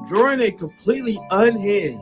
During a completely unhinged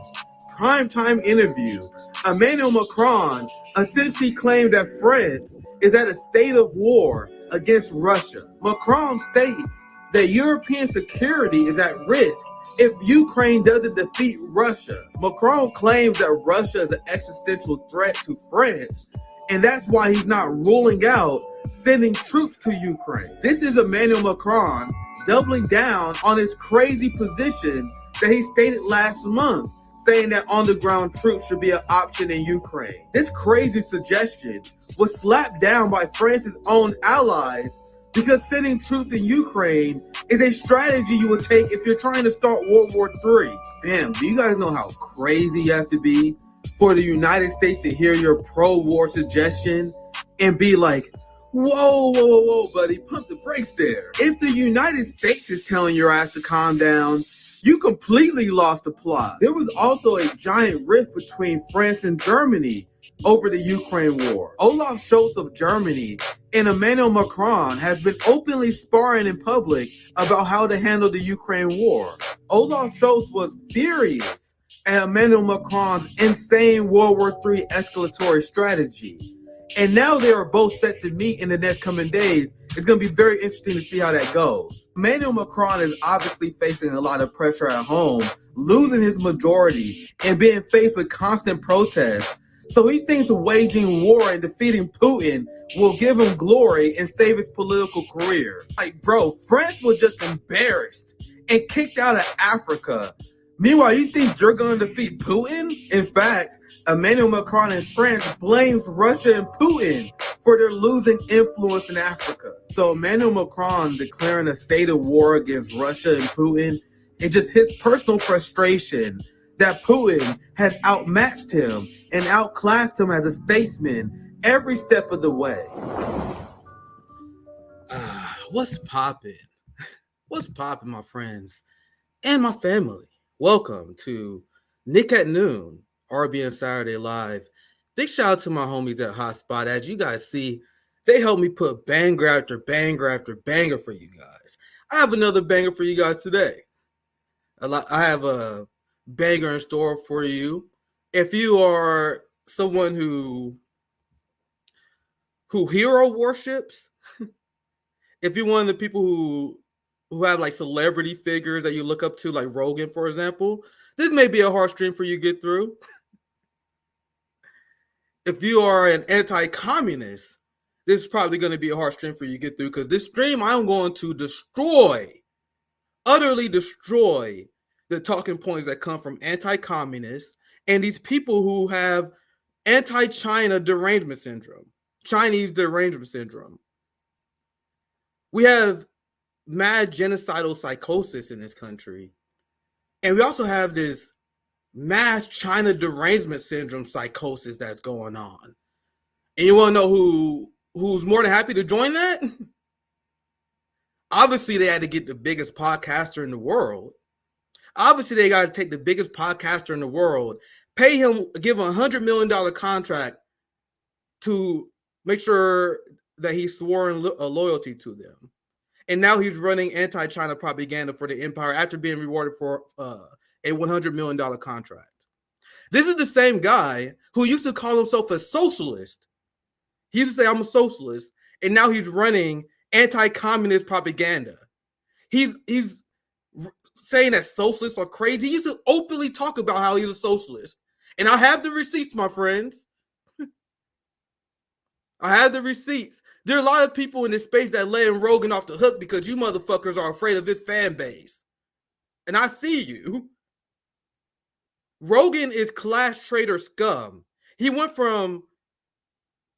primetime interview, Emmanuel Macron essentially claimed that France is at a state of war against Russia. Macron states that European security is at risk if Ukraine doesn't defeat Russia. Macron claims that Russia is an existential threat to France, and that's why he's not ruling out sending troops to Ukraine. This is Emmanuel Macron doubling down on his crazy position that he stated last month, saying that on-the-ground troops should be an option in Ukraine. This crazy suggestion was slapped down by France's own allies because sending troops in Ukraine is a strategy you would take if you're trying to start World War III. Damn, do you guys know how crazy you have to be for the United States to hear your pro-war suggestion and be like, whoa, buddy, pump the brakes there. If the United States is telling your ass to calm down, you completely lost the plot. There was also a giant rift between France and Germany over the Ukraine war. Olaf Scholz of Germany and Emmanuel Macron has been openly sparring in public about how to handle the Ukraine war. Olaf Scholz was furious at Emmanuel Macron's insane World War III escalatory strategy. And now they are both set to meet in the next coming days. It's going to be very interesting to see how that goes. Emmanuel Macron is obviously facing a lot of pressure at home, losing his majority and being faced with constant protests. So he thinks waging war and defeating Putin will give him glory and save his political career. Like, bro, France was just embarrassed and kicked out of Africa. Meanwhile, you think you're going to defeat Putin? In fact, Emmanuel Macron in France blames Russia and Putin for their losing influence in Africa. So Emmanuel Macron declaring a state of war against Russia and Putin, it just his personal frustration that Putin has outmatched him and outclassed him as a statesman every step of the way. What's poppin'? What's poppin', my friends and my family? Welcome to Nick at Noon, RBN Saturday Live. Big shout out to my homies at Hotspot. As you guys see, they helped me put banger after banger after banger for you guys. I have another banger for you guys today. I have a banger in store for you. If you are someone who hero worships, if you're one of the people who have like celebrity figures that you look up to, like Rogan, for example, this may be a hard stream for you to get through. If you are an anti-communist, this is probably going to be a hard stream for you to get through, because this stream I'm going to utterly destroy the talking points that come from anti-communists and these people who have anti-China derangement syndrome, Chinese derangement syndrome. We have mad genocidal psychosis in this country. And we also have this mass China derangement syndrome psychosis that's going on. And you want to know who's more than happy to join that? Obviously, they had to get the biggest podcaster in the world. Obviously, they got to take the biggest podcaster in the world, pay him, give him $100 million contract to make sure that he's sworn a loyalty to them. And now he's running anti-China propaganda for the empire after being rewarded for a $100 million contract. This is the same guy who used to call himself a socialist. He used to say, I'm a socialist. And now he's running anti-communist propaganda. He's saying that socialists are crazy. He used to openly talk about how he's a socialist. And I have the receipts, my friends. I have the receipts. There are a lot of people in this space that letting Rogan off the hook because you motherfuckers are afraid of his fan base. And I see you. Rogan is class traitor scum. He went from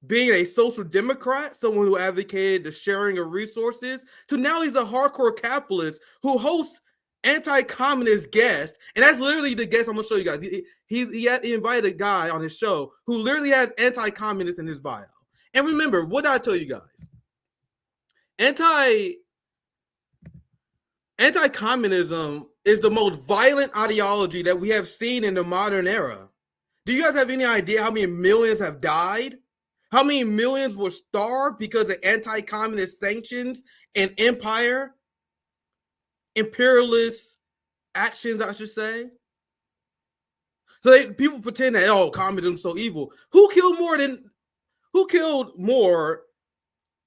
being a social democrat, someone who advocated the sharing of resources, to now he's a hardcore capitalist who hosts anti-communist guests. And that's literally the guest I'm going to show you guys. He invited a guy on his show who literally has anti-communist in his bio. And remember, what did I tell you guys? Anti-communism is the most violent ideology that we have seen in the modern era. Do you guys have any idea how many millions have died? How many millions were starved because of anti-communist sanctions and imperialist actions, I should say. So people pretend that communism is so evil. Who killed more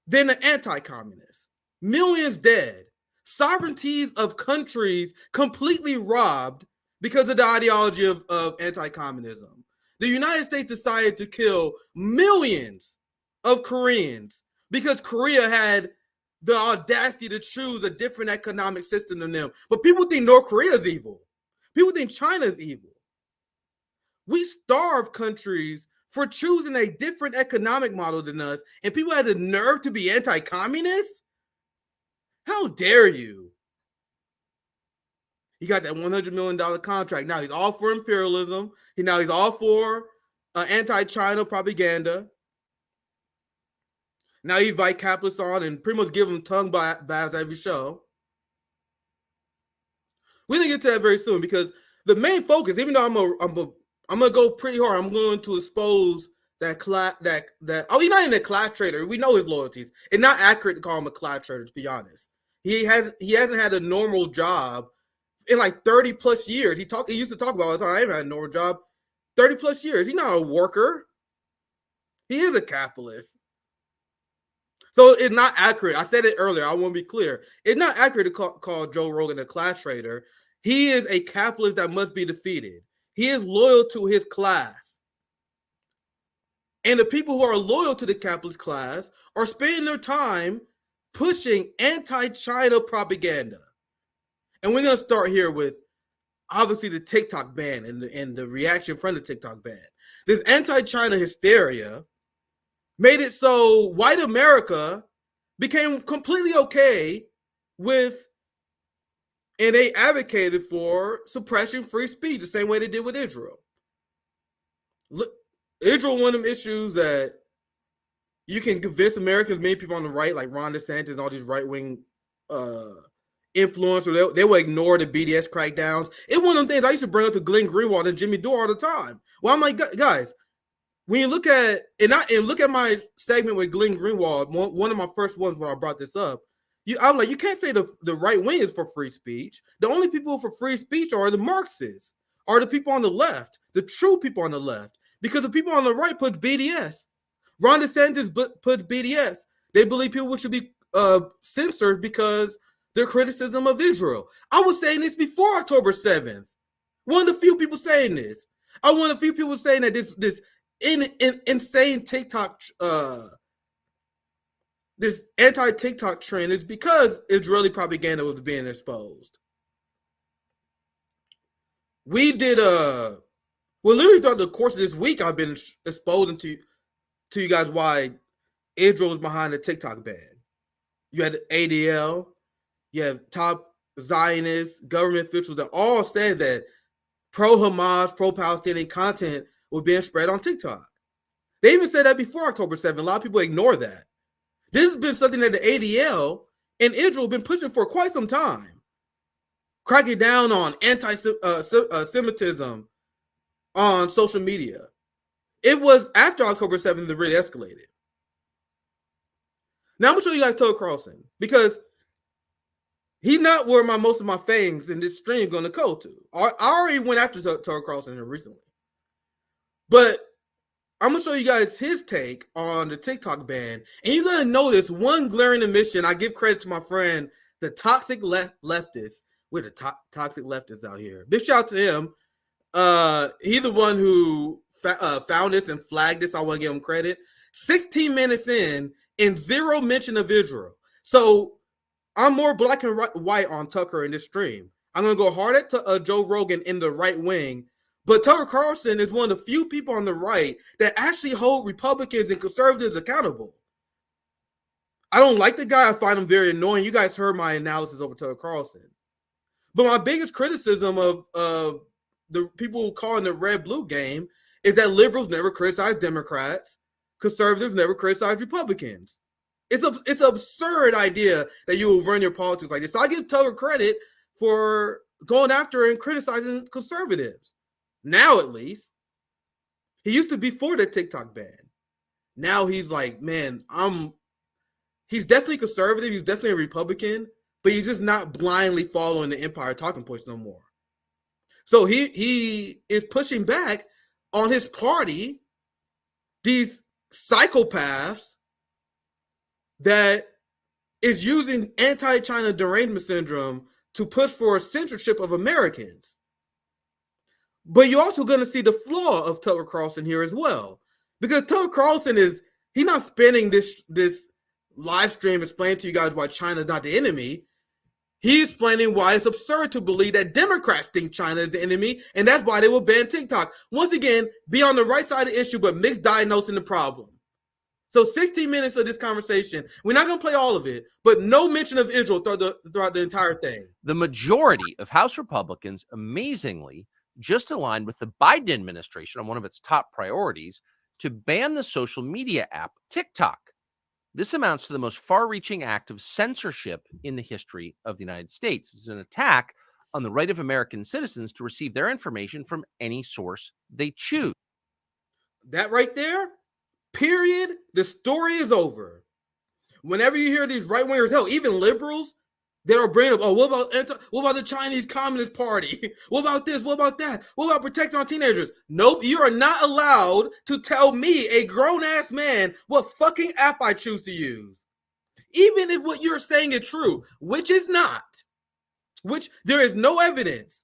than the anti-communists? Millions dead. Sovereignties of countries completely robbed because of the ideology of anti-communism. The United States decided to kill millions of Koreans because Korea had the audacity to choose a different economic system than them. But people think North Korea is evil. People think China is evil. We starve countries for choosing a different economic model than us, and people had the nerve to be anti-communist? How dare you? He got that $100 million contract. Now he's all for imperialism. Now he's all for anti-China propaganda. Now he invite capitalists on and pretty much give them tongue baths every show. We're gonna get to that very soon because the main focus, even though I'm gonna go pretty hard, I'm going to expose that he's not even a class trader. We know his loyalties. It's not accurate to call him a class trader, to be honest. He hasn't had a normal job in like 30 plus years. He used to talk about all the time. I haven't had a normal job 30 plus years. He's not a worker. He is a capitalist. So it's not accurate. I said it earlier. I want to be clear. It's not accurate to call Joe Rogan a class trader. He is a capitalist that must be defeated. He is loyal to his class. And the people who are loyal to the capitalist class are spending their time pushing anti-China propaganda. And we're going to start here with, obviously, the TikTok ban and the reaction from the TikTok ban. This anti-China hysteria made it so white America became completely okay with, and they advocated for suppressing free speech the same way they did with Israel. Israel, one of them issues that you can convince Americans, many people on the right, like Ron DeSantis and all these right-wing influencers, they will ignore the BDS crackdowns. It's one of them things I used to bring up to Glenn Greenwald and Jimmy Dore all the time. Well, I'm like, guys, when you look at look at my segment with Glenn Greenwald, one of my first ones when I brought this up, I'm like, you can't say the right wing is for free speech. The only people for free speech are the Marxists, are the people on the left, the true people on the left, because the people on the right put BDS. Ron DeSantis puts BDS. They believe people should be censored because their criticism of Israel. I was saying this before October 7th. One of the few people saying this. I'm one of the few people saying that this insane TikTok, this anti-TikTok trend is because Israeli propaganda was being exposed. We did literally throughout the course of this week, I've been exposing to you guys why Israel is behind the TikTok ban. You had ADL, you have top Zionist government officials that all said that pro-Hamas, pro-Palestinian content was being spread on TikTok. They even said that before October 7th. A lot of people ignore that. This has been something that the ADL and Israel have been pushing for quite some time. Cracking down on anti-Semitism on social media. It was after October 7th that really escalated. Now I'm going to show you guys Tucker Carlson because he's not where most of my fangs in this stream going to go to. I already went after Tucker Carlson recently. But I'm going to show you guys his take on the TikTok ban. And you're going to notice one glaring omission. I give credit to my friend, the toxic leftist. We're the toxic leftists out here. Big shout out to him. He's the one who found this and flagged this. I want to give him credit. 16 minutes in zero mention of Israel. So I'm more black and white on Tucker in this stream. I'm going to go hard at Joe Rogan in the right wing. But Tucker Carlson is one of the few people on the right that actually hold Republicans and conservatives accountable. I don't like the guy. I find him very annoying. You guys heard my analysis over Tucker Carlson. But my biggest criticism of the people calling the red-blue game is that liberals never criticize Democrats. Conservatives never criticize Republicans. It's an absurd idea that you will run your politics like this. So I give Tucker credit for going after and criticizing conservatives. Now, at least. He used to be for the TikTok ban. Now he's like, man, he's definitely conservative. He's definitely a Republican, but he's just not blindly following the Empire talking points no more. So he is pushing back on his party, these psychopaths that is using anti-China derangement syndrome to push for censorship of Americans. But you're also going to see the flaw of Tucker Carlson here as well. Because Tucker Carlson he's not spending this live stream explaining to you guys why China's not the enemy. He's explaining why it's absurd to believe that Democrats think China is the enemy, and that's why they will ban TikTok. Once again, be on the right side of the issue, but misdiagnosing the problem. So 16 minutes of this conversation. We're not going to play all of it, but no mention of Israel throughout the entire thing. The majority of House Republicans, amazingly, just aligned with the Biden administration on one of its top priorities to ban the social media app TikTok. This amounts to the most far-reaching act of censorship in the history of the United States. It's an attack on the right of American citizens to receive their information from any source they choose. That right there, period, the story is over. Whenever you hear these right-wingers, hell, even liberals, that are bringing up, oh, what about the Chinese Communist Party? What about this? What about that? What about protecting our teenagers? Nope, you are not allowed to tell me, a grown-ass man, what fucking app I choose to use. Even if what you're saying is true, which is not, which there is no evidence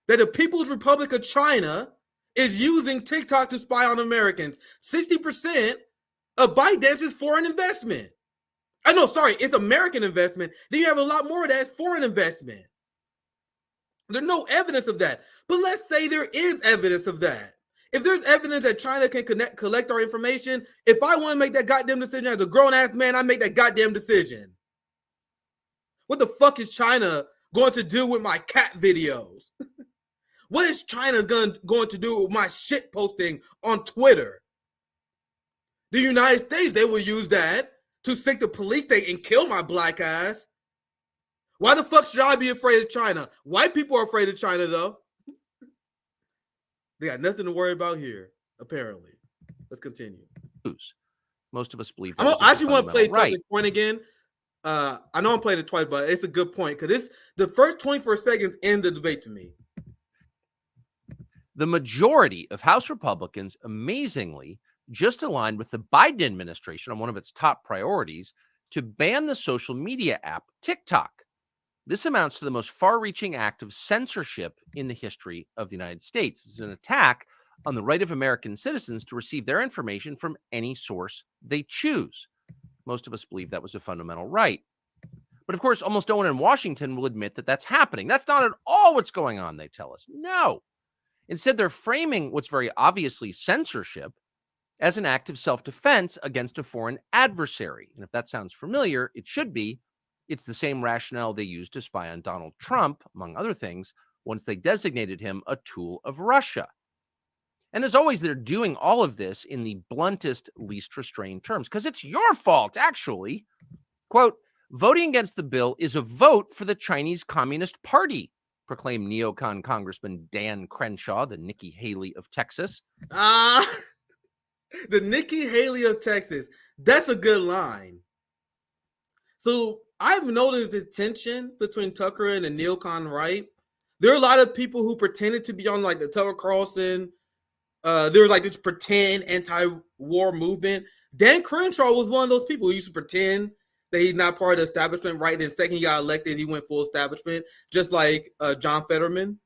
that the People's Republic of China is using TikTok to spy on Americans. 60% of ByteDance is foreign investment. It's American investment. Then you have a lot more of that foreign investment. There's no evidence of that. But let's say there is evidence of that. If there's evidence that China can collect our information, if I want to make that goddamn decision as a grown-ass man, I make that goddamn decision. What the fuck is China going to do with my cat videos? What is China going to do with my shit posting on Twitter? The United States, they will use that to sink the police state and kill my black ass. Why the fuck should I be afraid of China? White people are afraid of China, though. They got nothing to worry about here, apparently. Let's continue. Most of us believe. I actually want to play Tucker's point again. I know I'm playing it twice, but it's a good point because the first 24 seconds end the debate to me. The majority of House Republicans, amazingly, just aligned with the Biden administration on one of its top priorities to ban the social media app TikTok. This amounts to the most far-reaching act of censorship in the history of the United States. It's an attack on the right of American citizens to receive their information from any source they choose. Most of us believe that was a fundamental right. But of course, almost no one in Washington will admit that that's happening. That's not at all what's going on, they tell us. No. Instead, they're framing what's very obviously censorship as an act of self-defense against a foreign adversary. And if that sounds familiar, it should be. It's the same rationale they used to spy on Donald Trump, among other things, once they designated him a tool of Russia. And as always, they're doing all of this in the bluntest, least restrained terms, because it's your fault, actually. Quote, voting against the bill is a vote for the Chinese Communist Party, proclaimed neocon Congressman Dan Crenshaw, the Nikki Haley of Texas. The Nikki Haley of Texas. That's a good line. So I've noticed this tension between Tucker and the neocon right. There are a lot of people who pretended to be on like the Tucker Carlson. There was like this pretend anti-war movement. Dan Crenshaw was one of those people who used to pretend that he's not part of the establishment. Right, and the second he got elected, he went full establishment, just like John Fetterman.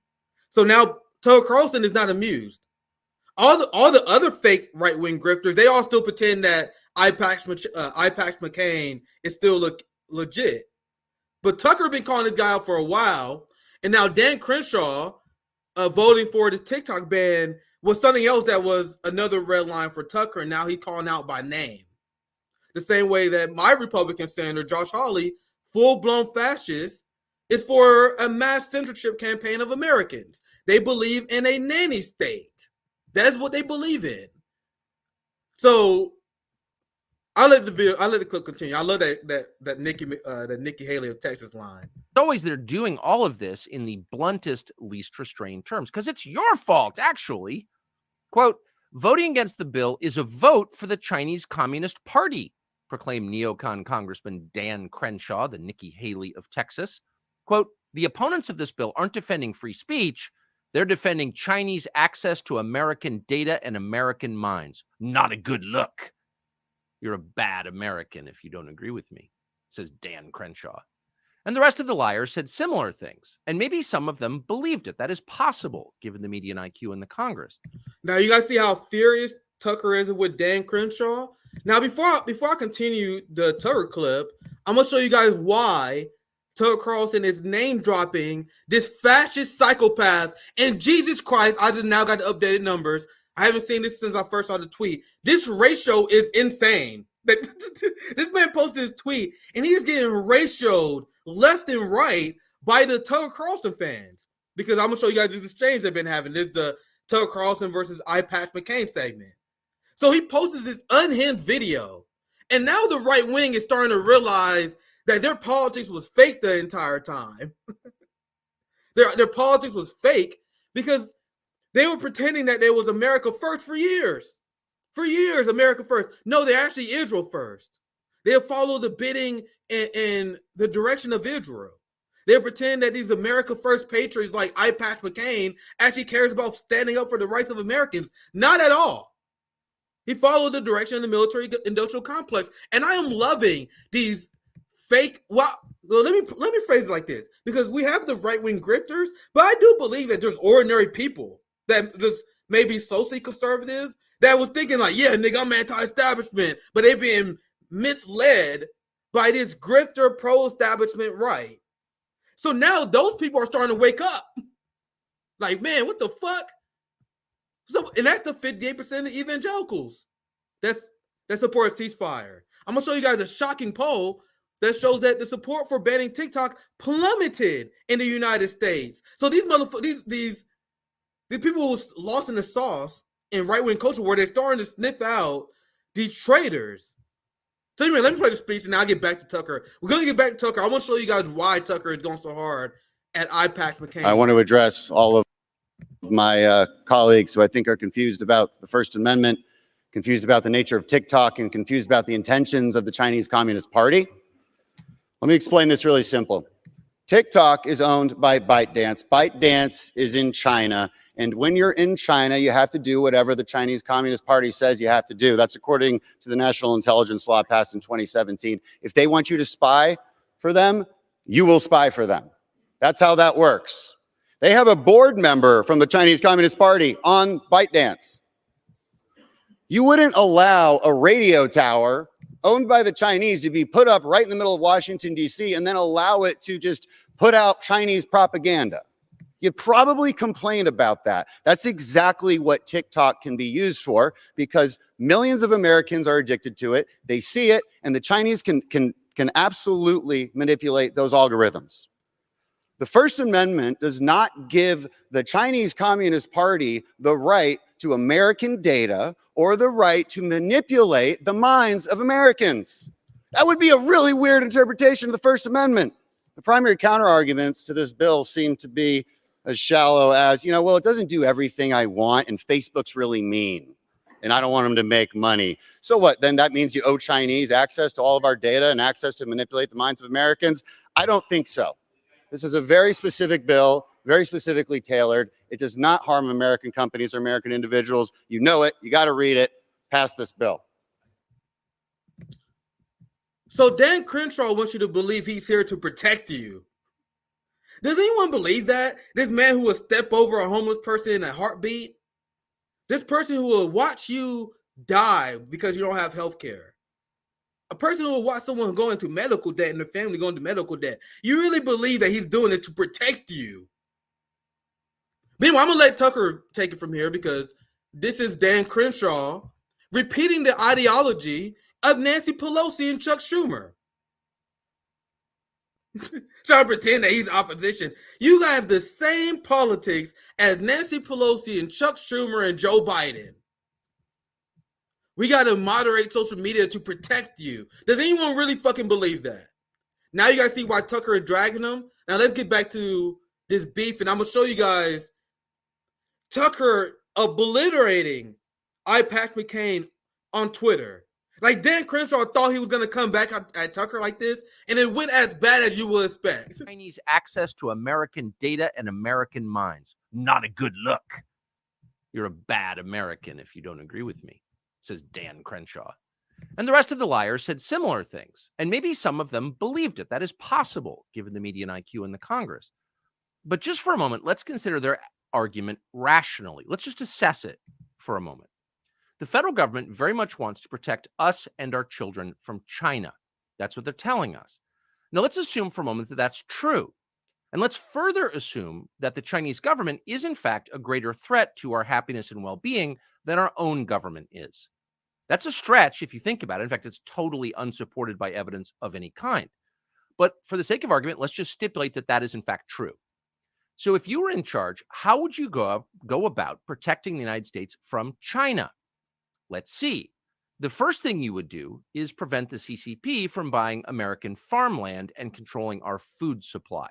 So now Tucker Carlson is not amused. All the other fake right-wing grifters, they all still pretend that IPAX McCain is still legit. But Tucker been calling this guy out for a while, and now Dan Crenshaw voting for this TikTok ban was something else that was another red line for Tucker, and now he's calling out by name. The same way that my Republican senator, Josh Hawley, full-blown fascist, is for a mass censorship campaign of Americans. They believe in a nanny state. That's what they believe in. So I'll let the clip continue. I love that Nikki Haley of Texas line. As always, they're doing all of this in the bluntest, least restrained terms, because it's your fault, actually. Quote, voting against the bill is a vote for the Chinese Communist Party, proclaimed neocon Congressman Dan Crenshaw, the Nikki Haley of Texas. Quote, the opponents of this bill aren't defending free speech. They're defending Chinese access to American data and American minds. Not a good look. You're a bad American if you don't agree with me, says Dan Crenshaw. And the rest of the liars said similar things. And maybe some of them believed it. That is possible, given the median IQ in the Congress. Now, you guys see how furious Tucker is with Dan Crenshaw? Now, before I continue the Tucker clip, I'm going to show you guys why Tucker Carlson is name dropping this fascist psychopath. And Jesus Christ, I just now got the updated numbers. I haven't seen this since I first saw the tweet. This ratio is insane. This man posted his tweet, and he's getting ratioed left and right by the Tucker Carlson fans. Because I'm going to show you guys this exchange they've been having. This is the Tucker Carlson versus McCain segment. So he posted this unhinged video. And now the right wing is starting to realize that their politics was fake the entire time. Their politics was fake because they were pretending that there was America first for years. For years, America first. No, they're actually Israel first. They'll follow the bidding in the direction of Israel. They'll pretend that these America first patriots like McCain actually cares about standing up for the rights of Americans. Not at all. He followed the direction of the military industrial complex. And I am loving these fake, well, let me phrase it like this, because we have the right-wing grifters, but I do believe that there's ordinary people that just maybe socially conservative that was thinking like, yeah, nigga, I'm anti-establishment, but they're being misled by this grifter pro-establishment right. So now those people are starting to wake up. Like, man, what the fuck? So, and that's the 58% of evangelicals that support a ceasefire. I'm gonna show you guys a shocking poll that shows that the support for banning TikTok plummeted in the United States. So these people who lost in the sauce in right-wing culture where they're starting to sniff out these traitors. So anyway, let me play the speech and now I'll get back to Tucker. We're gonna get back to Tucker. I want to show you guys why Tucker is going so hard at McCain. I want to address all of my colleagues who I think are confused about the First Amendment, confused about the nature of TikTok, and confused about the intentions of the Chinese Communist Party. Let me explain this really simple. TikTok is owned by ByteDance. ByteDance is in China. And when you're in China, you have to do whatever the Chinese Communist Party says you have to do. That's according to the national intelligence law passed in 2017. If they want you to spy for them, you will spy for them. That's how that works. They have a board member from the Chinese Communist Party on ByteDance. You wouldn't allow a radio tower owned by the Chinese to be put up right in the middle of Washington, D.C., and then allow it to just put out Chinese propaganda. You'd probably complain about that. That's exactly what TikTok can be used for, because millions of Americans are addicted to it. They see it, and the Chinese can absolutely manipulate those algorithms. The First Amendment does not give the Chinese Communist Party the right to American data or the right to manipulate the minds of Americans. That would be a really weird interpretation of the First Amendment. The primary counterarguments to this bill seem to be as shallow as, well, it doesn't do everything I want, and Facebook's really mean, and I don't want them to make money. So what, then that means you owe Chinese access to all of our data and access to manipulate the minds of Americans? I don't think so. This is a very specific bill, very specifically tailored. It does not harm American companies or American individuals. You know it. You got to read it. Pass this bill. So Dan Crenshaw wants you to believe he's here to protect you. Does anyone believe that? This man who will step over a homeless person in a heartbeat? This person who will watch you die because you don't have health care? A person who will watch someone go into medical debt and their family go into medical debt. You really believe that he's doing it to protect you? Meanwhile, I'm going to let Tucker take it from here because this is Dan Crenshaw repeating the ideology of Nancy Pelosi and Chuck Schumer. Trying to pretend that he's opposition. You have the same politics as Nancy Pelosi and Chuck Schumer and Joe Biden. We got to moderate social media to protect you. Does anyone really fucking believe that? Now you guys see why Tucker is dragging them. Now let's get back to this beef, and I'm going to show you guys Tucker obliterating McCain on Twitter. Like Dan Crenshaw thought he was going to come back at Tucker like this, and it went as bad as you would expect. Chinese access to American data and American minds. Not a good look. You're a bad American if you don't agree with me, says Dan Crenshaw. And the rest of the liars said similar things, and maybe some of them believed it. That is possible, given the median IQ in the Congress. But just for a moment, let's consider their argument rationally. Let's just assess it for a moment. The federal government very much wants to protect us and our children from China. That's what they're telling us. Now, let's assume for a moment that that's true. And let's further assume that the Chinese government is, in fact, a greater threat to our happiness and well-being than our own government is. That's a stretch if you think about it. In fact, it's totally unsupported by evidence of any kind. But for the sake of argument, let's just stipulate that that is, in fact, true. So if you were in charge, how would you go about protecting the United States from China? Let's see. The first thing you would do is prevent the CCP from buying American farmland and controlling our food supply.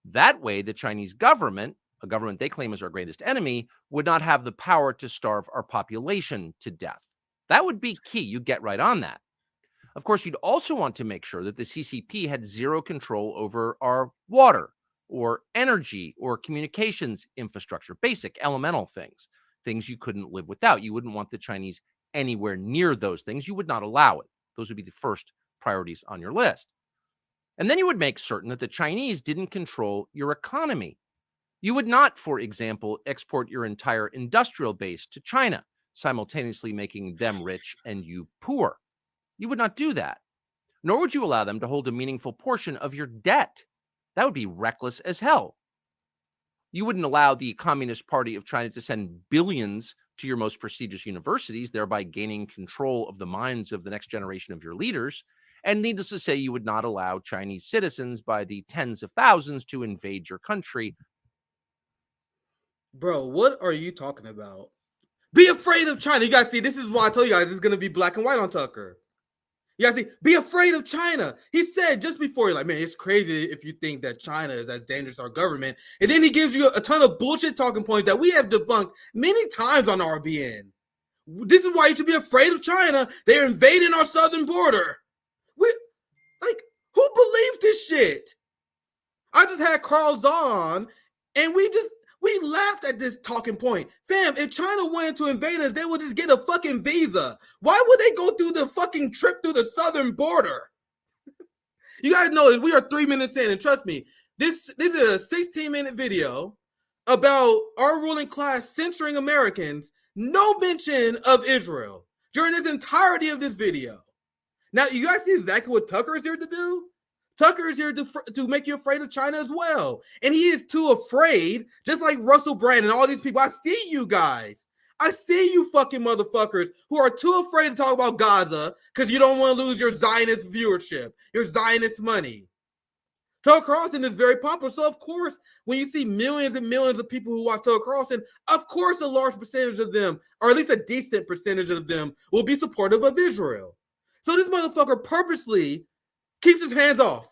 That way, the Chinese government, a government they claim is our greatest enemy, would not have the power to starve our population to death. That would be key. You get right on that. Of course, you'd also want to make sure that the CCP had zero control over our water or energy or communications infrastructure, basic elemental things, things you couldn't live without. You wouldn't want the Chinese anywhere near those things. You would not allow it. Those would be the first priorities on your list. And then you would make certain that the Chinese didn't control your economy. You would not, for example, export your entire industrial base to China, simultaneously making them rich and you poor. You would not do that. Nor would you allow them to hold a meaningful portion of your debt. That would be reckless as hell. You wouldn't allow the Communist Party of China to send billions to your most prestigious universities, thereby gaining control of the minds of the next generation of your leaders. And needless to say, you would not allow Chinese citizens by the tens of thousands to invade your country. Bro, what are you talking about? Be afraid of China. You guys see, this is why I told you guys it's going to be black and white on Tucker. You guys see, be afraid of China. He said just before, like, man, it's crazy if you think that China is as dangerous as our government. And then he gives you a ton of bullshit talking points that we have debunked many times on RBN. This is why you should be afraid of China. They're invading our southern border. Who believes this shit? I just had Carlson, and we laughed at this talking point. Fam, if China wanted to invade us, they would just get a fucking visa. Why would they go through the fucking trip through the southern border? You guys know this. We are 3 minutes in, and trust me, this is a 16-minute video about our ruling class censoring Americans. No mention of Israel during this entirety of this video. Now, you guys see exactly what Tucker is here to do? Tucker is here to make you afraid of China as well. And he is too afraid, just like Russell Brand and all these people. I see you guys. I see you fucking motherfuckers who are too afraid to talk about Gaza because you don't want to lose your Zionist viewership, your Zionist money. Tucker Carlson is very popular. So, of course, when you see millions and millions of people who watch Tucker Carlson, of course, a large percentage of them, or at least a decent percentage of them, will be supportive of Israel. So this motherfucker purposely keeps his hands off.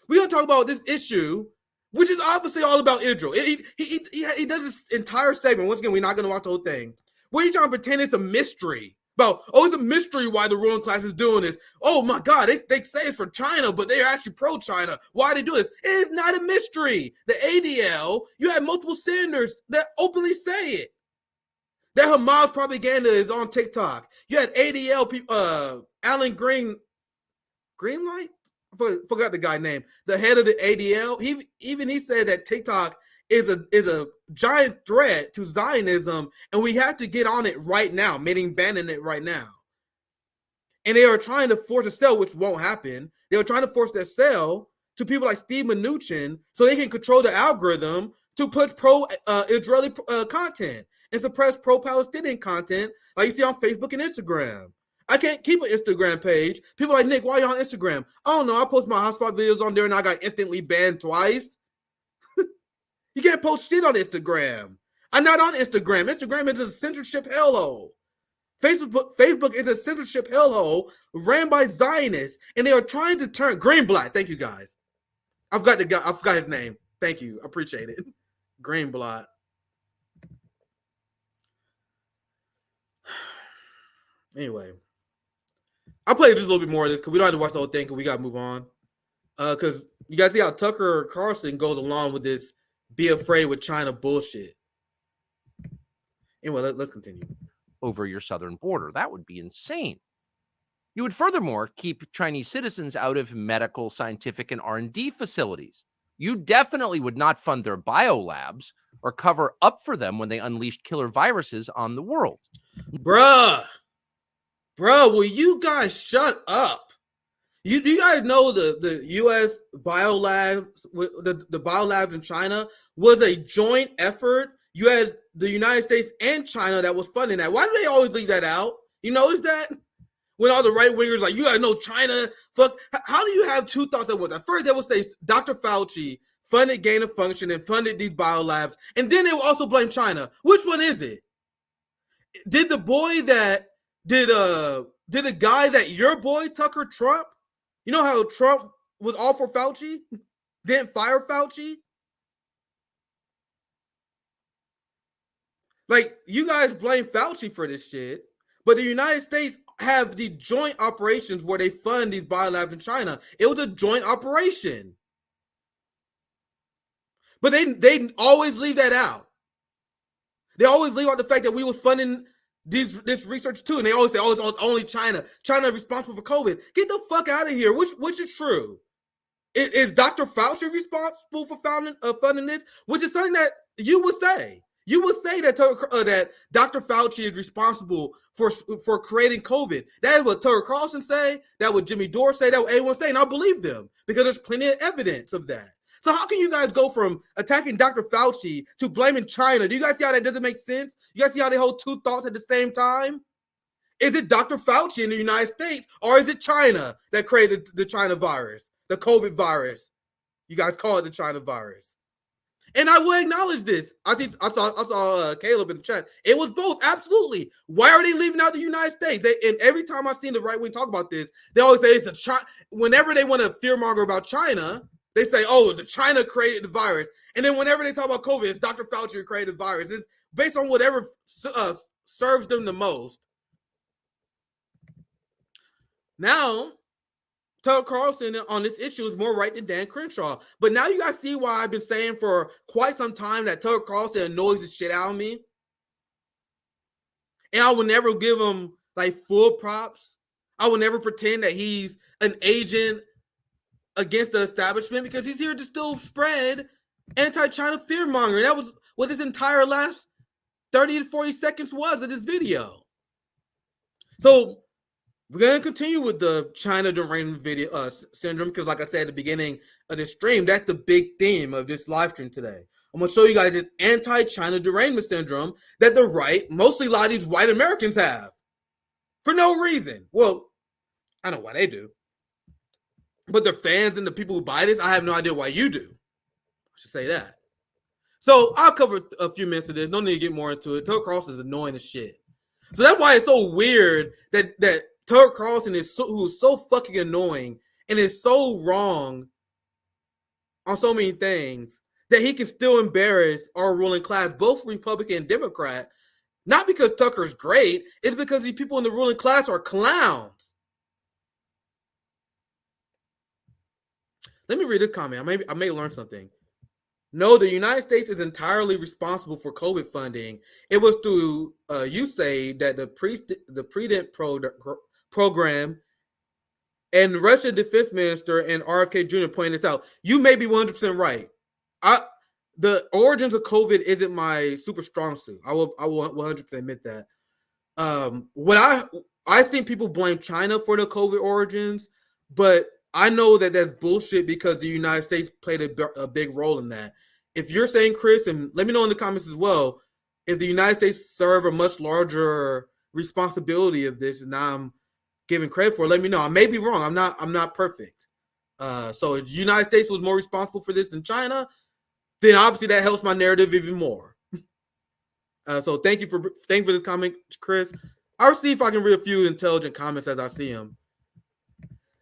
We're going to talk about this issue, which is obviously all about Israel. He does this entire segment. Once again, we're not going to watch the whole thing. Where he's trying to pretend it's a mystery. About, it's a mystery why the ruling class is doing this. Oh my God, they say it's for China, but they're actually pro-China. Why do they do this? It is not a mystery. The ADL, you have multiple senators that openly say it. That Hamas propaganda is on TikTok. You had ADL people, Alan Greenlight? Forgot the guy's name. The head of the ADL. He said that TikTok is a giant threat to Zionism, and we have to get on it right now, meaning banning it right now. And they are trying to force a sale, which won't happen. They are trying to force that sale to people like Steve Mnuchin so they can control the algorithm to push pro-Israeli content and suppress pro-Palestinian content like you see on Facebook and Instagram. I can't keep an Instagram page. People are like, Nick, why are you on Instagram? I don't know. I post my hotspot videos on there and I got instantly banned twice. You can't post shit on Instagram. I'm not on Instagram. Instagram is a censorship hellhole. Facebook is a censorship hellhole ran by Zionists, and they are trying to turn Greenblatt. Thank you guys. I forgot his name. Thank you. I appreciate it. Greenblatt. Anyway, I'll play just a little bit more of this because we don't have to watch the whole thing because we got to move on. Because you guys see how Tucker Carlson goes along with this be afraid with China bullshit. Anyway, let's continue. Over your southern border. That would be insane. You would furthermore keep Chinese citizens out of medical, scientific, and R&D facilities. You definitely would not fund their biolabs or cover up for them when they unleashed killer viruses on the world. Bruh, will you guys shut up? Do you guys know the U.S. biolabs, the biolabs in China was a joint effort? You had the United States and China that was funding that. Why do they always leave that out? You notice that? When all the right wingers like, you gotta know China, fuck. How do you have two thoughts at once? At first, they will say Dr. Fauci funded gain of function and funded these biolabs, and then they will also blame China. Which one is it? Did the boy that did a guy that your boy Tucker Trump? You know how Trump was all for Fauci, didn't fire Fauci? Like, you guys blame Fauci for this shit, but the United States have the joint operations where they fund these biolabs in China. It was a joint operation. But they always leave that out. They always leave out the fact that we was funding this research too. And they always say, oh, it's only China. China is responsible for COVID. Get the fuck out of here. Which is true? Is Dr. Fauci responsible for funding this? Which is something that you would say. You would say that that Dr. Fauci is responsible for creating COVID. That is what Tucker Carlson say. That what Jimmy Dore say. That what anyone say. And I believe them because there's plenty of evidence of that. So how can you guys go from attacking Dr. Fauci to blaming China? Do you guys see how that doesn't make sense? You guys see how they hold two thoughts at the same time? Is it Dr. Fauci in the United States or is it China that created the China virus, the COVID virus? You guys call it the China virus. And I will acknowledge this. I saw Caleb in the chat. It was both, absolutely. Why are they leaving out the United States? And every time I've seen the right wing talk about this, they always say it's a China. Whenever they want to fearmonger about China, they say, "Oh, the China created the virus." And then whenever they talk about COVID, it's Dr. Fauci who created the virus. It's based on whatever serves them the most. Now, Tucker Carlson on this issue is more right than Dan Crenshaw. But now you guys see why I've been saying for quite some time that Tucker Carlson annoys the shit out of me. And I will never give him like full props. I will never pretend that he's an agent against the establishment because he's here to still spread anti-China fear-mongering. That was what this entire last 30 to 40 seconds was of this video. So we're going to continue with the China derangement video syndrome because, like I said at the beginning of this stream, that's the big theme of this live stream today. I'm going to show you guys this anti-China derangement syndrome that the right, mostly a lot of these white Americans have for no reason. Well, I know why they do. But the fans and the people who buy this, I have no idea why you do. I should say that. So I'll cover a few minutes of this. No need to get more into it. Tucker Carlson is annoying as shit. So that's why it's so weird that Tucker Carlson who's so fucking annoying and is so wrong on so many things that he can still embarrass our ruling class, both Republican and Democrat, not because Tucker's great, it's because these people in the ruling class are clowns. Let me read this comment. I may learn something. No, the United States is entirely responsible for COVID funding. It was through USAID that the PREDENT program and the Russian defense minister and RFK Jr. pointed this out. You may be 100% right. The origins of COVID isn't my super strong suit. I will 100% admit that. When I've seen people blame China for the COVID origins, but I know that that's bullshit because the United States played a big role in that. If you're saying, Chris, and let me know in the comments as well, if the United States serve a much larger responsibility of this, and I'm giving credit for it, let me know. I may be wrong. I'm not perfect. So if the United States was more responsible for this than China, then obviously that helps my narrative even more. So thank you for this comment, Chris. I'll see if I can read a few intelligent comments as I see them.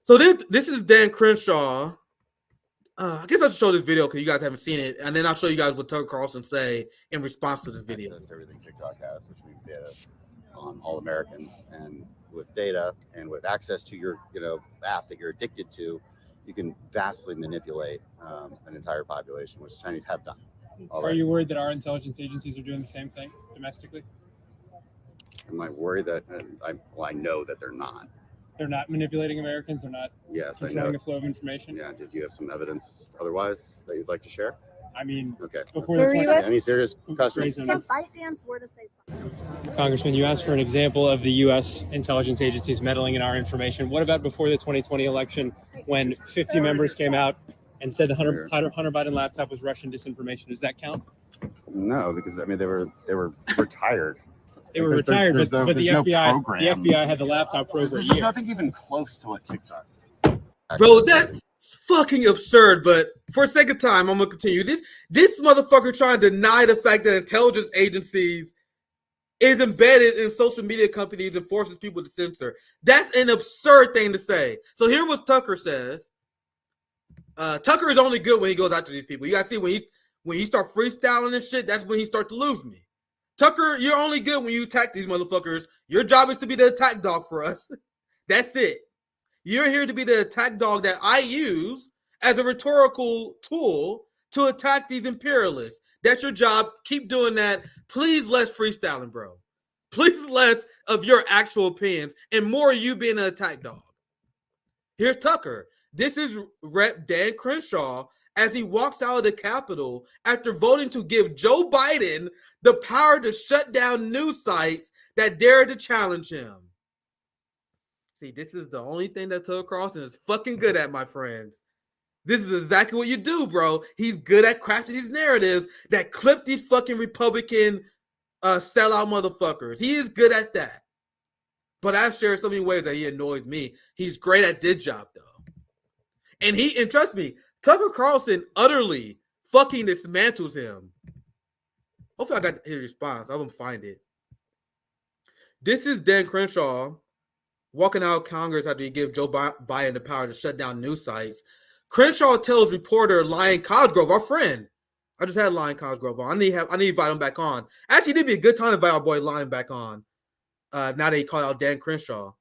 So this is Dan Crenshaw. I guess I should show this video because you guys haven't seen it, and then I'll show you guys what Tucker Carlson say in response to this video. Access to everything TikTok has, which means data on all Americans, and with data and with access to your app that you're addicted to, you can vastly manipulate an entire population, which the Chinese have done. Are you worried that our intelligence agencies are doing the same thing domestically? Am I worried that I know that they're not? They're not manipulating Americans. They're not controlling the flow of information. Yeah. Did you have some evidence otherwise that you'd like to share? I mean, Okay. before Were the you 20, at- Any serious questions? It's a fight dance word to say. Congressman, you asked for an example of the U.S. intelligence agencies meddling in our information. What about before the 2020 election, when 50 members came out and said the Hunter Biden laptop was Russian disinformation? Does that count? No, because I mean they were retired. They were retired, but the FBI had the laptop for over a There's year. nothing even close to what TikTok. Bro, that's fucking absurd. But for a second time, I'm gonna continue. This motherfucker trying to deny the fact that intelligence agencies is embedded in social media companies and forces people to censor. That's an absurd thing to say. So here what Tucker says. Tucker is only good when he goes after these people. You gotta see when he start freestyling and shit, that's when he start to lose me. Tucker, you're only good when you attack these motherfuckers. Your job is to be the attack dog for us. That's it. You're here to be the attack dog that I use as a rhetorical tool to attack these imperialists. That's your job. Keep doing that. Please less freestyling, bro. Please less of your actual opinions and more of you being an attack dog. Here's Tucker. This is Rep. Dan Crenshaw as he walks out of the Capitol after voting to give Joe Biden the power to shut down news sites that dare to challenge him. See, this is the only thing that Tucker Carlson is fucking good at, my friends. This is exactly what you do, bro. He's good at crafting these narratives that clip these fucking Republican sellout motherfuckers. He is good at that. But I've shared so many ways that he annoys me. He's great at this job, though. And trust me, Tucker Carlson utterly fucking dismantles him. Hopefully I got his response. I'm going to find it. This is Dan Crenshaw walking out of Congress after he gave Joe Biden the power to shut down news sites. Crenshaw tells reporter Lion Cosgrove, our friend. I just had Lion Cosgrove on. I need to invite him back on. Actually, it'd be a good time to invite our boy Lion back on. Now that he called out Dan Crenshaw.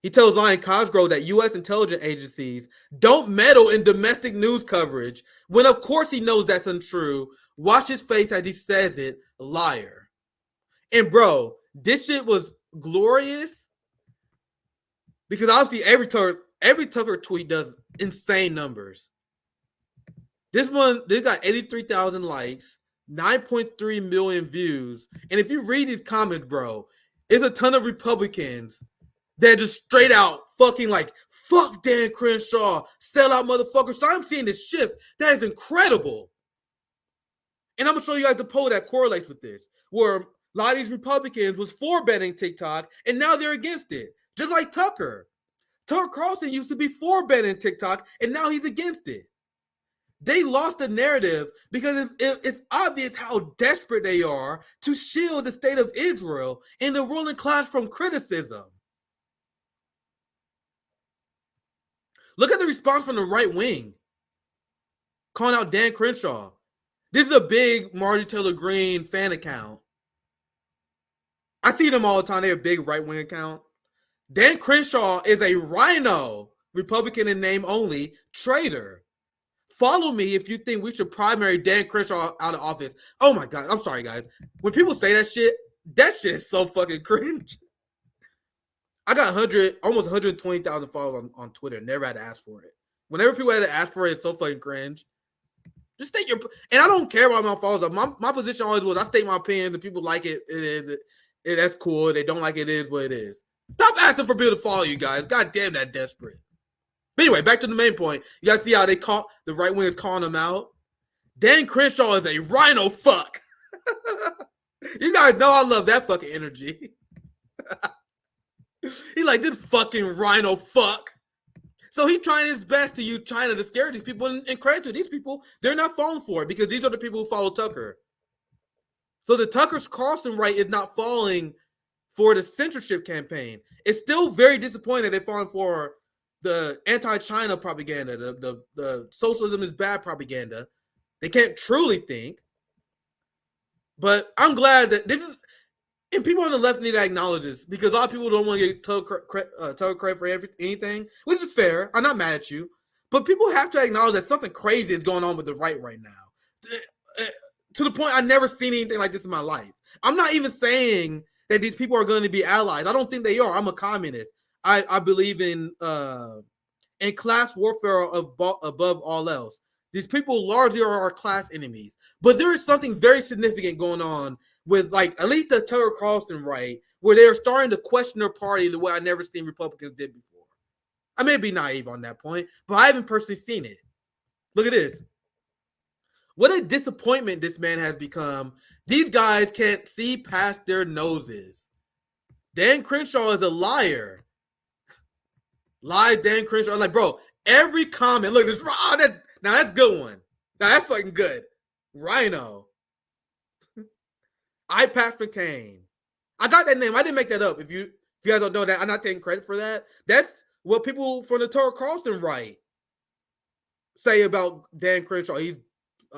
He tells Lion Cosgrove that U.S. intelligence agencies don't meddle in domestic news coverage, when of course he knows that's untrue. Watch his face as he says it, liar. And bro, this shit was glorious because obviously every Tucker tweet does insane numbers. This got 83,000 likes, 9.3 million views. And if you read these comments, bro, it's a ton of Republicans that just straight out fucking like, fuck Dan Crenshaw, sell out motherfuckers. So I'm seeing this shift. That is incredible. And I'm going to show you guys the poll that correlates with this, where a lot of these Republicans was for banning TikTok, and now they're against it. Just like Tucker. Tucker Carlson used to be for banning TikTok, and now he's against it. They lost the narrative because it's obvious how desperate they are to shield the state of Israel and the ruling class from criticism. Look at the response from the right wing, calling out Dan Crenshaw. This is a big Marjorie Taylor Greene fan account. I see them all the time. They're a big right-wing account. Dan Crenshaw is a rhino, Republican in name only, traitor. Follow me if you think we should primary Dan Crenshaw out of office. Oh my God. I'm sorry, guys. When people say that shit is so fucking cringe. I got almost 120,000 followers on Twitter. Never had to ask for it. Whenever people had to ask for it, it's so fucking cringe. Just state your, and I don't care about my followers. My position always was I state my opinion. The people like it, that's cool. They don't like it is what it is. Stop asking for people to follow you guys. God damn, that desperate. But anyway, back to the main point. You guys see how the right wingers calling him out? Dan Crenshaw is a rhino fuck. You guys know I love that fucking energy. He like this fucking rhino fuck. So he trying his best to use China to scare these people and credit to these people. They're not falling for it because these are the people who follow Tucker. So the Tucker Carlson right is not falling for the censorship campaign. It's still very disappointing they're falling for the anti-China propaganda, the socialism is bad propaganda. They can't truly think. But I'm glad that this is, and people on the left need to acknowledge this because a lot of people don't want to get Tucker credit for anything, which is fair. I'm not mad at you. But people have to acknowledge that something crazy is going on with the right now. to the point I never seen anything like this in my life. I'm not even saying that these people are going to be allies. I don't think they are. I'm a communist. I believe in class warfare above all else. These people largely are our class enemies. But there is something very significant going on with, like, at least the Tucker Carlson right, where they're starting to question their party the way I never seen Republicans did before. I may be naive on that point, but I haven't personally seen it. Look at this. What a disappointment this man has become. These guys can't see past their noses. Dan Crenshaw is a liar. Live Dan Crenshaw. Like, bro, every comment. Look, this. Now that's a good one. Now that's fucking good. Rhino. I Pax McCain. I got that name. I didn't make that up. If you guys don't know that, I'm not taking credit for that. That's what people from the Tucker Carlson right say about Dan Crenshaw. He's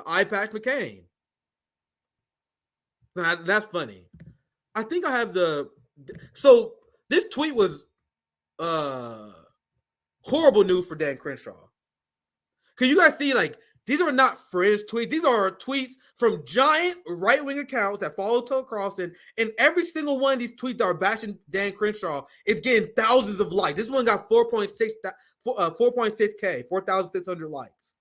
I Pax McCain. Now, that's funny. I think I have so this tweet was horrible news for Dan Crenshaw. Because you guys see, like, these are not fringe tweets. These are tweets from giant right-wing accounts that follow Tucker Carlson, and every single one of these tweets that are bashing Dan Crenshaw is getting thousands of likes. This one got 4.6K, 4,600 likes.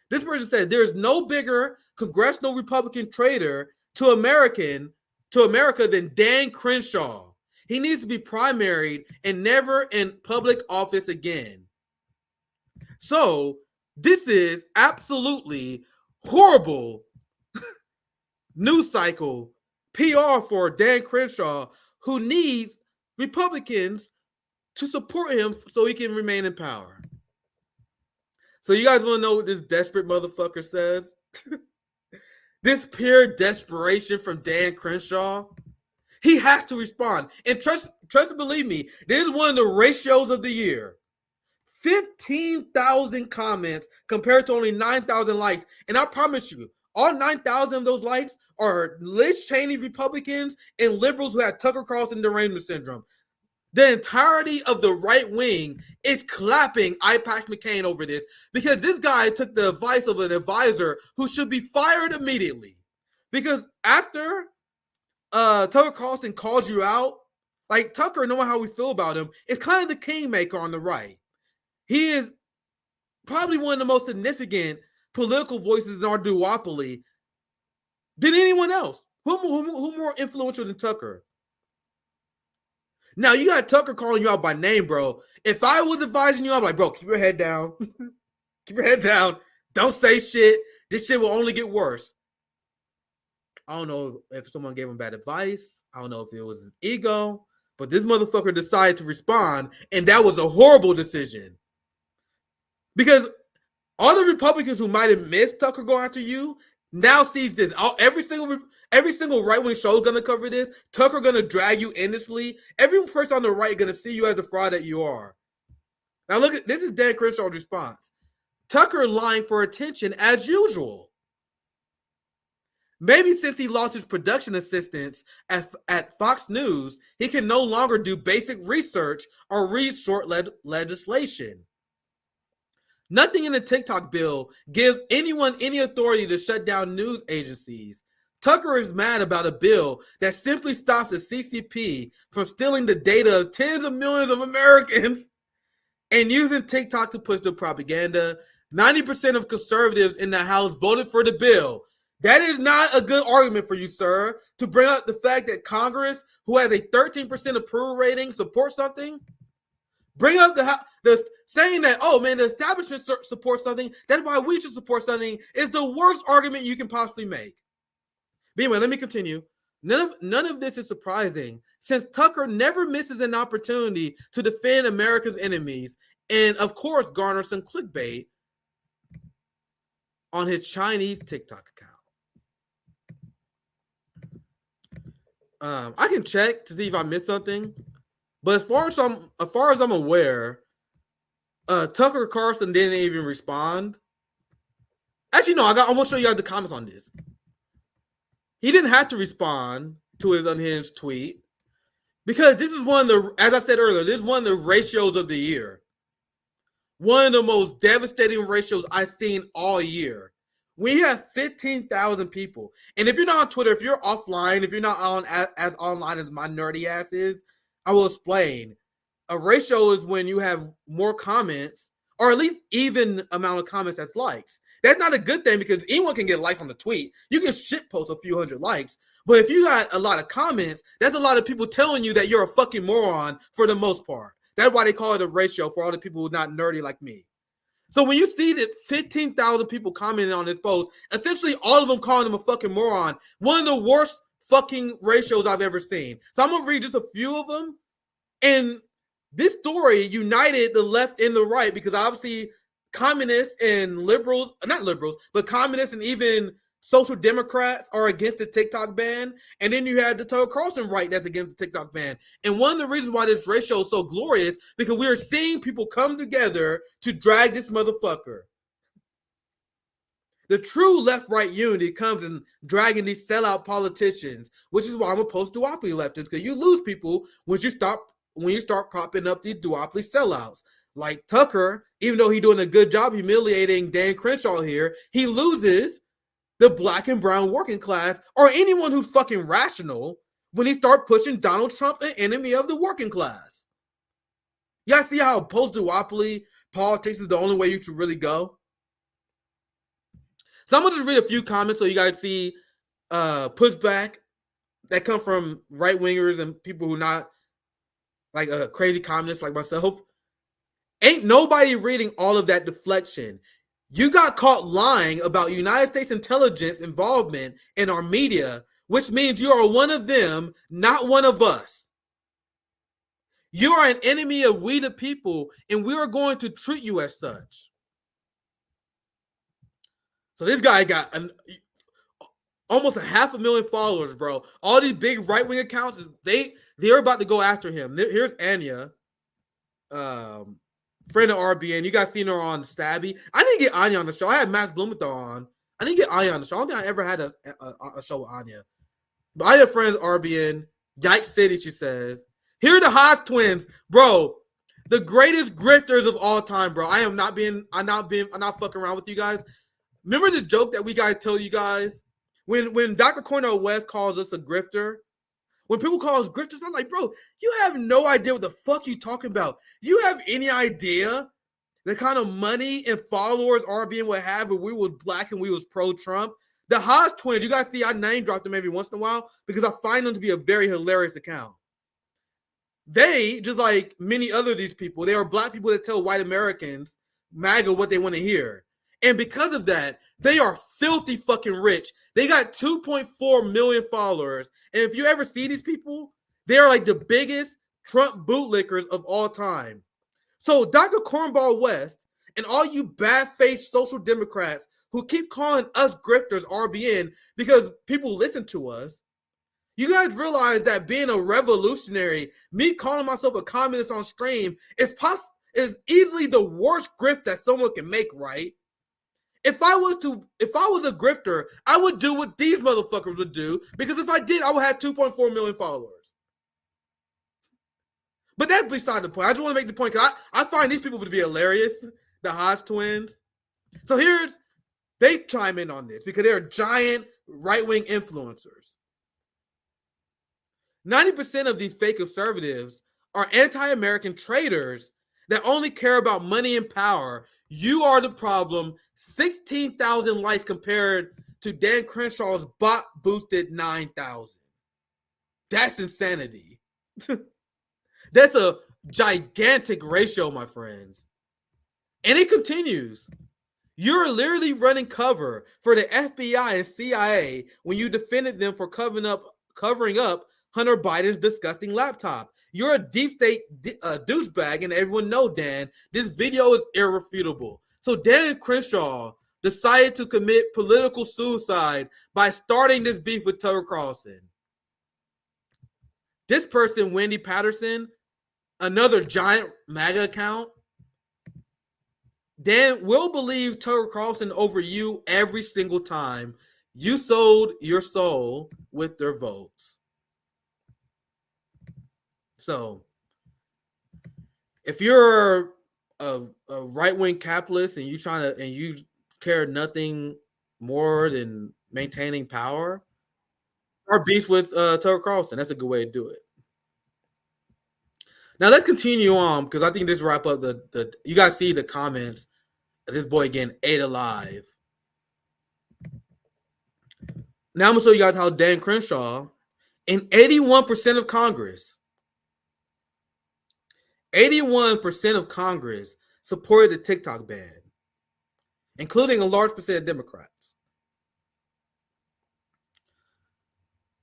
This person said, there is no bigger congressional Republican traitor to America than Dan Crenshaw. He needs to be primaried and never in public office again. So this is absolutely horrible news cycle PR for Dan Crenshaw, who needs Republicans to support him so he can remain in power. So you guys want to know what this desperate motherfucker says? This pure desperation from Dan Crenshaw. He has to respond. And trust and believe me, this is one of the ratios of the year. 15,000 comments compared to only 9,000 likes. And I promise you, all 9,000 of those likes are Liz Cheney Republicans and liberals who had Tucker Carlson derangement syndrome. The entirety of the right wing is clapping Pax McCain over this because this guy took the advice of an advisor who should be fired immediately. Because after Tucker Carlson called you out, like, Tucker, knowing how we feel about him, is kind of the kingmaker on the right. He is probably one of the most significant political voices in our duopoly than anyone else. Who more influential than Tucker? Now, you got Tucker calling you out by name, bro. If I was advising you, I'm like, bro, keep your head down. Keep your head down. Don't say shit. This shit will only get worse. I don't know if someone gave him bad advice. I don't know if it was his ego. But this motherfucker decided to respond, and that was a horrible decision. Because all the Republicans who might have missed Tucker going after you now sees this. Every single right-wing show is going to cover this. Tucker going to drag you endlessly. Every person on the right is going to see you as the fraud that you are. Now look, this is Dan Crenshaw's response. Tucker lying for attention as usual. Maybe since he lost his production assistants at Fox News, he can no longer do basic research or read short legislation. Nothing in the TikTok bill gives anyone any authority to shut down news agencies. Tucker is mad about a bill that simply stops the CCP from stealing the data of tens of millions of Americans and using TikTok to push their propaganda. 90% of conservatives in the House voted for the bill. That is not a good argument for you, sir, to bring up the fact that Congress, who has a 13% approval rating, supports something. Bring up the saying that, oh man, the establishment supports something, that's why we should support something, is the worst argument you can possibly make. But anyway, let me continue. None of this is surprising, since Tucker never misses an opportunity to defend America's enemies and, of course, garner some clickbait on his Chinese TikTok account. I can check to see if I missed something, but as far as I'm aware, Tucker Carlson didn't even respond. Actually, no, I'm gonna show you guys the comments on this. He didn't have to respond to his unhinged tweet because this is one of the, as I said earlier, this is one of the ratios of the year. One of the most devastating ratios I've seen all year. We have 15,000 people. And if you're not on Twitter, if you're offline, if you're not on as online as my nerdy ass is, I will explain. A ratio is when you have more comments, or at least even amount of comments as likes. That's not a good thing because anyone can get likes on the tweet. You can shit post a few hundred likes. But if you got a lot of comments, that's a lot of people telling you that you're a fucking moron for the most part. That's why they call it a ratio for all the people who are not nerdy like me. So when you see that 15,000 people commenting on this post, essentially all of them calling him a fucking moron, one of the worst fucking ratios I've ever seen. So I'm going to read just a few of them. And this story united the left and the right because obviously communists and liberals, not liberals, but communists and even social democrats are against the TikTok ban. And then you had the Tucker Carlson right that's against the TikTok ban. And one of the reasons why this ratio is so glorious because we are seeing people come together to drag this motherfucker. The true left-right unity comes in dragging these sellout politicians, which is why I'm opposed to duopoly leftists, because you lose people when you start propping up these duopoly sellouts. Like Tucker, even though he's doing a good job humiliating Dan Crenshaw here, he loses the black and brown working class or anyone who's fucking rational when he start pushing Donald Trump an enemy of the working class. You guys see how post-duopoly politics is the only way you should really go? So I'm going to just read a few comments so you guys see pushback that come from right-wingers and people who are not like crazy communists like myself. Ain't nobody reading all of that deflection. You got caught lying about United States intelligence involvement in our media, which means you are one of them, not one of us. You are an enemy of we the people, and we are going to treat you as such. So this guy got almost 500,000 followers, bro. All these big right-wing accounts, they're about to go after him. Here's Anya, friend of RBN. You guys seen her on Stabby. I didn't get Anya on the show. I had Max Blumenthal on. I didn't get Anya on the show. I don't think I ever had a show with Anya. But I have friends RBN. Yikes City, she says. Here are the Hodge twins, bro. The greatest grifters of all time, bro. I'm not fucking around with you guys. Remember the joke that we guys tell you guys? When Dr. Cornel West calls us a grifter, when people call us grifters, I'm like, bro, you have no idea what the fuck you talking about. You have any idea the kind of money and followers RBN would have if we was black and we was pro-Trump? The Hodge twins, you guys see I name drop them every once in a while because I find them to be a very hilarious account. They, just like many other of these people, they are black people that tell white Americans, MAGA, what they want to hear. And because of that, they are filthy fucking rich. They got 2.4 million followers. And if you ever see these people, they are like the biggest Trump bootlickers of all time. So Dr. Cornball West and all you bad-faced social democrats who keep calling us grifters RBN because people listen to us, you guys realize that being a revolutionary, me calling myself a communist on stream is easily the worst grift that someone can make, right? If I was a grifter, I would do what these motherfuckers would do because if I did, I would have 2.4 million followers. But that's beside the point. I just want to make the point because I find these people to be hilarious, the Hodge twins. So they chime in on this because they're giant right-wing influencers. 90% of these fake conservatives are anti-American traitors that only care about money and power. You are the problem. 16,000 likes compared to Dan Crenshaw's bot-boosted 9,000. That's insanity. That's a gigantic ratio, my friends. And it continues. You're literally running cover for the FBI and CIA when you defended them for covering up Hunter Biden's disgusting laptop. You're a deep state douchebag, and everyone knows, Dan, this video is irrefutable. So Dan Crenshaw decided to commit political suicide by starting this beef with Tucker Carlson. This person, Wendy Patterson, another giant MAGA account, Dan will believe Tucker Carlson over you every single time. You sold your soul with their votes. So, if you're a right-wing capitalist and you care nothing more than maintaining power. Our beef with Tucker Carlson. That's a good way to do it. Now let's continue on because I think this wrap up the. You guys see the comments of this boy getting ate alive. Now I'm gonna show you guys how Dan Crenshaw and 81% of Congress, 81% of Congress supported the TikTok ban, including a large percent of Democrats.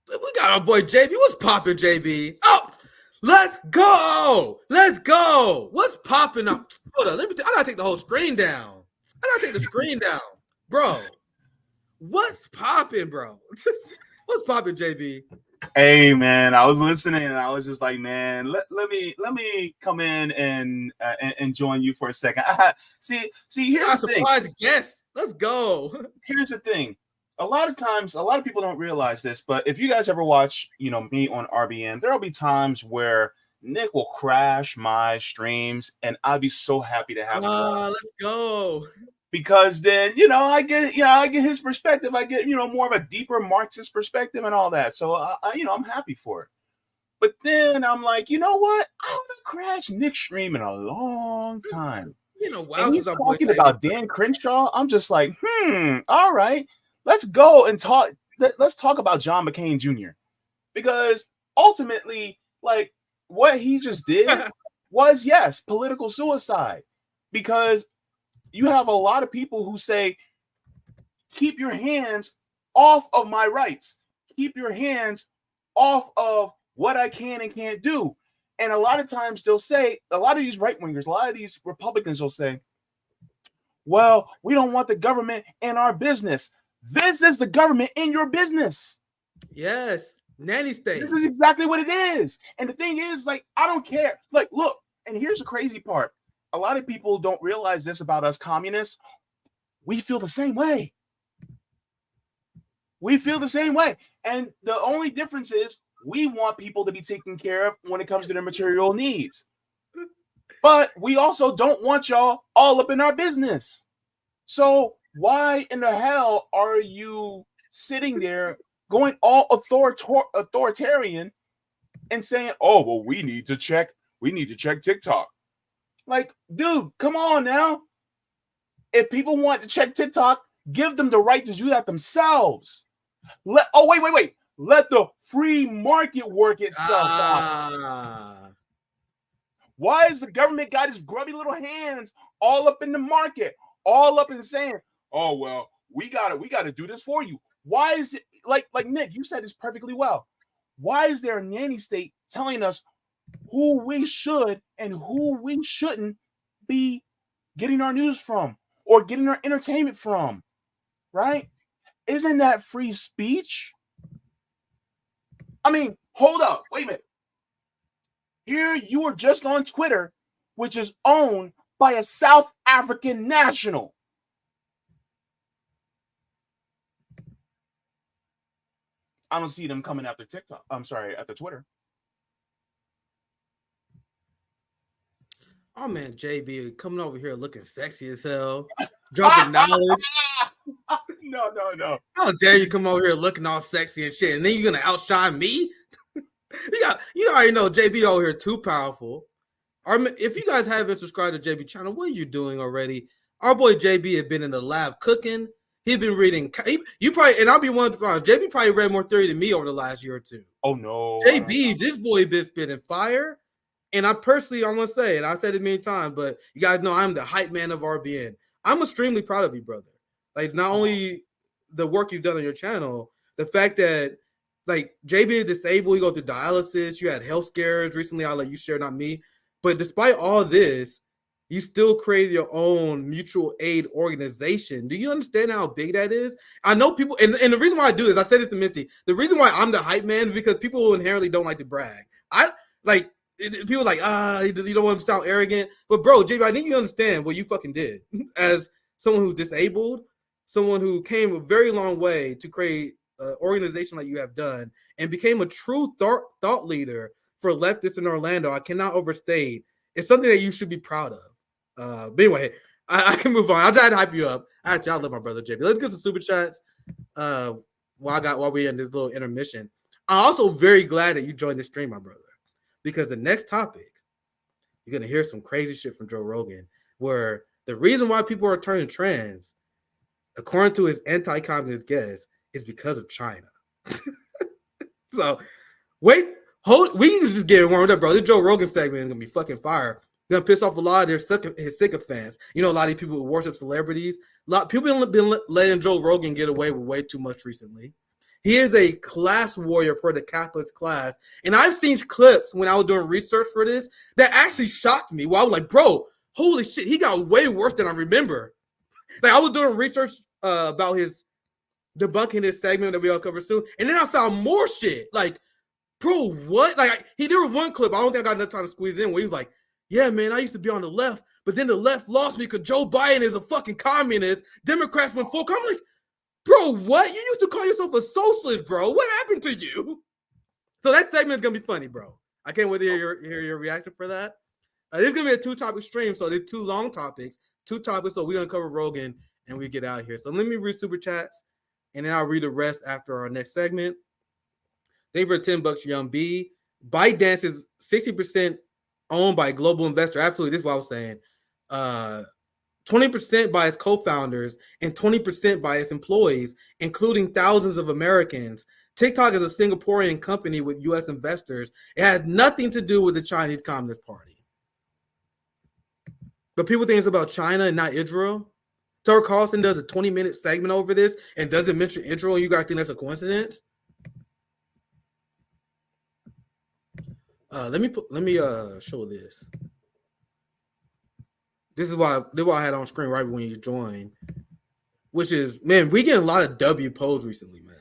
But we got our boy JB. What's popping, JB? Oh, let's go! Let's go! What's popping up? Hold on, I gotta take the whole screen down. Bro. What's popping, bro? What's popping, JB? Hey man, I was listening and I was just like, man, let me come in and join you for a second. See, here's the thing. Surprise guest. Let's go. Here's the thing. A lot of times, a lot of people don't realize this, but if you guys ever watch, me on RBN, there'll be times where Nick will crash my streams, and I'll be so happy to have him. Let's go. Because then, I get his perspective. I get, more of a deeper Marxist perspective and all that. So, I'm happy for it. But then I'm like, you know what? I haven't crashed Nick's stream in a long time. And he's talking about Dan Crenshaw. I'm just like, all right. Let's go and talk. Let's talk about John McCain Jr. Because ultimately, like, what he just did was, yes, political suicide. Because you have a lot of people who say, keep your hands off of my rights. Keep your hands off of what I can and can't do. And a lot of times they'll say, a lot of these right-wingers, a lot of these Republicans will say, well, we don't want the government in our business. This is the government in your business. Yes. Nanny state. This is exactly what it is. And the thing is, like, I don't care. Like, look, and here's the crazy part. A lot of people don't realize this about us communists. We feel the same way. We feel the same way. And the only difference is we want people to be taken care of when it comes to their material needs. But we also don't want y'all all up in our business. So why in the hell are you sitting there going all authoritarian and saying, oh, well, we need to check TikTok. Like, dude, come on now. If people want to check TikTok, give them the right to do that themselves. Wait. Let the free market work itself out. Why is the government got his grubby little hands all up in the market, all up and saying, oh, well, we gotta do this for you? Why is it like Nick, you said this perfectly well. Why is there a nanny state telling us who we should and who we shouldn't be getting our news from or getting our entertainment from, right? Isn't that free speech? I mean, hold up, wait a minute. Here you are just on Twitter, which is owned by a South African national. I don't see them coming after TikTok. I'm sorry, after Twitter. Oh man, JB coming over here looking sexy as hell, dropping knowledge. No. How dare you come over here looking all sexy and shit, and then you're gonna outshine me? You already know JB over here too powerful. If you guys haven't subscribed to JB channel, what are you doing already? Our boy JB had been in the lab cooking. He's been reading. You probably, and I'll be one. JB probably read more theory than me over the last year or two. Oh no, JB, this boy been spitting fire. And I personally, I'm gonna say, and I said it many times, but you guys know I'm the hype man of RBN. I'm extremely proud of you, brother. Like, not only the work you've done on your channel, the fact that, like, JB is disabled, you go through dialysis, you had health scares recently. I'll let you share, not me. But despite all this, you still created your own mutual aid organization. Do you understand how big that is? I know people, and the reason why I do this, I said this to Misty, the reason why I'm the hype man is because people inherently don't like to brag. People like, you don't want to sound arrogant. But bro, JB, I need you to understand what you fucking did as someone who's disabled, someone who came a very long way to create an organization like you have done and became a true thought leader for leftists in Orlando. I cannot overstate. It's something that you should be proud of. But anyway, I can move on. I'll try to hype you up. Actually, I love my brother JB. Let's get some super chats. While we're in this little intermission. I'm also very glad that you joined the stream, my brother, because the next topic, you're gonna hear some crazy shit from Joe Rogan, where the reason why people are turning trans, according to his anti-communist guest, is because of China. So we can just get warmed up, bro. This Joe Rogan segment is gonna be fucking fire. Gonna piss off a lot of his sycophants. You know, a lot of these people who worship celebrities. A lot of people have been letting Joe Rogan get away with way too much recently. He is a class warrior for the capitalist class. And I've seen clips when I was doing research for this that actually shocked me. Well, I was like, bro, holy shit, he got way worse than I remember. Like, I was doing research about his debunking this segment that we'll cover soon. And then I found more shit. Like, bro, what? Like, there was one clip, I don't think I got enough time to squeeze in, where he was like, yeah, man, I used to be on the left, but then the left lost me because Joe Biden is a fucking communist. Democrats went full. I'm like, bro, what? You used to call yourself a socialist, bro. What happened to you? So that segment is going to be funny, bro. I can't wait to hear your reaction for that. This is going to be a 2-topic stream, so there's 2 long topics, 2 topics, so we're going to cover Rogan, and we get out of here. So let me read super chats, and then I'll read the rest after our next segment. Thank you for $10, Young B. ByteDance is 60% owned by a global investor. Absolutely, this is what I was saying. 20% by its co-founders and 20% by its employees, including thousands of Americans. TikTok is a Singaporean company with U.S. investors. It has nothing to do with the Chinese Communist Party. But people think it's about China and not Israel. Tucker Carlson does a 20-minute segment over this and doesn't mention Israel, and you guys think that's a coincidence? Let me show this. This is why I had on screen right when you joined, which is, man, we get a lot of W polls recently, man.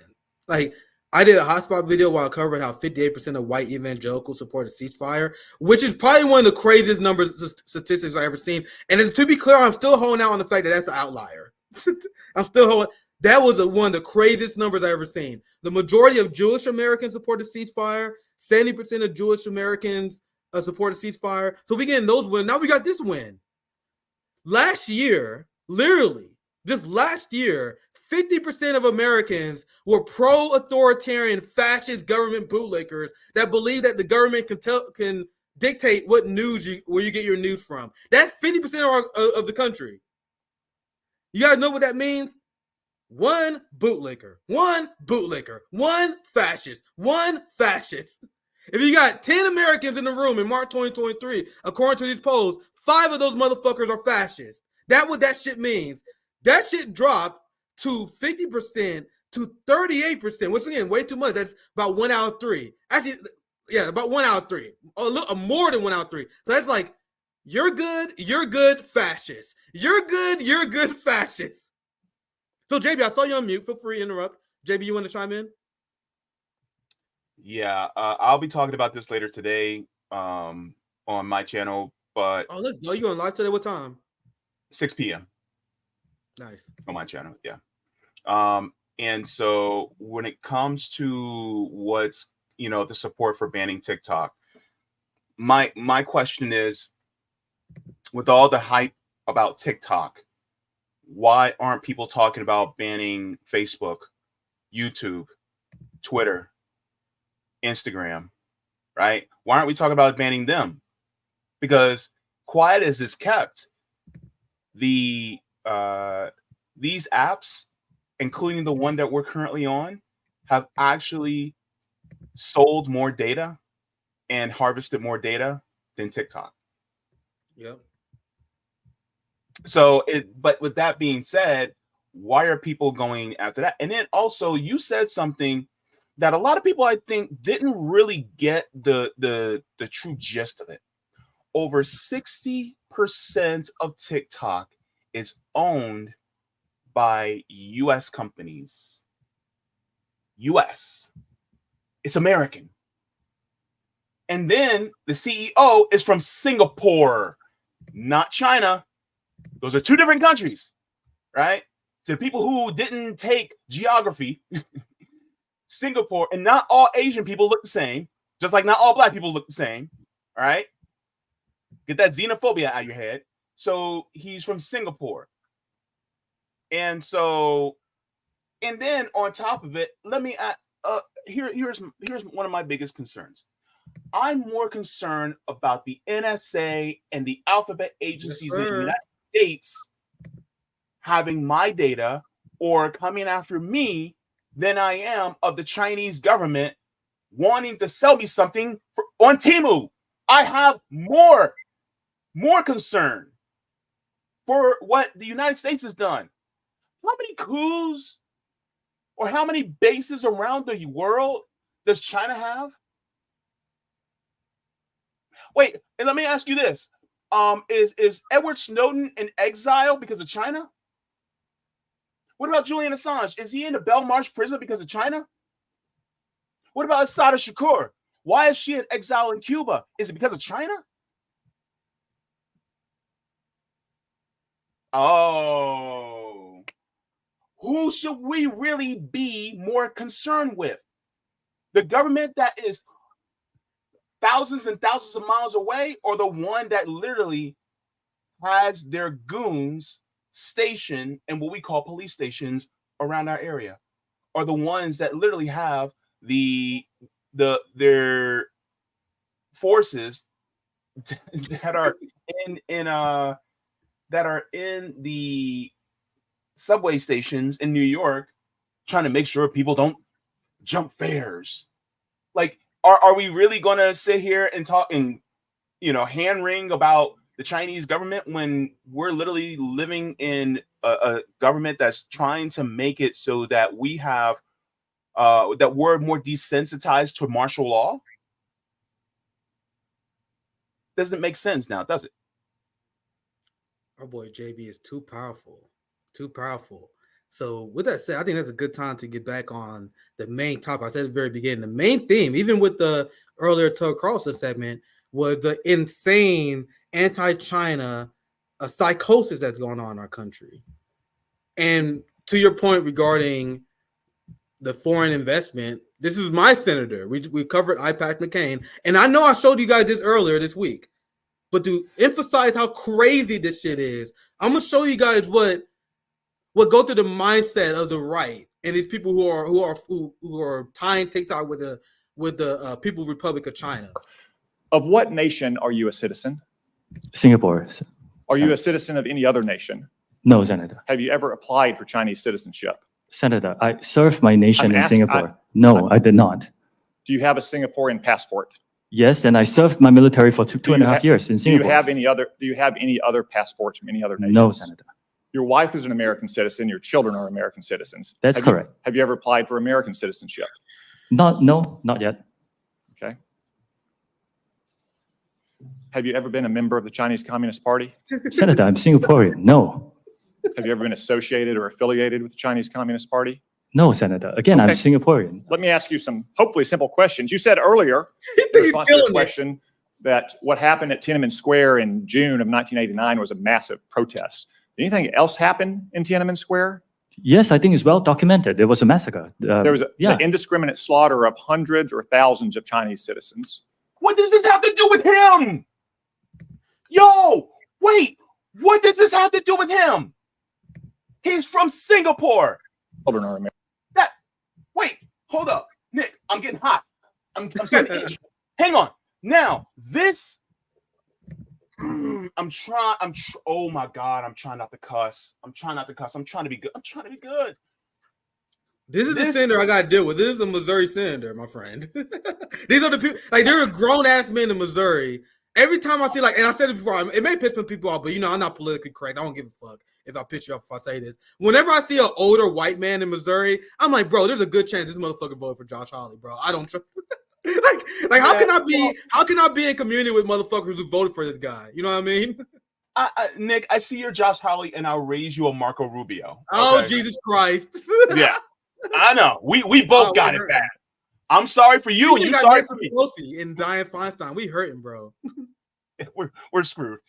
Like, I did a hotspot video where I covered how 58% of white evangelicals support a ceasefire, which is probably one of the craziest numbers statistics I've ever seen. And to be clear, I'm still holding out on the fact that that's an outlier. I'm still holding. That was one of the craziest numbers I've ever seen. The majority of Jewish Americans support a ceasefire. 70% of Jewish Americans support a ceasefire. So we getting those wins. Now we got this win. Last year, literally, just last year, 50% of Americans were pro-authoritarian fascist government bootlickers that believe that the government can dictate what where you get your news from. That's 50% of the country. You guys know what that means? One bootlicker, one fascist, one fascist. If you got 10 Americans in the room in March 2023, according to these polls, 5 of those motherfuckers are fascists. That's what that shit means. That shit dropped to 50% to 38%, which again, way too much. That's about 1 out of 3. Actually, yeah, about 1 out of 3. A little more than 1 out of 3. So that's like, you're good, fascist. You're good, fascist. So, JB, I saw you on mute. Feel free to interrupt. JB, you want to chime in? Yeah, I'll be talking about this later today on my channel. But let's go. You on live today? What time? 6 p.m. Nice. On my channel, yeah. And so when it comes to what's, the support for banning TikTok, my question is, with all the hype about TikTok, why aren't people talking about banning Facebook, YouTube, Twitter, Instagram, right? Why aren't we talking about banning them? Because quiet as is kept, these apps, including the one that we're currently on, have actually sold more data and harvested more data than TikTok. Yep. So but with that being said, why are people going after that? And then also, you said something that a lot of people, I think, didn't really get the true gist of it. Over 60% of TikTok is owned by U.S. companies. U.S. It's American. And then the CEO is from Singapore, not China. Those are 2 different countries, right? To people who didn't take geography, Singapore, and not all Asian people look the same, just like not all black people look the same, all right? Get that xenophobia out of your head. So he's from Singapore. And then on top of it, let me here's one of my biggest concerns. I'm more concerned about the NSA and the alphabet agencies in the United States having my data or coming after me than I am of the Chinese government wanting to sell me something on Temu. I have more concern for what the United States has done. How many coups or how many bases around the world does China have? Wait, and let me ask you this. Is Edward Snowden in exile because of China? What about Julian Assange? Is he in the Belmarsh prison because of China? What about Asada Shakur? Why is she in exile in Cuba? Is it because of China? Oh. Who should we really be more concerned with? The government that is thousands and thousands of miles away, or the one that literally has their goons stationed in what we call police stations around our area, or the ones that literally have their forces that are in the subway stations in New York trying to make sure people don't jump fares. Like, are we really going to sit here and talk and, hand wring about the Chinese government when we're literally living in a government that's trying to make it so that we have, that we're more desensitized to martial law? Doesn't make sense now, does it? Our boy JB is too powerful. Too powerful. So with that said, I think that's a good time to get back on the main topic. I said at the very beginning, the main theme, even with the earlier Tucker Carlson segment, was the insane anti-China psychosis that's going on in our country. And to your point regarding the foreign investment, this is my senator. We covered IPAC McCain. And I know I showed you guys this earlier this week. But to emphasize how crazy this shit is, I'm going to show you guys what go through the mindset of the right and these people who are tying TikTok with the People's Republic of China. Of what nation are you a citizen? Singapore. Are you a citizen of any other nation? No, Senator. Have you ever applied for Chinese citizenship? Senator, I served my nation in Singapore. No, I did not. Do you have a Singaporean passport? Yes, and I served my military for two and a half years in Singapore. Do you have any other passports from any other nations? No, Senator. Your wife is an American citizen. Your children are American citizens. That's correct. Have you ever applied for American citizenship? No, not yet. Okay. Have you ever been a member of the Chinese Communist Party? Senator, I'm Singaporean. No. Have you ever been associated or affiliated with the Chinese Communist Party? No, Senator. Again, Okay. I'm Singaporean. Let me ask you some hopefully simple questions. You said earlier in response to the question that what happened at Tiananmen Square in June of 1989 was a massive protest. Did anything else happen in Tiananmen Square? Yes, I think it's well documented. There was a massacre. There was the indiscriminate slaughter of hundreds or thousands of Chinese citizens. What does this have to do with him? Yo, wait, what does this have to do with him? He's from Singapore. Children are American. Wait, hold up. Nick, I'm getting hot. I'm starting to itch. Hang on. Now, this oh my God, I'm trying not to cuss. I'm trying to be good. This is the senator I got to deal with. This is a Missouri senator, my friend. These are the people, like, there are grown-ass men in Missouri. Every time I see, like, and I said it before, it may piss some people off, but, I'm not politically correct. I don't give a fuck if I piss you off if I say this. Whenever I see an older white man in Missouri, I'm like, bro, there's a good chance this motherfucker voted for Josh Hawley, bro. I don't trust. like, how can I be in community with motherfuckers who voted for this guy? You know what I mean? Nick, I see your Josh Hawley, and I'll raise you a Marco Rubio. Okay? Oh, Jesus Christ. Yeah, I know. We both got it bad. I'm sorry for you, and you sorry for me. And Dianne Feinstein, we hurting, bro. We're screwed.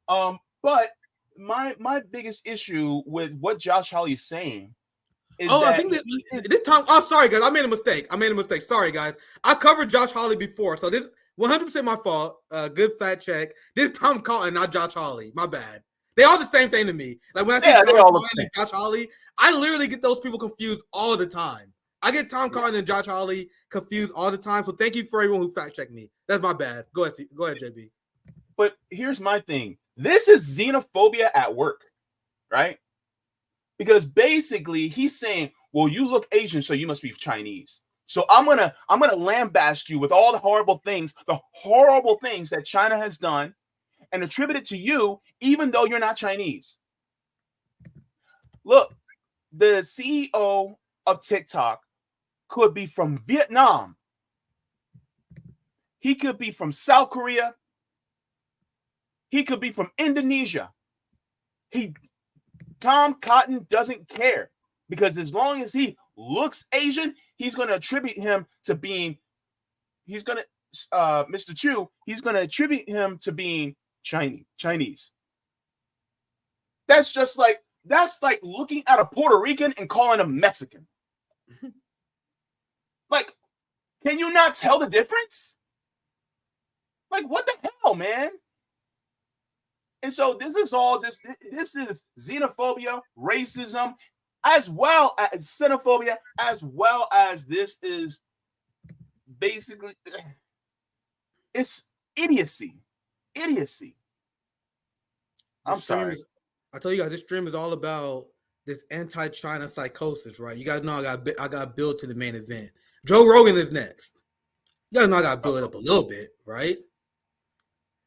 But my biggest issue with what Josh Hawley is saying is I think this time. Oh, sorry guys, I made a mistake. Sorry guys, I covered Josh Hawley before, so this 100% my fault. Good fact check. This Tom Cotton, not Josh Hawley. My bad. They all the same thing to me. Like when I see Yeah, they Tom all the Collins and Josh Hawley, I literally get those people confused all the time. I get Tom Collins and Josh Hawley confused all the time. So thank you for everyone who fact checked me. That's my bad. Go ahead, JB. But here's my thing. This is xenophobia at work, right? Because basically he's saying, well, you look Asian, so you must be Chinese. So I'm gonna lambaste you with all the horrible things that China has done and attribute it to you, even though you're not Chinese. Look, the CEO of TikTok could be from Vietnam. He could be from South Korea. He could be from Indonesia. Tom Cotton doesn't care, because as long as he looks Asian, he's going to attribute him to being, Mr. Chu, he's going to attribute him to being Chinese. That's like looking at a Puerto Rican and calling him Mexican. Like, can you not tell the difference? Like, what the hell, man? And so this is xenophobia, racism, as well as xenophobia, as well as this is basically, it's idiocy. I'm sorry. I tell you guys, this stream is all about this anti-China psychosis, right? You guys know I got to build to the main event. Joe Rogan is next. You guys know I got to build it up a little bit, right?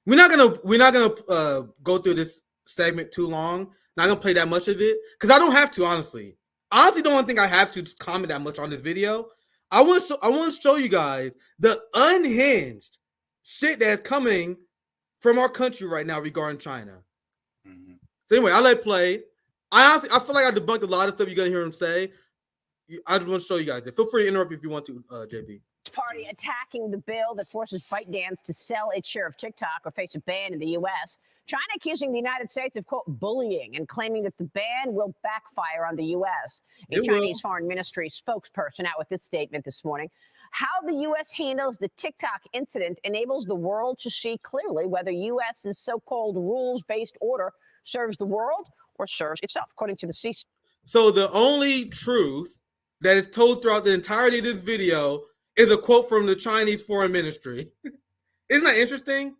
We're not gonna go through this segment too long. Not gonna play that much of it because I don't have to, honestly. I honestly don't think I have to just comment that much on this video. I want to show you guys the unhinged shit that's coming from our country right now regarding China. Mm-hmm. So anyway, I let play. I feel like I debunked a lot of stuff you're gonna hear him say. I just want to show you guys it. Feel free to interrupt if you want to, JB. Party attacking the bill that forces ByteDance to sell its share of TikTok or face a ban in the U.S. China accusing the United States of, quote, bullying and claiming that the ban will backfire on the U.S. A Chinese Foreign Ministry spokesperson out with this statement this morning. How the U.S. handles the TikTok incident enables the world to see clearly whether U.S.'s so-called rules-based order serves the world or serves itself, according to the CC. So the only truth that is told throughout the entirety of this video is a quote from the Chinese Foreign Ministry. Isn't that interesting?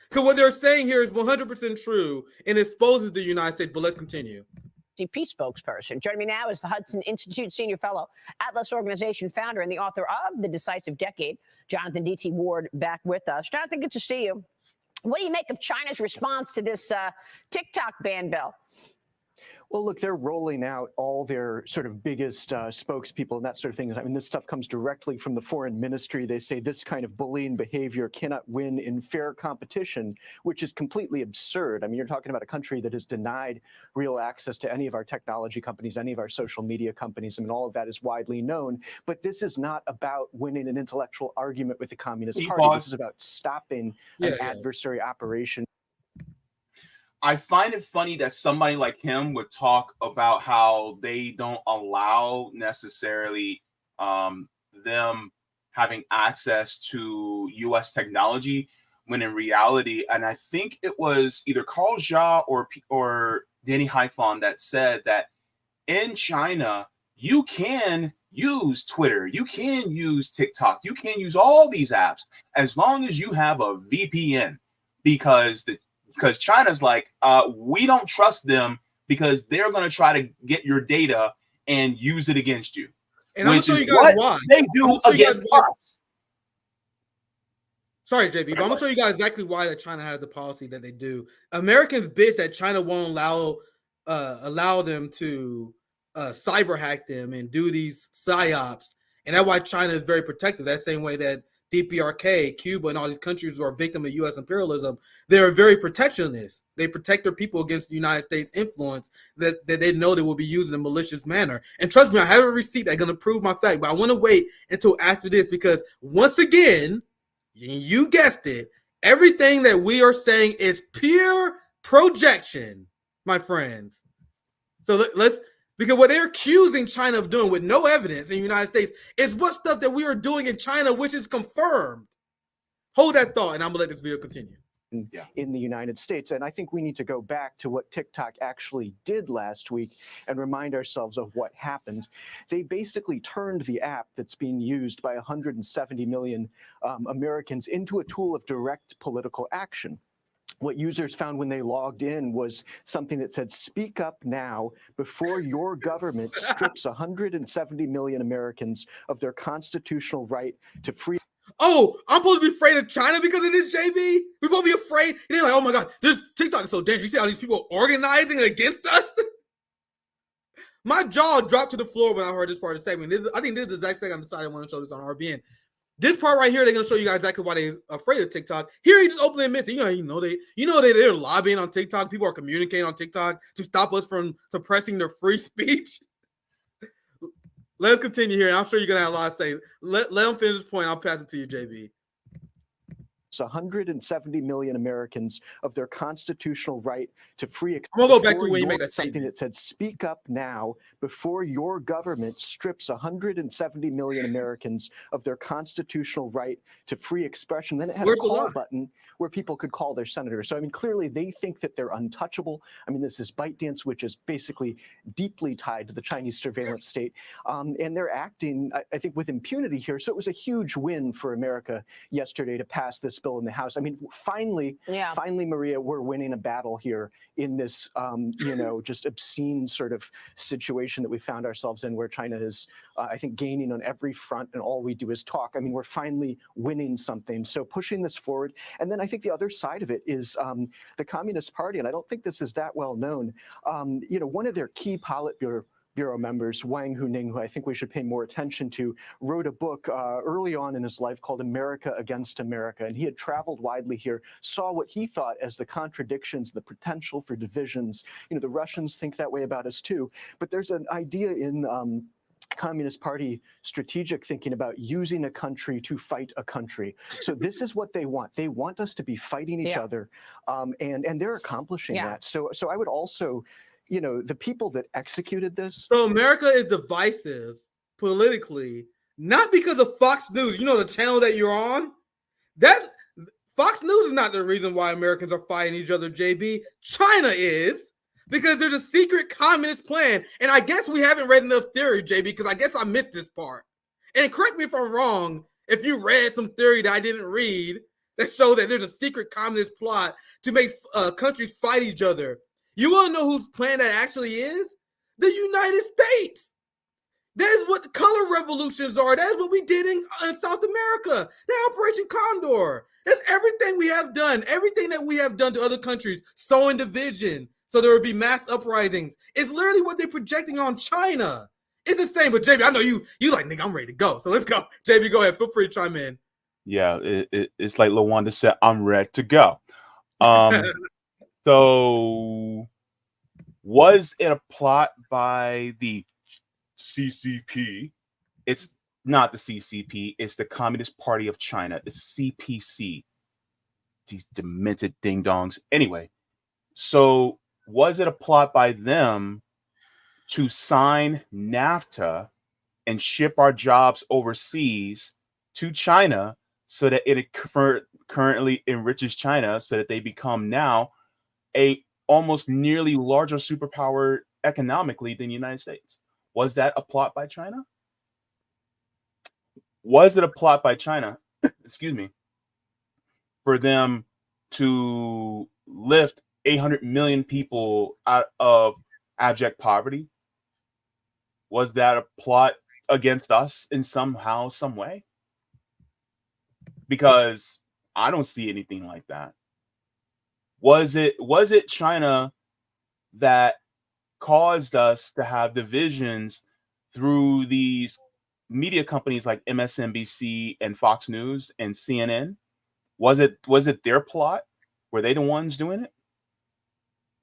Because what they're saying here is 100% true and exposes the United States. But let's continue. CP spokesperson. Joining me now is the Hudson Institute Senior Fellow, Atlas Organization founder, and the author of The Decisive Decade, Jonathan D.T. Ward, back with us. Jonathan, good to see you. What do you make of China's response to this TikTok ban bill? Well, look, they're rolling out all their sort of biggest spokespeople and that sort of thing. I mean, this stuff comes directly from the foreign ministry. They say this kind of bullying behavior cannot win in fair competition, which is completely absurd. I mean, you're talking about a country that has denied real access to any of our technology companies, any of our social media companies. I mean, all of that is widely known. But this is not about winning an intellectual argument with the Communist Party. This is about stopping an adversary operation. I find it funny that somebody like him would talk about how they don't allow necessarily them having access to U.S. technology, when in reality, and I think it was either Carl Jha or Danny Haifon that said that in China, you can use Twitter, you can use TikTok, you can use all these apps as long as you have a VPN, because China's like, we don't trust them because they're going to try to get your data and use it against you. And I'm going to show you guys why. They do against us. Sorry, JB, but I'm going to show you guys exactly why that China has the policy that they do. Americans bitch that China won't allow them to cyber hack them and do these psyops. And that's why China is very protective. That same way that DPRK, Cuba, and all these countries who are victims of U.S. imperialism, they're very protectionist. They protect their people against the United States influence that they know they will be used in a malicious manner. And trust me, I have a receipt that's going to prove my fact, but I want to wait until after this because once again, you guessed it, everything that we are saying is pure projection, my friends. So let's because what they're accusing China of doing with no evidence in the United States is what stuff that we are doing in China, which is confirmed. Hold that thought, and I'm going to let this video continue. in the United States. And I think we need to go back to what TikTok actually did last week and remind ourselves of what happened. They basically turned the app that's being used by 170 million Americans into a tool of direct political action. What users found when they logged in was something that said, "Speak up now before your government strips 170 million Americans of their constitutional right to free." Oh, I'm supposed to be afraid of China because of this, JB? We're supposed to be afraid? And they're like, oh my God, this TikTok is so dangerous. You see all these people organizing against us? My jaw dropped to the floor when I heard this part of the segment. I think this is the exact thing I decided I want to show this on RBN. This part right here, they're gonna show you guys exactly why they're afraid of TikTok. Here he just openly admits it. They're lobbying on TikTok. People are communicating on TikTok to stop us from suppressing their free speech. Let's continue here. I'm sure you're gonna have a lot to say. Let him finish this point. I'll pass it to you, JB. 170 million Americans of their constitutional right to free expression. I'm gonna go back to when you make that something statement. that said, "Speak up now before your government strips 170 million Americans of their constitutional right to free expression." Then it had a call button where people could call their senator. So, I mean, clearly they think that they're untouchable. I mean, this is ByteDance, which is basically deeply tied to the Chinese surveillance state. And they're acting, I think, with impunity here. So it was a huge win for America yesterday to pass this bill in the House. I mean, finally, Maria, we're winning a battle here in this, just obscene sort of situation that we found ourselves in, where China is, I think, gaining on every front, and all we do is talk. I mean, we're finally winning something. So pushing this forward. And then I think the other side of it is the Communist Party, and I don't think this is that well known. One of their key Politburo members, Wang Huning, who I think we should pay more attention to, wrote a book early on in his life called America Against America. And he had traveled widely here, saw what he thought as the contradictions, the potential for divisions. The Russians think that way about us too. But there's an idea in Communist Party strategic thinking about using a country to fight a country. So this is what they want. They want us to be fighting each other, and they're accomplishing that. So I would also, the people that executed this. So America is divisive politically, not because of Fox News. The channel that you're on? That Fox News is not the reason why Americans are fighting each other, JB. China is, because there's a secret communist plan. And I guess we haven't read enough theory, JB, because I guess I missed this part. And correct me if I'm wrong, if you read some theory that I didn't read that showed that there's a secret communist plot to make countries fight each other. You want to know whose plan that actually is? The United States. That is what the color revolutions are. That is what we did in South America. The Operation Condor. That's everything we have done. Everything that we have done to other countries, sowing division, so there would be mass uprisings. It's literally what they're projecting on China. It's insane. But JB, I know you like, nigga, I'm ready to go. So let's go. JB, go ahead. Feel free to chime in. Yeah, it's like LaWanda said, I'm ready to go. So was it a plot by the CCP? It's not the CCP. It's the Communist Party of China. It's CPC. These demented ding-dongs. Anyway, so was it a plot by them to sign NAFTA and ship our jobs overseas to China so that it currently enriches China so that they become now a almost nearly larger superpower economically than the United States? Was that a plot by China? Was it a plot by China, excuse me, for them to lift 800 million people out of abject poverty? Was that a plot against us in somehow, some way? Because I don't see anything like that. Was it China that caused us to have divisions through these media companies like MSNBC and Fox News and CNN? Was it their plot? Were they the ones doing it?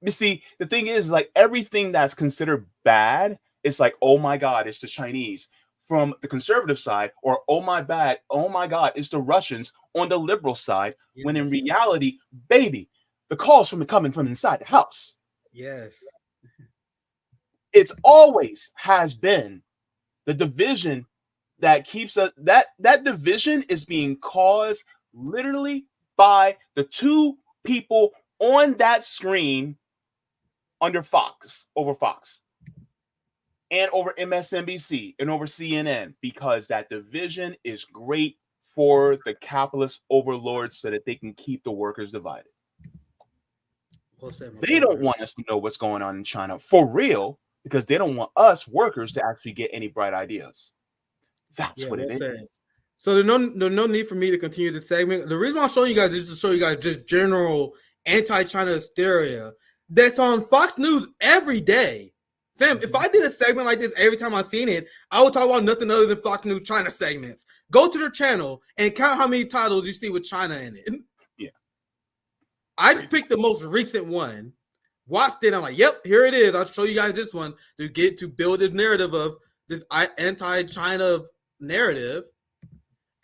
You see, the thing is, like, everything that's considered bad, it's like, oh my God, it's the Chinese from the conservative side, or oh my God, it's the Russians on the liberal side. Yes. When in reality, baby, the calls coming from inside the house. Yes. It's always has been the division that keeps us, that division is being caused literally by the two people on that screen under Fox, over Fox, and over MSNBC and over CNN, because that division is great for the capitalist overlords so that they can keep the workers divided. They don't want us to know what's going on in China for real, because they don't want us workers to actually get any bright ideas. That's what it is. So there's no need for me to continue this segment. The reason I'm showing you guys is to show you guys just general anti-China hysteria that's on Fox News every day. Fam, if I did a segment like this every time I seen it, I would talk about nothing other than Fox News China segments. Go to their channel and count how many titles you see with China in it. Yeah. I just picked the most recent one, watched it, I'm like, yep, here it is. I'll show you guys this one to build this narrative of this anti-China narrative.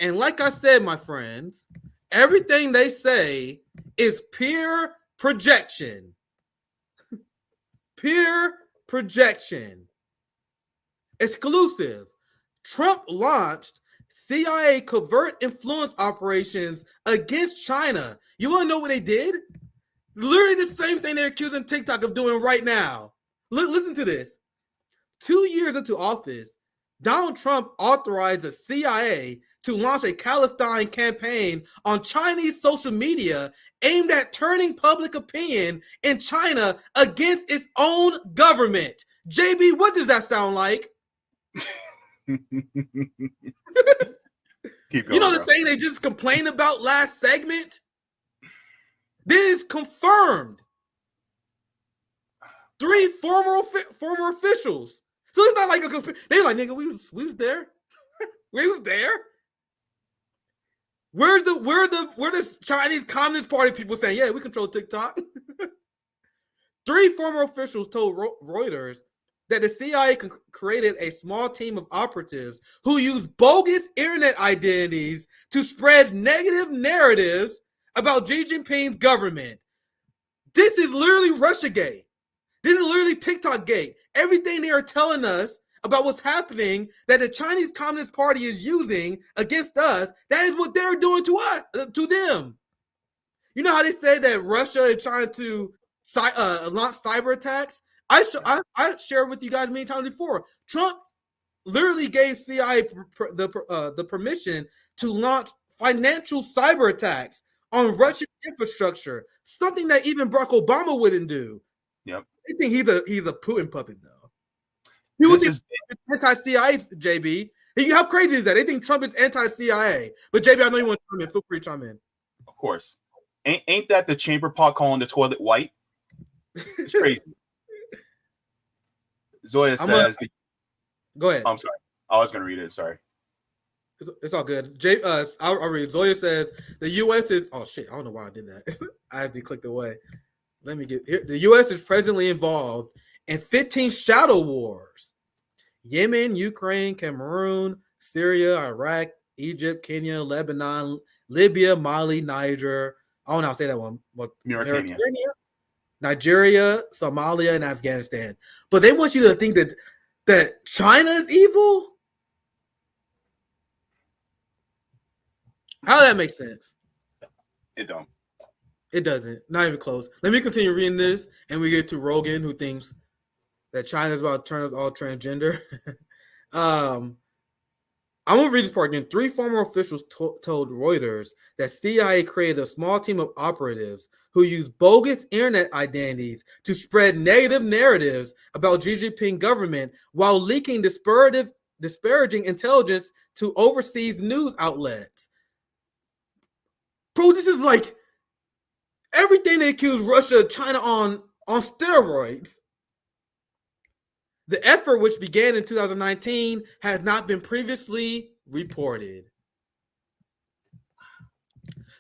And like I said, my friends, everything they say is pure projection. Pure projection. Exclusive. Trump launched CIA covert influence operations against China. You want to know what they did? Literally the same thing they're accusing TikTok of doing right now. Listen to this. 2 years into office, Donald Trump authorized the CIA to launch a clandestine campaign on Chinese social media aimed at turning public opinion in China against its own government. JB, what does that sound like? Keep going, you know the bro. thing they just complained about last segment? This is confirmed. 3 former officials. So it's not like they're like, nigga, we was there. We was there. Where the Chinese Communist Party people saying, yeah, we control TikTok? 3 former officials told Reuters that the CIA created a small team of operatives who used bogus internet identities to spread negative narratives about Xi Jinping's government. This is literally Russiagate. This is literally TikTok gate. Everything they are telling us about what's happening that the Chinese Communist Party is using against us, that is what they're doing to us, to them. You know how they say that Russia is trying to launch cyber attacks? I shared with you guys many times before. Trump literally gave CIA the permission to launch financial cyber attacks on Russian infrastructure, something that even Barack Obama wouldn't do. Yep. I think he's a Putin puppet, though. People think anti-CIA, JB. How crazy is that? They think Trump is anti-CIA. But JB, I know you want to chime in. Feel free to chime in. Of course. Ain't that the chamber pot calling the toilet white? It's crazy. Zoya says... Go ahead. I'm sorry. I was going to read it. Sorry. It's all good. I'll read. Zoya says, the U.S. is... Oh, shit. I don't know why I did that. I had to click away. Let me get here. The U.S. is presently involved in 15 shadow wars. Yemen, Ukraine, Cameroon, Syria, Iraq, Egypt, Kenya, Lebanon, Libya, Mali, Niger. I don't know how to say that one. But Mauritania, Nigeria, Somalia, and Afghanistan. But they want you to think that China is evil? How does that make sense? It don't. It doesn't. Not even close. Let me continue reading this, and we get to Rogan, who thinks that China is about to turn us all transgender. I'm going to read this part again. 3 former officials told Reuters that CIA created a small team of operatives who used bogus internet identities to spread negative narratives about Xi Jinping government while leaking disparaging intelligence to overseas news outlets. Bro, this is like everything they accuse Russia and China on steroids. The effort, which began in 2019, has not been previously reported.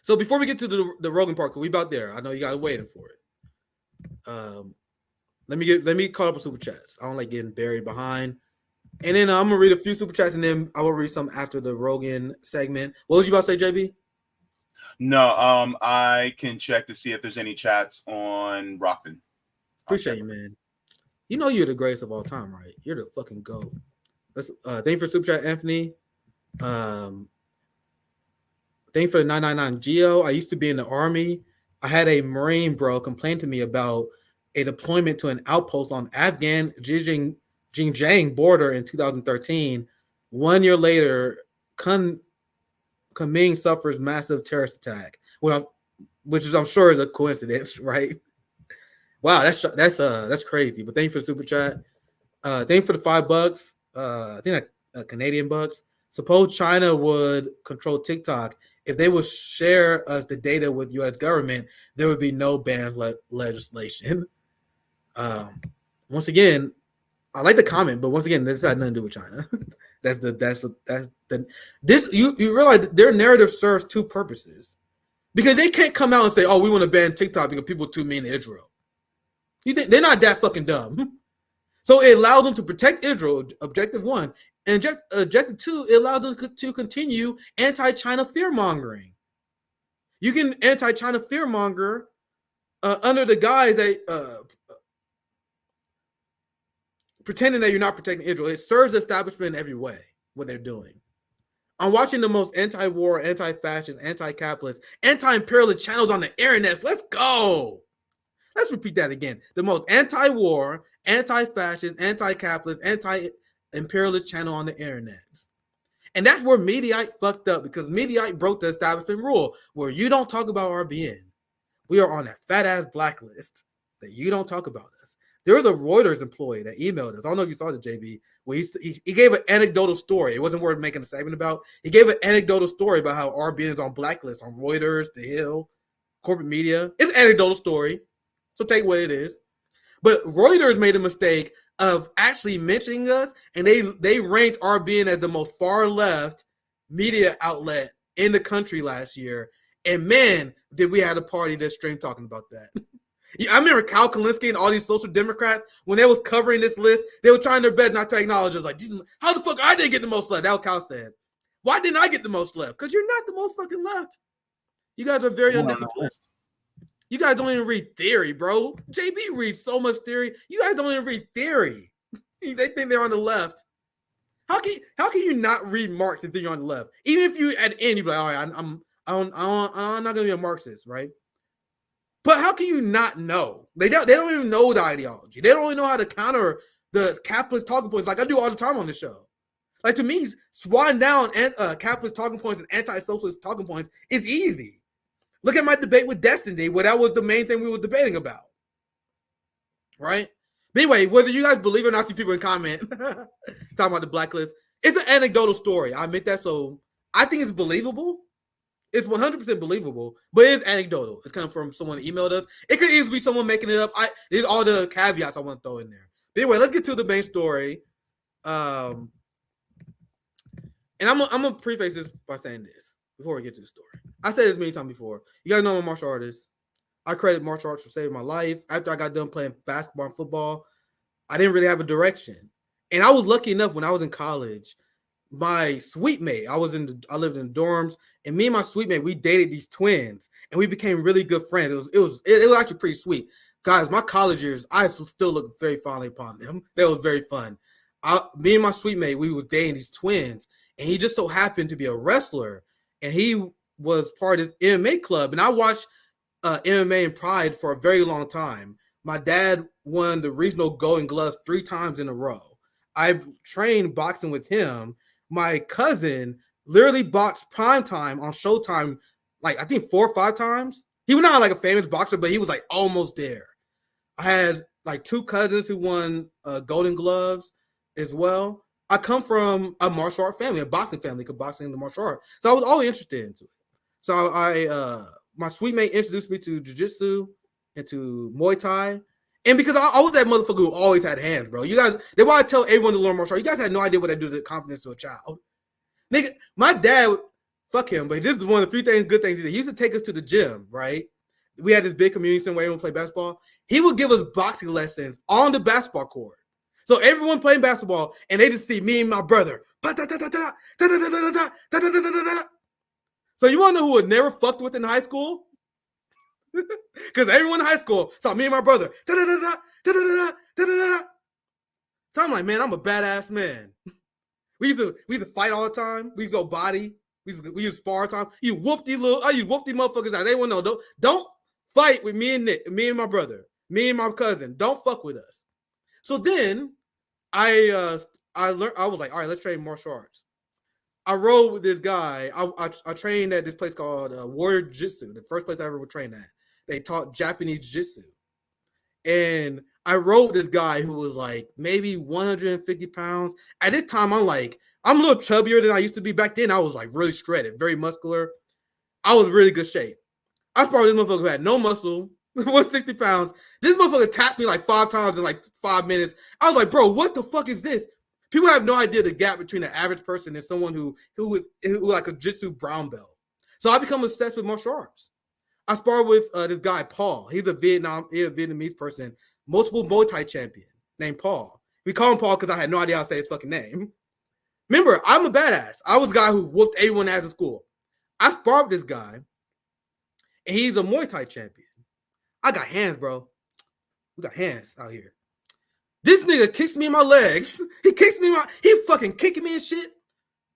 So before we get to the Rogan part, we about there. I know you guys are waiting for it. Let me call up a super chats. I don't like getting buried behind. And then I'm gonna read a few super chats, and then I will read some after the Rogan segment. What was you about to say, JB? No, I can check to see if there's any chats on Rockman. Appreciate you, man. You know you're the greatest of all time, right? You're the fucking GOAT. Thank you for super chat, Anthony. Thank you for the 999 Geo. I used to be in the army. I had a Marine bro complain to me about a deployment to an outpost on Afghan Xinjiang border in 2013. 1 year later, Kunming suffers massive terrorist attack. Well, which is I'm sure is a coincidence, right? Wow, that's crazy. But thank you for the super chat. Thank you for the $5. I think that Canadian bucks. Suppose China would control TikTok. If they would share us the data with U.S. government, there would be no ban legislation. Once again, I like the comment, but once again, this had nothing to do with China. You realize their narrative serves two purposes, because they can't come out and say, "Oh, we want to ban TikTok because people are too mean to Israel." You think they're not that fucking dumb? So it allows them to protect Israel, objective one, and objective two, it allows them to continue anti-China fear-mongering. You can anti-China fear-monger under the guise that pretending that you're not protecting Israel. It serves the establishment in every way, what they're doing. I'm watching the most anti-war, anti-fascist, anti-capitalist, anti-imperialist channels on the internet. Let's go. Let's repeat that again. The most anti-war, anti-fascist, anti-capitalist, anti-imperialist channel on the internet. And that's where Mediaite fucked up, because Mediaite broke the establishment rule where you don't talk about RBN. We are on that fat-ass blacklist that you don't talk about us. There was a Reuters employee that emailed us. I don't know if you saw the JB, where he gave an anecdotal story. It wasn't worth making a segment about. He gave an anecdotal story about how RBN is on blacklist on Reuters, The Hill, corporate media. It's an anecdotal story, so take what it is. But Reuters made a mistake of actually mentioning us, and they ranked RBN as the most far left media outlet in the country last year. And man, did we have a party that streamed talking about that. I remember Cal Kalinske and all these social democrats, when they was covering this list, they were trying their best not to acknowledge us. Like, how the fuck I didn't get the most left? That's what Cal said. Why didn't I get the most left? Because you're not the most fucking left. You guys are very undisciplined. You guys don't even read theory, bro. JB reads so much theory. You guys don't even read theory. They think they're on the left. How can you not read Marx and think you're on the left? Even if you at the end, you be like, all right, I'm not gonna be a Marxist, right? But how can you not know? They don't even know the ideology. They don't even know how to counter the capitalist talking points like I do all the time on the show. Like, to me, swatting down capitalist talking points and anti-socialist talking points is easy. Look at my debate with Destiny, where that was the main thing we were debating about. Right? But anyway, whether you guys believe it or not, I see people in comment talking about the blacklist. It's an anecdotal story. I admit that. So I think it's believable. It's 100% believable, but it's anecdotal. It's coming from someone who emailed us. It could easily be someone making it up. These are all the caveats I want to throw in there. But anyway, let's get to the main story. And I'm gonna preface this by saying this before we get to the story. I said this many times before. You guys know I'm a martial artist. I credit martial arts for saving my life. After I got done playing basketball and football, I didn't really have a direction. And I was lucky enough when I was in college. My suite mate, I lived in dorms, and me and my suite mate, we dated these twins, and we became really good friends. It was actually pretty sweet. Guys, my college years, I still look very fondly upon them. That was very fun. Me and my suite mate, we was dating these twins, and he just so happened to be a wrestler, and he was part of this MMA club, and I watched MMA and Pride for a very long time. My dad won the regional Golden Gloves 3 times in a row. I trained boxing with him. My cousin literally boxed primetime on Showtime, like I think 4 or 5 times. He was not like a famous boxer, but he was like almost there. I had like 2 cousins who won Golden Gloves as well. I come from a martial art family, a boxing family, because boxing is the martial art. So I was always interested into it. So my suite mate introduced me to jiu-jitsu and to Muay Thai. And because I was that motherfucker who always had hands, bro. You guys, they want to tell everyone to learn martial arts. You guys had no idea what that do to confidence to a child. Nigga, my dad, fuck him, but this is one of the few good things he did. He used to take us to the gym, right? We had this big community center where everyone played basketball. He would give us boxing lessons on the basketball court. So everyone playing basketball, and they just see me and my brother. So you want to know who would never fucked with in high school? Because everyone in high school saw me and my brother. So I'm like, man, I'm a badass man. We used to fight all the time. We used to go body. We used to spar all the time. You whoop these motherfuckers out. They want to know, don't fight with me and Nick, me and my brother, me and my cousin. Don't fuck with us. So then I learned. I was like, all right, let's train martial arts. I rode with this guy. I trained at this place called Warrior Jiu-Jitsu, the first place I ever trained at. They taught Japanese Jiu-Jitsu. And I rode this guy who was like maybe 150 pounds. At this time, I'm a little chubbier than I used to be. Back then, I was like really shredded, very muscular. I was in really good shape. I was probably this motherfucker who had no muscle, 160 pounds. This motherfucker tapped me like 5 times in like 5 minutes. I was like, bro, what the fuck is this? People have no idea the gap between the average person and someone who like a jiu-jitsu brown belt. So I become obsessed with martial arts. I sparred with this guy, Paul. He's a Vietnamese person, multiple Muay Thai champion named Paul. We call him Paul because I had no idea how to say his fucking name. Remember, I'm a badass. I was a guy who whooped everyone ass in school. I sparred with this guy, and he's a Muay Thai champion. I got hands, bro. We got hands out here. This nigga kicks me in my legs. He fucking kicking me and shit.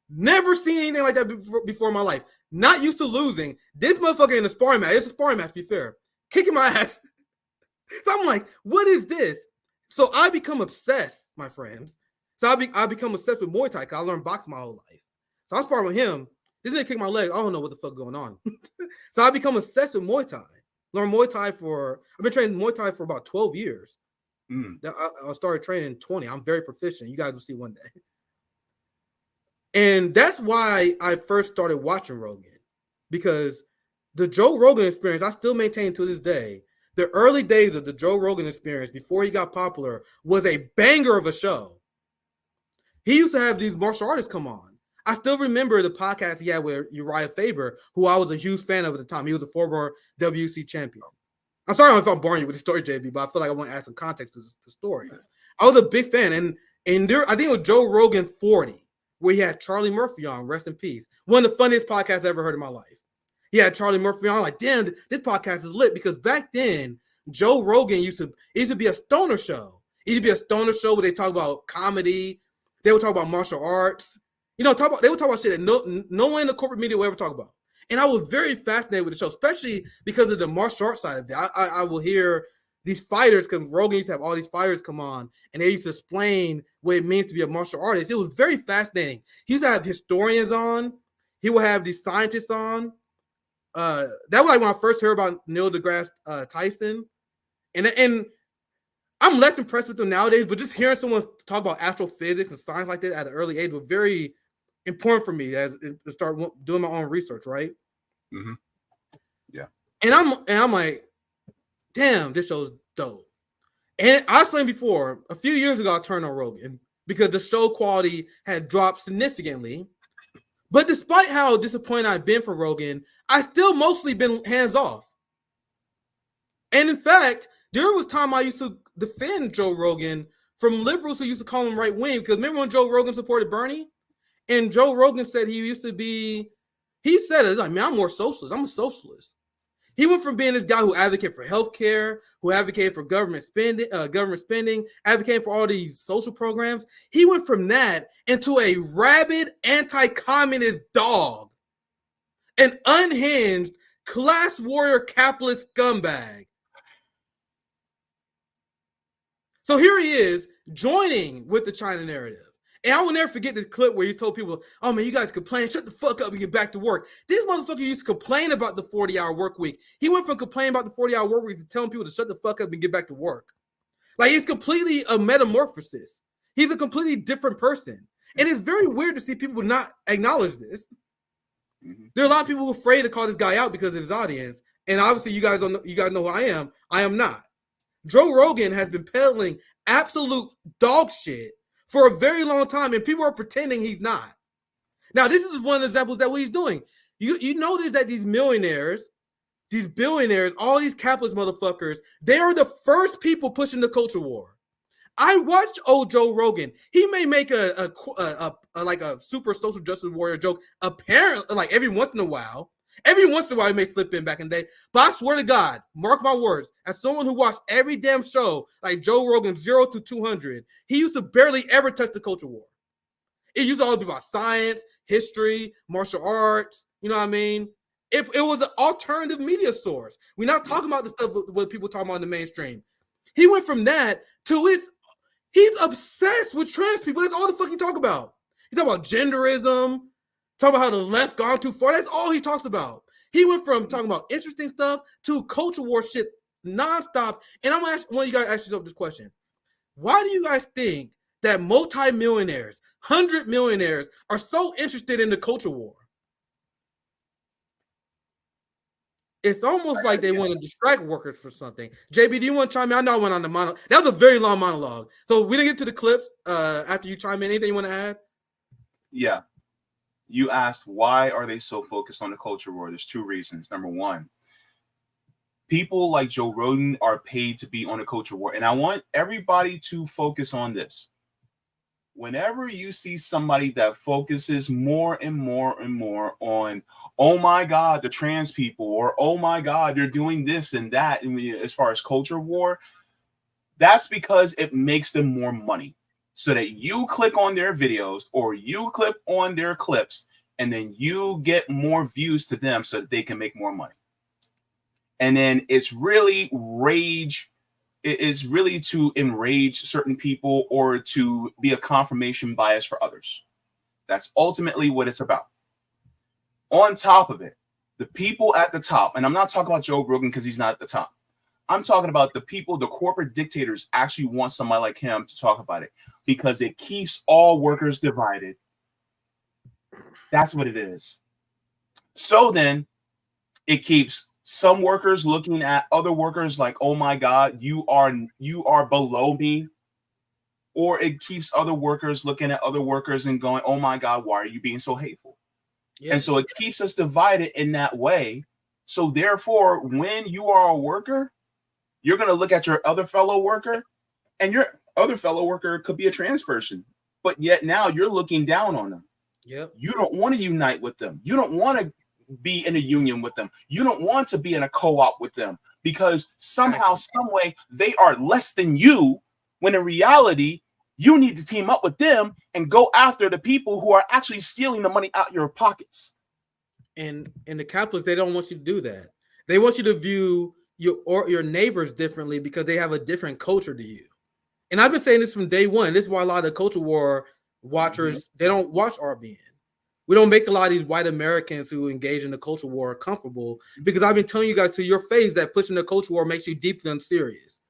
Never seen anything like that before in my life. Not used to losing. This motherfucker in a sparring match. It's a sparring match, to be fair. Kicking my ass. So I'm like, what is this? So I become obsessed, my friends. So I become obsessed with Muay Thai because I learned boxing my whole life. So I sparring with him. This nigga kicked my leg. I don't know what the fuck going on. So I become obsessed with Muay Thai. I've been training Muay Thai for about 12 years. I started training 20. I'm very proficient. You guys will see one day. And that's why I first started watching Rogan, because the Joe Rogan experience, I still maintain to this day, the early days of the Joe Rogan experience before he got popular was a banger of a show. He used to have these martial artists come on. I still remember the podcast he had with Uriah Faber, who I was a huge fan of at the time. He was a former WC champion. I'm sorry if I'm boring you with the story, JB, but I feel like I want to add some context to the story. I was a big fan, and there, I think it was Joe Rogan 40, where he had Charlie Murphy on, rest in peace. One of the funniest podcasts I ever heard in my life. He had Charlie Murphy on, like, damn, this podcast is lit, because back then, Joe Rogan used to be a stoner show. It used to be a stoner show where they talk about comedy, they would talk about martial arts, they would talk about shit that no one in the corporate media will ever talk about. And I was very fascinated with the show, especially because of the martial arts side of it. I will hear these fighters, because Rogan used to have all these fighters come on, and they used to explain what it means to be a martial artist. It was very fascinating. He used to have historians on. He would have these scientists on. That was like when I first heard about Neil deGrasse Tyson. And I'm less impressed with them nowadays, but just hearing someone talk about astrophysics and science like that at an early age was very important for me to start doing my own research, right? Mm-hmm. Yeah. And I'm like, damn, this show's dope. And I explained before, a few years ago, I turned on Rogan because the show quality had dropped significantly. But despite how disappointed I've been for Rogan, I still mostly been hands off. And in fact, there was time I used to defend Joe Rogan from liberals who used to call him right wing. Because remember when Joe Rogan supported Bernie? And Joe Rogan said he said it like, man, I'm more socialist. I'm a socialist. He went from being this guy who advocated for healthcare, who advocated for government spending, advocating for all these social programs. He went from that into a rabid anti-communist dog, an unhinged class warrior capitalist scumbag. So here he is joining with the China narrative. And I will never forget this clip where he told people, oh man, you guys complain, shut the fuck up and get back to work. This motherfucker used to complain about the 40-hour work week. He went from complaining about the 40-hour work week to telling people to shut the fuck up and get back to work. Like, it's completely a metamorphosis. He's a completely different person. And it's very weird to see people not acknowledge this. Mm-hmm. There are a lot of people who are afraid to call this guy out because of his audience. And obviously you guys know who I am. I am not. Joe Rogan has been peddling absolute dog shit for a very long time, and people are pretending he's not. Now, this is one of the examples that what he's doing. You notice that these millionaires, these billionaires, all these capitalist motherfuckers, they are the first people pushing the culture war. I watched old Joe Rogan. He may make a super social justice warrior joke, apparently, like every once in a while. Every once in a while, he may slip in back in the day. But I swear to God, mark my words, as someone who watched every damn show, like Joe Rogan 0 to 200, he used to barely ever touch the culture war. It used to all be about science, history, martial arts, you know what I mean? It was an alternative media source. We're not talking about the stuff what people talking about in the mainstream. He went from that to he's obsessed with trans people. That's all the fuck he talk about. He talk about genderism, talk about how the left's gone too far. That's all he talks about. He went from talking about interesting stuff to culture war shit nonstop. And I'm gonna ask one of you guys ask yourself this question. Why do you guys think that multi-millionaires, 100 millionaires are so interested in the culture war? It's almost like they want to distract workers for something. JB, do you want to chime in? I know I went on the monologue. That was a very long monologue. So we didn't get to the clips after you chime in. Anything you want to add? Yeah. You asked, why are they so focused on the culture war? There's two reasons. Number one, people like Joe Rogan are paid to be on a culture war. And I want everybody to focus on this. Whenever you see somebody that focuses more and more and more on, oh my God, the trans people, or oh my God, they're doing this and that, and as far as culture war, that's because it makes them more money. So that you click on their videos or you click on their clips, and then you get more views to them so that they can make more money. And then it's really rage. It is really to enrage certain people or to be a confirmation bias for others. That's ultimately what it's about. On top of it, the people at the top, and I'm not talking about Joe Rogan because he's not at the top. I'm talking about the people, the corporate dictators actually want somebody like him to talk about it because it keeps all workers divided. That's what it is. So then it keeps some workers looking at other workers like, oh my God, you are below me. Or it keeps other workers looking at other workers and going, oh my God, why are you being so hateful? Yeah. And so it keeps us divided in that way. So therefore, when you are a worker, you're going to look at your other fellow worker, and your other fellow worker could be a trans person, but yet now you're looking down on them. Yep. You don't want to unite with them. You don't want to be in a union with them. You don't want to be in a co-op with them because somehow, some way they are less than you, when in reality, you need to team up with them and go after the people who are actually stealing the money out your pockets. And the capitalists, they don't want you to do that. They want you to view your neighbors differently because they have a different culture to you. And I've been saying this from day one. This is why a lot of the culture war watchers, they don't watch RBN. We don't make a lot of these white Americans who engage in the culture war comfortable because I've been telling you guys to your face that pushing the culture war makes you deeply unserious.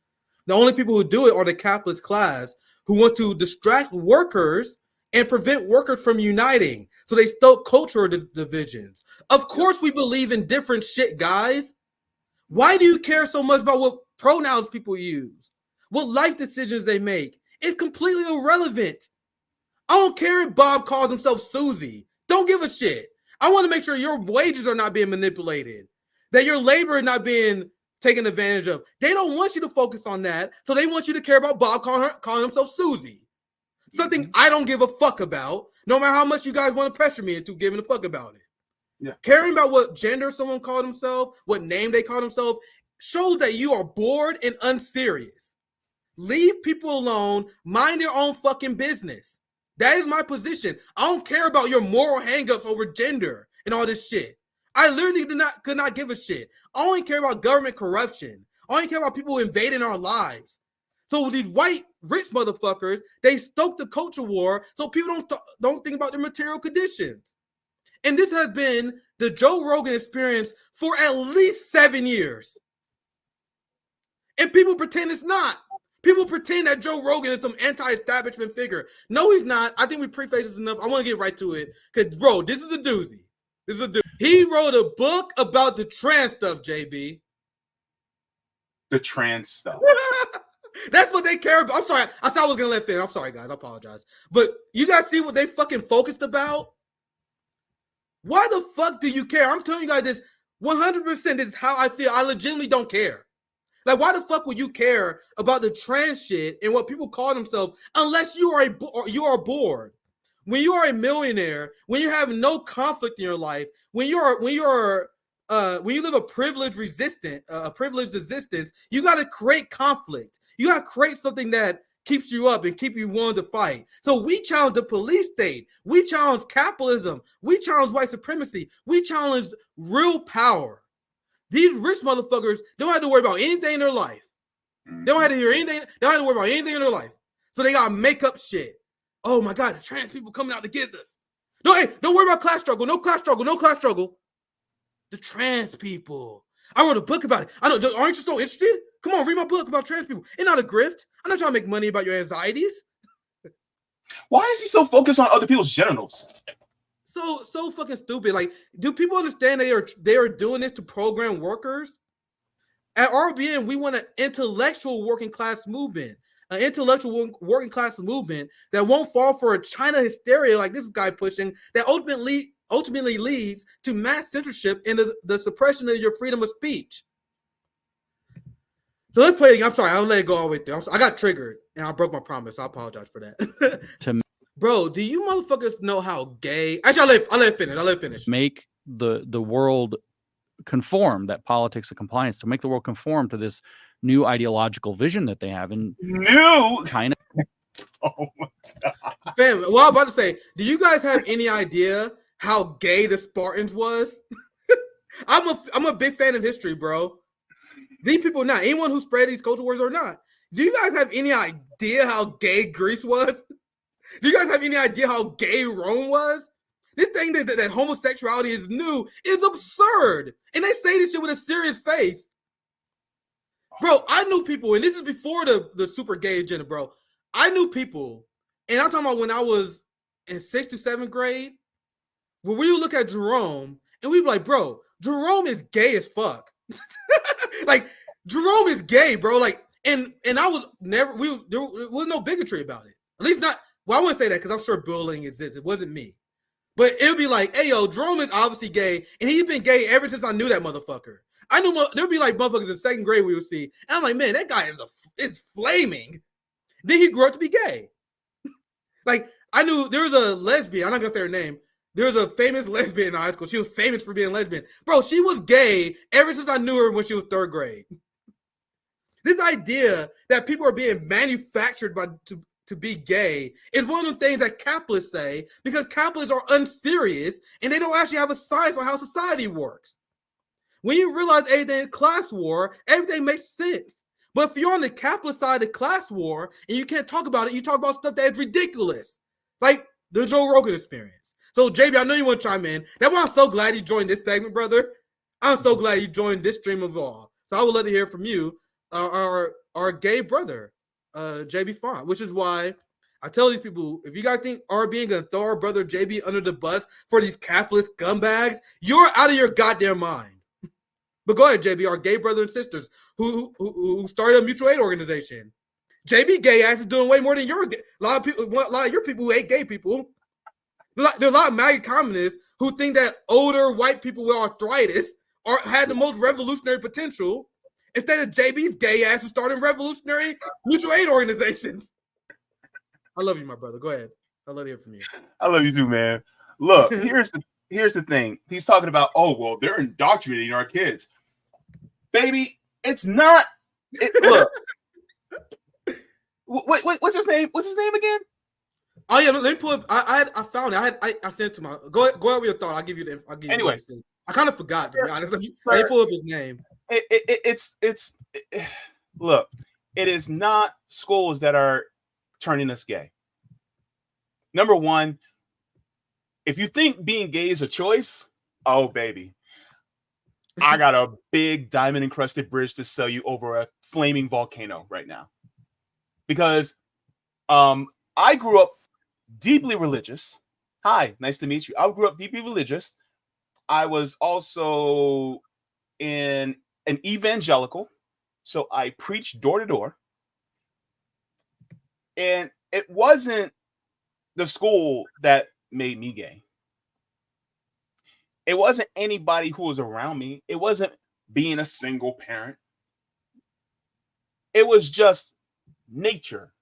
The only people who do it are the capitalist class who want to distract workers and prevent workers from uniting. So they stoke cultural divisions. Of course, we believe in different shit, guys. Why do you care so much about what pronouns people use? What life decisions they make? It's completely irrelevant. I don't care if Bob calls himself Susie. Don't give a shit. I want to make sure your wages are not being manipulated, that your labor is not being taken advantage of. They don't want you to focus on that, so they want you to care about Bob calling himself Susie. Something I don't give a fuck about, no matter how much you guys want to pressure me into giving a fuck about it. Yeah. Caring about what gender someone called himself, what name they called themselves, shows that you are bored and unserious. Leave people alone. Mind your own fucking business. That is my position. I don't care about your moral hangups over gender and all this shit. I literally could not give a shit. I only care about government corruption. I only care about people invading our lives. So these white rich motherfuckers, they stoke the culture war so people don't think about their material conditions. And this has been the Joe Rogan experience for at least 7 years. And people pretend it's not. People pretend that Joe Rogan is some anti-establishment figure. No, he's not. I think we prefaced this enough. I want to get right to it. Because, bro, this is a doozy. This is a doozy. He wrote a book about the trans stuff, JB. The trans stuff. That's what they care about. I'm sorry. I said I was going to let finish. I'm sorry, guys. I apologize. But you guys see what they fucking focused about? Why the fuck do you care? I'm telling you guys this 100%. This is how I feel. I legitimately don't care. Like, why the fuck would you care about the trans shit and what people call themselves unless you are bored? When you are a millionaire, when you have no conflict in your life, when you live a privileged existence, you got to create conflict. You got to create something that keeps you up and keep you willing to fight. So we challenge the police state. We challenge capitalism. We challenge white supremacy. We challenge real power. These rich motherfuckers don't have to worry about anything in their life. They don't have to hear anything. They don't have to worry about anything in their life. So they got to make up shit. Oh my God, the trans people coming out to get us. No, hey, don't worry about class struggle. No class struggle. No class struggle. The trans people. I wrote a book about it. I know. Aren't you so interested? Come on, read my book about trans people. It's not a grift. I'm not trying to make money about your anxieties. Why is he so focused on other people's genitals? So fucking stupid. Like, do people understand they are doing this to program workers? At RBN, we want an intellectual working class movement. An intellectual working class movement that won't fall for a China hysteria like this guy pushing, that ultimately leads to mass censorship and the suppression of your freedom of speech. So let's play. I'm sorry, I'll let it go all the way through. I got triggered and I broke my promise. I apologize for that. Bro, do you motherfuckers know how gay? Actually, I'll let it finish. Make the world conform, that politics of compliance, to make the world conform to this new ideological vision that they have. And new kind of. Oh my God. Fam, well, I'm about to say, do you guys have any idea how gay the Spartans was? I'm a big fan of history, bro. These people, not anyone who spread these culture wars or not. Do you guys have any idea how gay Greece was? Do you guys have any idea how gay Rome was? This thing that homosexuality is new is absurd. And they say this shit with a serious face. Bro, I knew people, and this is before the super gay agenda, bro. I knew people, and I'm talking about when I was in 6th to 7th grade, where we would look at Jerome, and we'd be like, bro, Jerome is gay as fuck. Like, Jerome is gay, bro. Like, and I was never, there was no bigotry about it. At least not, well, I wouldn't say that because I'm sure bullying exists. It wasn't me. But it would be like, hey, yo, Jerome is obviously gay, and he's been gay ever since I knew that motherfucker. I knew there'd be like motherfuckers in 2nd grade we would see, and I'm like, man, that guy is flaming. Then he grew up to be gay. Like, I knew there was a lesbian, I'm not gonna say her name. There was a famous lesbian in high school. She was famous for being lesbian. Bro, she was gay ever since I knew her when she was 3rd grade. This idea that people are being manufactured to be gay is one of the things that capitalists say, because capitalists are unserious and they don't actually have a science on how society works. When you realize everything in class war, everything makes sense. But if you're on the capitalist side of class war and you can't talk about it, you talk about stuff that is ridiculous, like the Joe Rogan experience. So, JB, I know you want to chime in. That's why I'm so glad you joined this segment, brother. I'm so glad you joined this stream of all. So I would love to hear from you, our gay brother, JB Font, which is why I tell these people, if you guys think RBN gonna throw our brother JB under the bus for these capitalist scumbags, you're out of your goddamn mind. But go ahead, JB, our gay brothers and sisters who started a mutual aid organization. JB gay ass is doing way more than your a lot of your people who hate gay people. There are a lot of MAGA communists who think that older white people with arthritis had the most revolutionary potential, instead of JB's gay ass who started revolutionary mutual aid organizations. I love you, my brother. Go ahead. I'd love to hear from you. I love you too, man. Look, here's the thing. He's talking about, oh, well, they're indoctrinating our kids. Baby, it's not. Look. What's his name? What's his name again? Oh yeah, let me pull up. I found it. I sent it to my. Go ahead with your thought. I'll give you the. Anyway, I kind of forgot, to be honest. Let me pull up his name. Look, it is not schools that are turning us gay. Number one, if you think being gay is a choice, oh baby, I got a big diamond encrusted bridge to sell you over a flaming volcano right now. Because I grew up deeply religious. Hi, nice to meet you. I grew up deeply religious. I was also in an evangelical, so I preached door to door. And it wasn't the school that made me gay. It wasn't anybody who was around me. It wasn't being a single parent. It was just nature.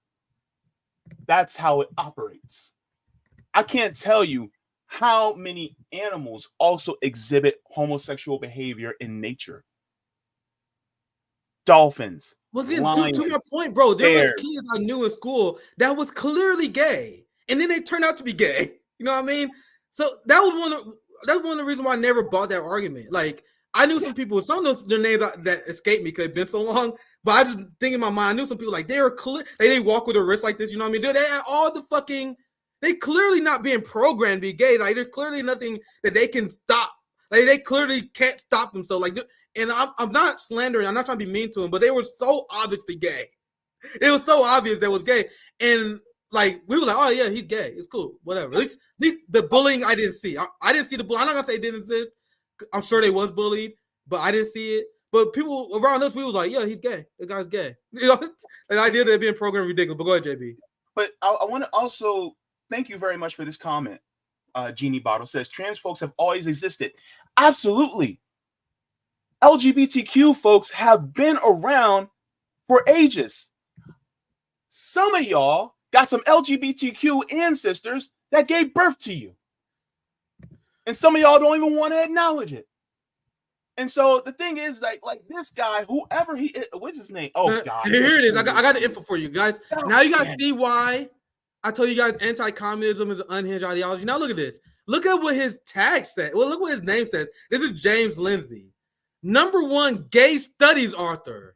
That's how it operates. I can't tell you how many animals also exhibit homosexual behavior in nature. Dolphins, Well, again, lying. to my point, bro, there was There. kids I knew in school that was clearly gay, and then they turned out to be gay. You know what I mean? So that's one of the reasons why I never bought that argument. Like, I knew some people, some of their names that escaped me because it's been so long. But I just think in my mind, I knew some people like they were clear. They didn't walk with a wrist like this. You know what I mean? They had all the fucking. They clearly not being programmed to be gay. Like, there's clearly nothing that they can stop. Like, they clearly can't stop themselves. Like, and I'm not slandering. I'm not trying to be mean to them, but they were so obviously gay. It was so obvious that was gay, and like we were like, oh yeah, he's gay. It's cool, whatever. At least the bullying I didn't see. I didn't see the bullying. I'm not gonna say it didn't exist. I'm sure they was bullied, but I didn't see it. But people around us, we was like, yeah, he's gay. The guy's gay. You know, the idea that being programmed ridiculous. But go ahead, JB. But I want to also thank you very much for this comment. Jeannie Bottle says trans folks have always existed. Absolutely. LGBTQ folks have been around for ages. Some of y'all got some LGBTQ ancestors that gave birth to you. And some of y'all don't even want to acknowledge it. And so the thing is, like this guy, whoever he is, what's his name? Oh, God. Here it is. I got the info for you guys. Now you guys see why I told you guys anti-communism is an unhinged ideology. Now look at this. Look at what his tag said. Well, look what his name says. This is James Lindsay. #1 gay studies author.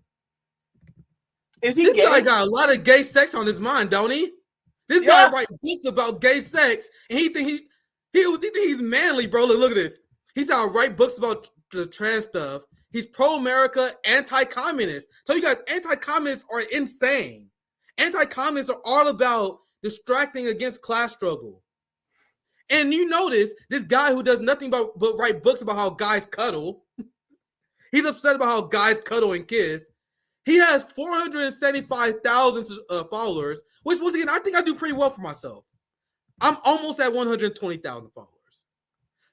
Is he this gay? Guy got a lot of gay sex on his mind, don't he? This guy writes books about gay sex, and he think he's manly, bro. Look at this. He's out write books about the trans stuff. He's pro-America, anti-communist. So you guys, anti-communists are insane. Anti-communists are all about distracting against class struggle. And you notice this guy who does nothing but write books about how guys cuddle. He's upset about how guys cuddle and kiss. He has 475,000 followers, which once again, I think I do pretty well for myself. I'm almost at 120,000 followers.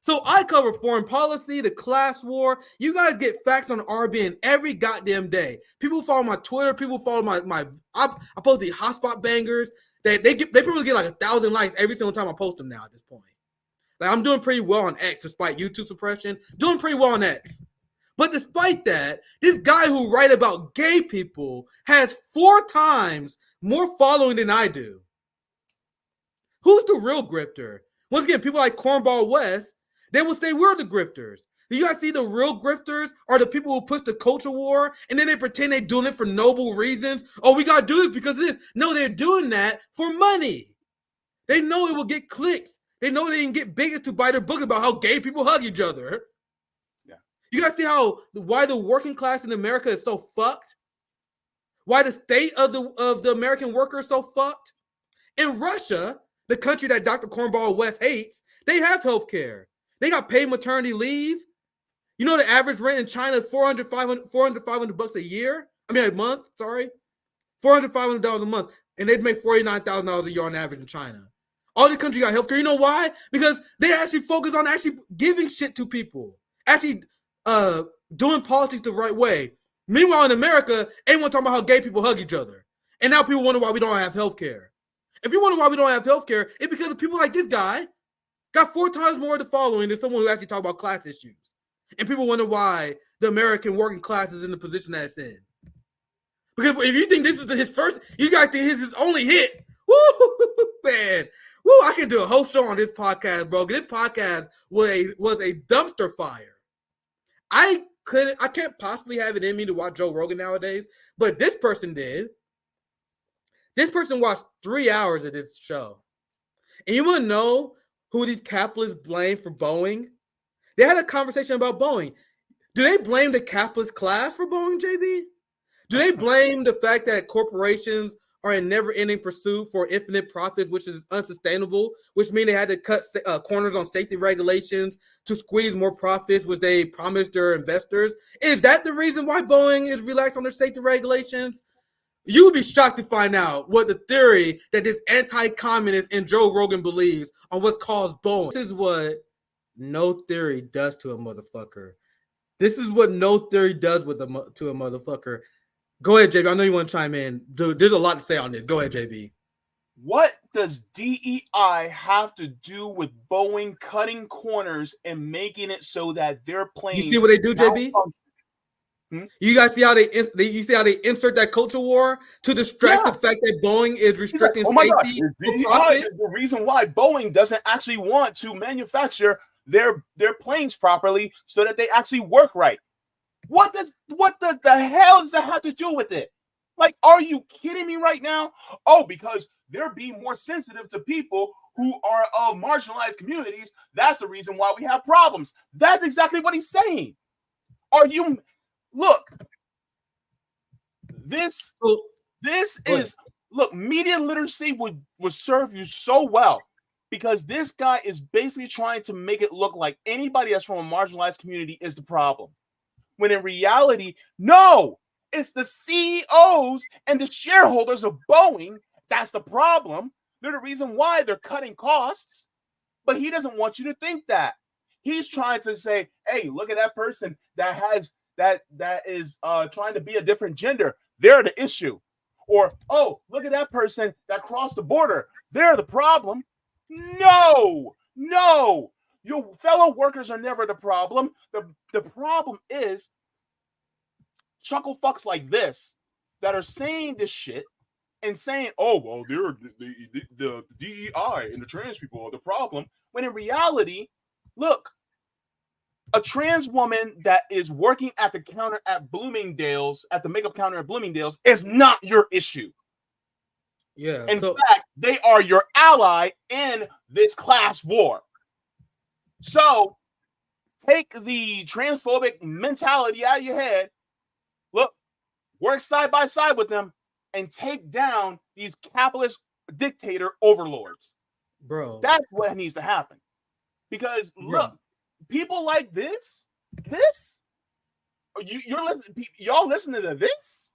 So I cover foreign policy, the class war. You guys get facts on RBN every goddamn day. People follow my Twitter. People follow my I post the hotspot bangers. They probably get like 1,000 likes every single time I post them now at this point. Like, I'm doing pretty well on X despite YouTube suppression. Doing pretty well on X. But despite that, this guy who writes about gay people has 4 times more following than I do. Who's the real grifter? Once again, people like Cornball West, they will say we're the grifters. Do you guys see the real grifters are the people who push the culture war and then they pretend they're doing it for noble reasons? Oh, we got to do this because of this. No, they're doing that for money. They know it will get clicks. They know they can get bigots to buy their book about how gay people hug each other. Yeah. You guys see why the working class in America is so fucked? Why the state of the American worker is so fucked? In Russia, the country that Dr. Cornball West hates, they have health care. They got paid maternity leave. You know the average rent in China is $500 a year? I mean a month, sorry. $500 a month. And they'd make $49,000 a year on average in China. All these countries got healthcare. You know why? Because they actually focus on actually giving shit to people. Actually doing politics the right way. Meanwhile, in America, everyone talking about how gay people hug each other. And now people wonder why we don't have healthcare. If you wonder why we don't have healthcare, it's because of people like this guy got 4 times more of the following than someone who actually talk about class issues. And people wonder why the American working class is in the position that it's in. Because if you think this is his first, you guys think this is his only hit. Woo, man. Woo, I can do a whole show on this podcast, bro. This podcast was a dumpster fire. I can't possibly have it in me to watch Joe Rogan nowadays, but this person did. This person watched 3 hours of this show. And you want to know who these capitalists blame for Boeing? They had a conversation about Boeing. Do they blame the capitalist class for Boeing, JB? Do they blame the fact that corporations are in never-ending pursuit for infinite profits, which is unsustainable, which means they had to cut corners on safety regulations to squeeze more profits, which they promised their investors? Is that the reason why Boeing is relaxed on their safety regulations? You would be shocked to find out what the theory that this anti-communist and Joe Rogan believes on what's caused Boeing. This is what no theory does to a motherfucker. This is what no theory does to a motherfucker. Go ahead, JB. I know you want to chime in. Dude, there's a lot to say on this. Go ahead, JB. What does DEI have to do with Boeing cutting corners and making it so that their planes... You see what they do, JB? You guys see how you see how they insert that culture war to distract the fact that Boeing is restricting safety for profit? The reason why Boeing doesn't actually want to manufacture their planes properly so that they actually work right. What does the hell does that have to do with it? Like, are you kidding me right now? Oh, because they're being more sensitive to people who are of marginalized communities. That's the reason why we have problems. That's exactly what he's saying. Look, this is media literacy would serve you so well, because this guy is basically trying to make it look like anybody that's from a marginalized community is the problem. When in reality, no, it's the CEOs and the shareholders of Boeing that's the problem. They're the reason why they're cutting costs, but he doesn't want you to think that. He's trying to say, hey, look at that person that is trying to be a different gender. They're the issue. Or, oh, look at that person that crossed the border. They're the problem. No. Your fellow workers are never the problem. The problem is chuckle fucks like this that are saying this shit and saying, oh, well, they're the DEI and the trans people are the problem. When in reality, look, a trans woman that is working at the counter at Bloomingdale's, at the makeup counter at Bloomingdale's, is not your issue. Yeah. In fact, they are your ally in this class war. So take the transphobic mentality out of your head. Look, work side by side with them and take down these capitalist dictator overlords. Bro. That's what needs to happen. Because look, people like this, y'all listening to this?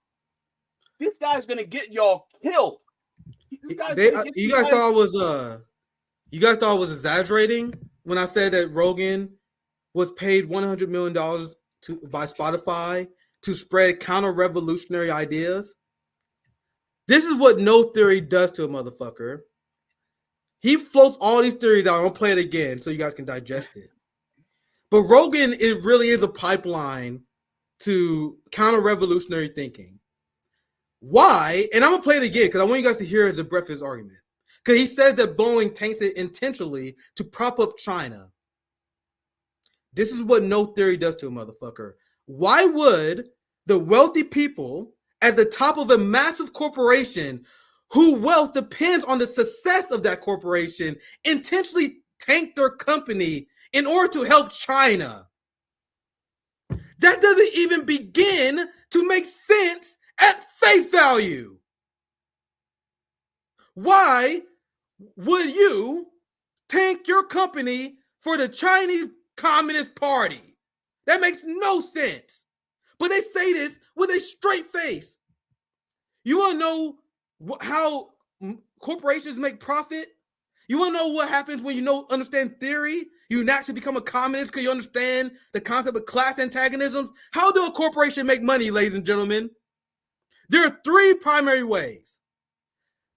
This guy's gonna get y'all killed. You guys thought I was exaggerating when I said that Rogan was paid $100 million by Spotify to spread counter-revolutionary ideas? This is what no theory does to a motherfucker. He floats all these theories out. I'm gonna play it again so you guys can digest it. But Rogan, it really is a pipeline to counter-revolutionary thinking. Why? And I'm gonna play it again because I want you guys to hear the breadth of his argument. Because he says that Boeing tanks it intentionally to prop up China. This is what no theory does to a motherfucker. Why would the wealthy people at the top of a massive corporation whose wealth depends on the success of that corporation intentionally tank their company in order to help China? That doesn't even begin to make sense at face value. Why would you tank your company for the Chinese Communist Party? That makes no sense. But they say this with a straight face. You want to know how corporations make profit? You want to know what happens when you understand theory? You naturally become a communist because you understand the concept of class antagonisms. How do a corporation make money, ladies and gentlemen? There are three primary ways.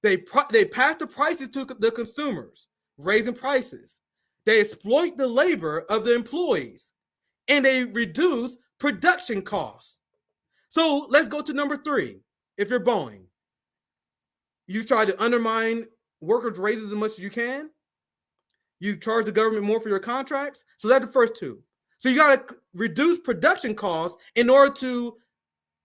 They pass the prices to the consumers, raising prices. They exploit the labor of the employees, and they reduce production costs. So let's go to number three. If you're Boeing, you try to undermine workers' raises as much as you can. You charge the government more for your contracts. So that's the first two. So you got to reduce production costs in order to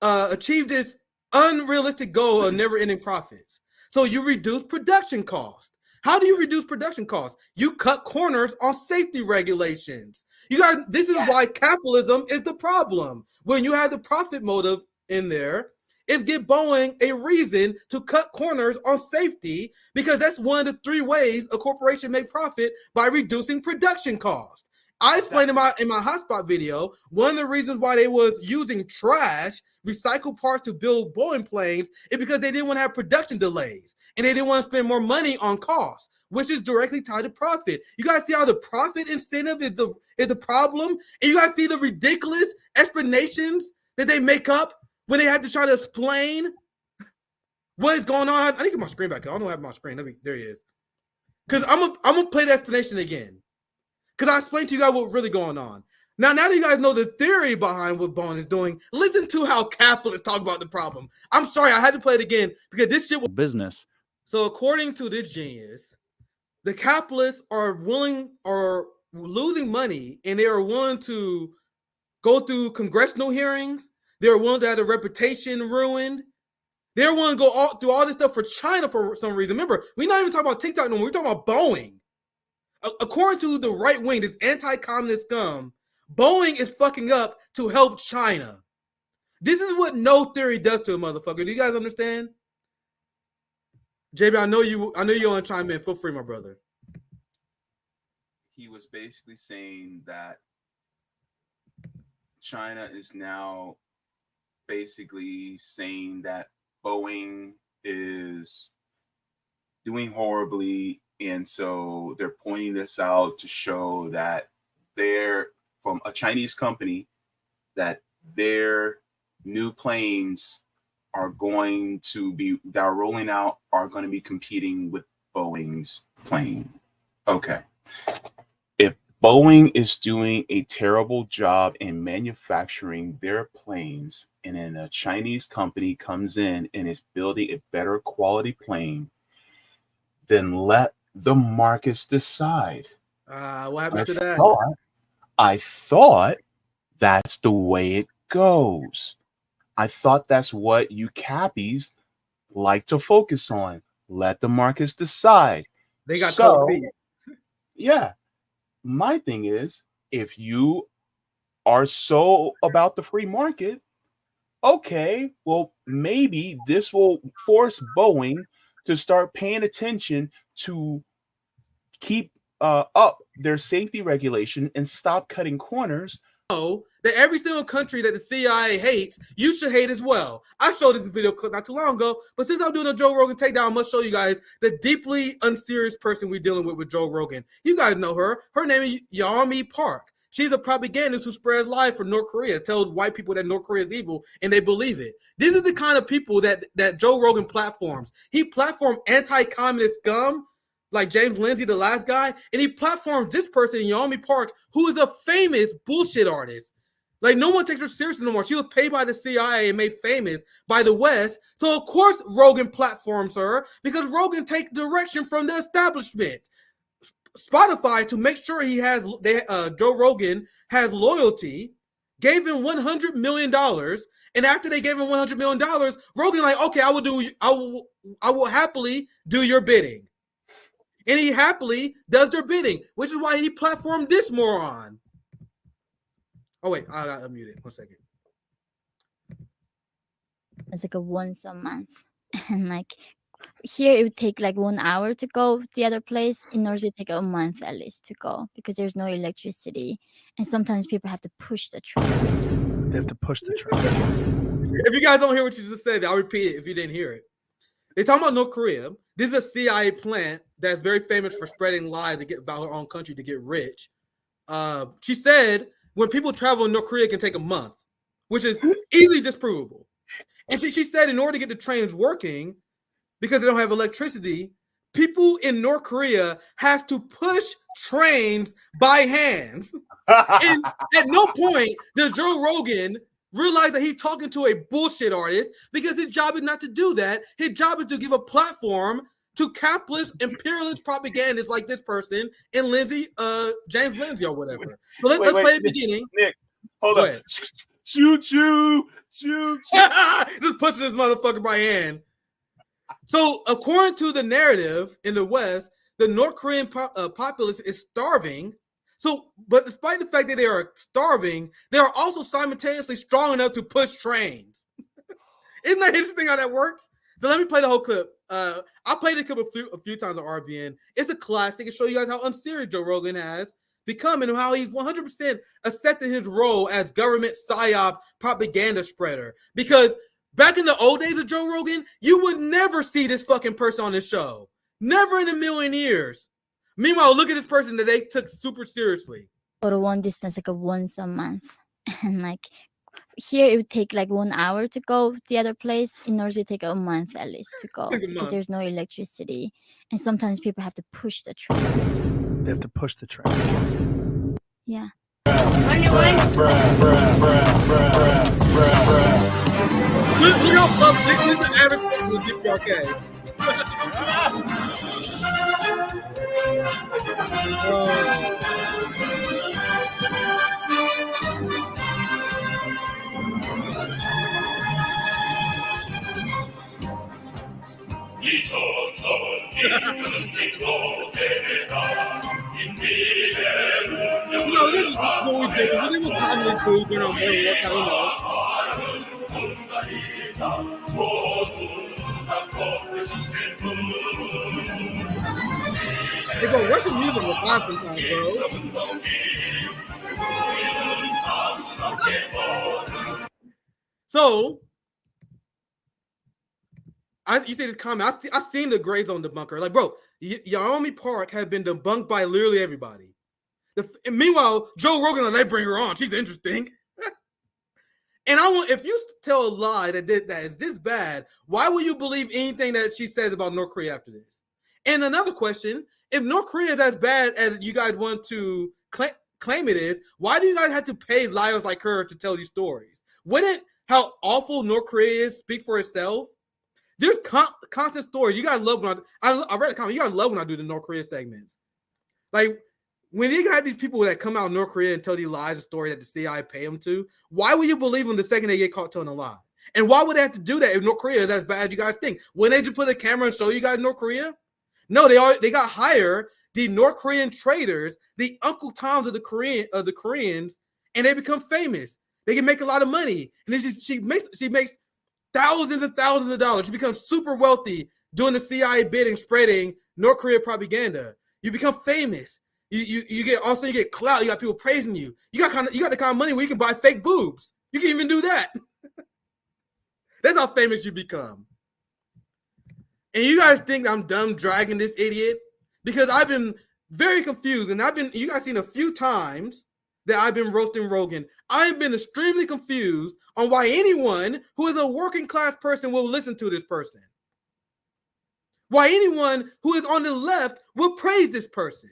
achieve this unrealistic goal of never-ending profits. So you reduce production costs. How do you reduce production costs? You cut corners on safety regulations. This is why capitalism is the problem. When you have the profit motive in there, it gives Boeing a reason to cut corners on safety, because that's one of the three ways a corporation make profit, by reducing production costs. I explained in my hotspot video, one of the reasons why they was using trash, recycled parts to build Boeing planes is because they didn't want to have production delays and they didn't want to spend more money on costs, which is directly tied to profit. You guys see how the profit incentive is the problem? And you guys see the ridiculous explanations that they make up when they have to try to explain what is going on. I need to get my screen back. I don't have my screen. There he is. Because I'm gonna play the explanation again. Because I explained to you guys what's really going on. Now that you guys know the theory behind what Boeing is doing, listen to how capitalists talk about the problem. I'm sorry, I had to play it again because this shit was business. So according to this genius, the capitalists are losing money, and they are willing to go through congressional hearings. They're willing to have their reputation ruined. They're willing to go through all this stuff for China for some reason. Remember, we're not even talking about TikTok no more. We're talking about Boeing. According to the right wing, this anti-communist scum, Boeing is fucking up to help China. This is what no theory does to a motherfucker. Do you guys understand? JB, I know you want to chime in. Feel free, my brother. He was basically saying that China is now basically saying that Boeing is doing horribly, and so they're pointing this out to show that they're from a Chinese company, that their new planes are going to be that are rolling out are going to be competing with Boeing's plane. Okay. If Boeing is doing a terrible job in manufacturing their planes, and then a Chinese company comes in and is building a better quality plane, then let the markets decide. What happened to that? I thought that's the way it goes. I thought that's what you cappies like to focus on. Let the markets decide. They got cold feet. Yeah. My thing is, if you are so about the free market, okay, well, maybe this will force Boeing to start paying attention to keep up their safety regulation and stop cutting corners. That every single country that the CIA hates, you should hate as well. I showed this video clip not too long ago, but since I'm doing a Joe Rogan takedown, I must show you guys the deeply unserious person we're dealing with Joe Rogan. You guys know her. Her name is Yeonmi Park. She's a propagandist who spreads lies for North Korea, tells white people that North Korea is evil, and they believe it. This is the kind of people that Joe Rogan platforms. He platformed anti-communist scum, like James Lindsay, the last guy, and he platforms this person, Yeonmi Park, who is a famous bullshit artist. Like, no one takes her seriously no more. She was paid by the CIA and made famous by the West. So, of course, Rogan platforms her because Rogan takes direction from the establishment. Spotify, to make sure Joe Rogan has loyalty, gave him $100 million. And after they gave him $100 million, Rogan like, okay, I will happily do your bidding. And he happily does their bidding, which is why he platformed this moron. Oh, wait, I got unmuted. 1 second. It's like a once a month. And like here, it would take like 1 hour to go the other place. In order to take a month at least to go because there's no electricity. And sometimes people have to push the train. They have to push the train. If you guys don't hear what you just said, I'll repeat it if you didn't hear it. They're talking about North Korea. This is a CIA plant that's very famous for spreading lies about her own country to get rich. She said when people travel in North Korea, it can take a month, which is easily disprovable. And she said in order to get the trains working, because they don't have electricity, people in North Korea have to push trains by hands. And at no point does Joe Rogan realize that he's talking to a bullshit artist because his job is not to do that. His job is to give a platform to capitalist, imperialist propagandists like this person and James Lindsay or whatever. So let's play the beginning. Nick, hold on. Choo choo, choo choo. Just pushing this motherfucker by hand. So according to the narrative in the West, the North Korean populace is starving. So, but despite the fact that they are starving, they are also simultaneously strong enough to push trains. Isn't that interesting how that works? So let me play the whole clip. I played the clip a few times on RBN. It's a classic. It shows you guys how unserious Joe Rogan has become and how he's 100% accepted his role as government psyop propaganda spreader. Because back in the old days of Joe Rogan, you would never see this fucking person on this show. Never in a million years. Meanwhile, look at this person that they took super seriously. Go to one distance like a once a month. And like here, it would take like 1 hour to go the other place. In order to take a month at least to go because there's no electricity. And sometimes people have to push the train. They have to push the train. Yeah. Look how public this is the average person will get okay. No, this is what we did. We didn't commonly do during our morning workout, Hey, bro, Russian music was fun sometimes, bro. So, you say this comment. I seen the Gray Zone debunker. Like, bro, Yaomi Park had been debunked by literally everybody. And meanwhile, Joe Rogan, they bring her on. She's interesting. And if you tell a lie that is this bad, why will you believe anything that she says about North Korea after this? And another question, if North Korea is as bad as you guys want to claim it is, why do you guys have to pay liars like her to tell these stories? Wouldn't how awful North Korea is speak for itself? There's constant stories. You guys love when I read a comment. You guys love when I do the North Korea segments. Like, when you got these people that come out of North Korea and tell these lies and stories that the CIA pay them to, why would you believe them the second they get caught telling a lie? And why would they have to do that if North Korea is as bad as you guys think? Wouldn't they just put a camera and show you guys North Korea? No, they got hired the North Korean traders, the Uncle Toms of the Koreans, and they become famous. They can make a lot of money, and then she makes thousands and thousands of dollars. She becomes super wealthy doing the CIA bidding, spreading North Korea propaganda. You become famous. You get clout. You got people praising you. You got the kind of money where you can buy fake boobs. You can even do that. That's how famous you become. And you guys think I'm dumb dragging this idiot? Because I've been very confused, and you guys seen a few times that I've been roasting Rogan. I've been extremely confused on why anyone who is a working class person will listen to this person. Why anyone who is on the left will praise this person.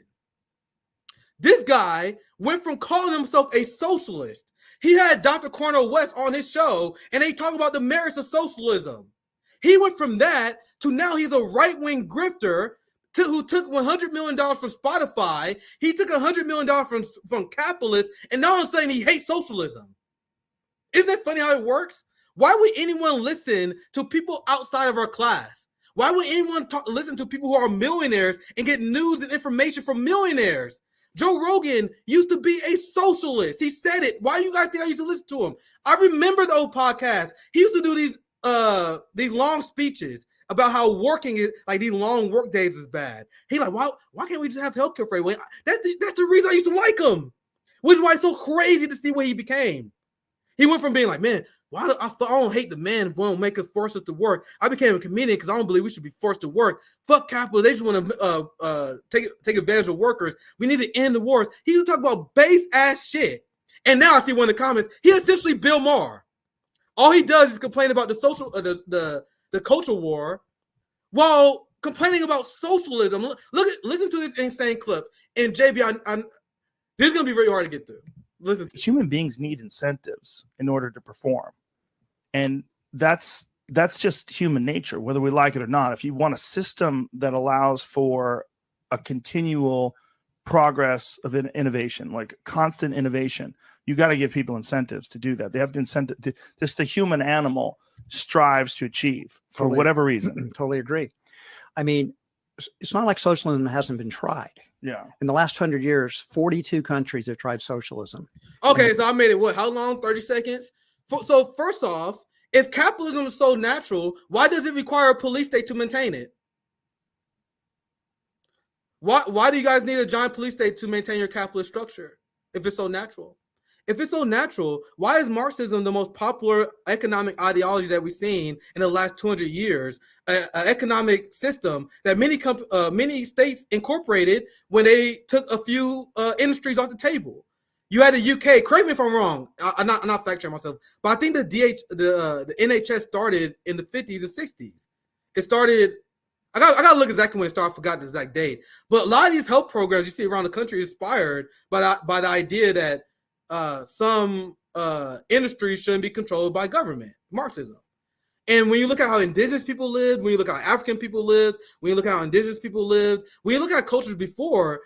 This guy went from calling himself a socialist. He had Dr. Cornel West on his show, and they talk about the merits of socialism. He went from that to now he's a right-wing grifter who took $100 million from Spotify. He took $100 million from capitalists, and now I'm saying he hates socialism. Isn't that funny how it works? Why would anyone listen to people outside of our class? Why would anyone listen to people who are millionaires and get news and information from millionaires? Joe Rogan used to be a socialist. He said it. Why do you guys think I used to listen to him? I remember the old podcast. He used to do these long speeches about how working is like these long work days is bad. He like, why can't we just have healthcare for everyone? That's the reason I used to like him. Which is why it's so crazy to see what he became. He went from being like, man, I don't hate the man who won't make us force us to work. I became a comedian because I don't believe we should be forced to work. Fuck capitalism. They just want to take advantage of workers. We need to end the wars. He used to talk about base ass shit. And now I see one of the comments. He essentially Bill Maher. All he does is complain about the culture war while complaining about socialism. Listen to this insane clip. And JB, this is gonna be very hard to get through. Listen. Human beings need incentives in order to perform. And that's just human nature, whether we like it or not. If you want a system that allows for a continual progress of innovation, like constant innovation, you got to give people incentives to do that. They have the incentive. Just the human animal strives to achieve for whatever reason. Totally agree. I mean, it's not like socialism hasn't been tried. Yeah. In the last 100 years, 42 countries have tried socialism. Okay, so I made it what? How long? 30 seconds? So first off, if capitalism is so natural, why does it require a police state to maintain it? Why do you guys need a giant police state to maintain your capitalist structure if it's so natural? If it's so natural, why is Marxism the most popular economic ideology that we've seen in the last 200 years? An economic system that many states incorporated when they took a few industries off the table. You had the UK. Correct me if I'm wrong. I'm not fact checking myself, but I think the NHS started in the 50s and 60s. It started. I got to look exactly when it started. I forgot the exact date. But a lot of these health programs you see around the country are inspired by the idea that some industries shouldn't be controlled by government, Marxism. And when you look at how indigenous people lived, when you look at how African people lived, when you look at how indigenous people lived, when you look at cultures before,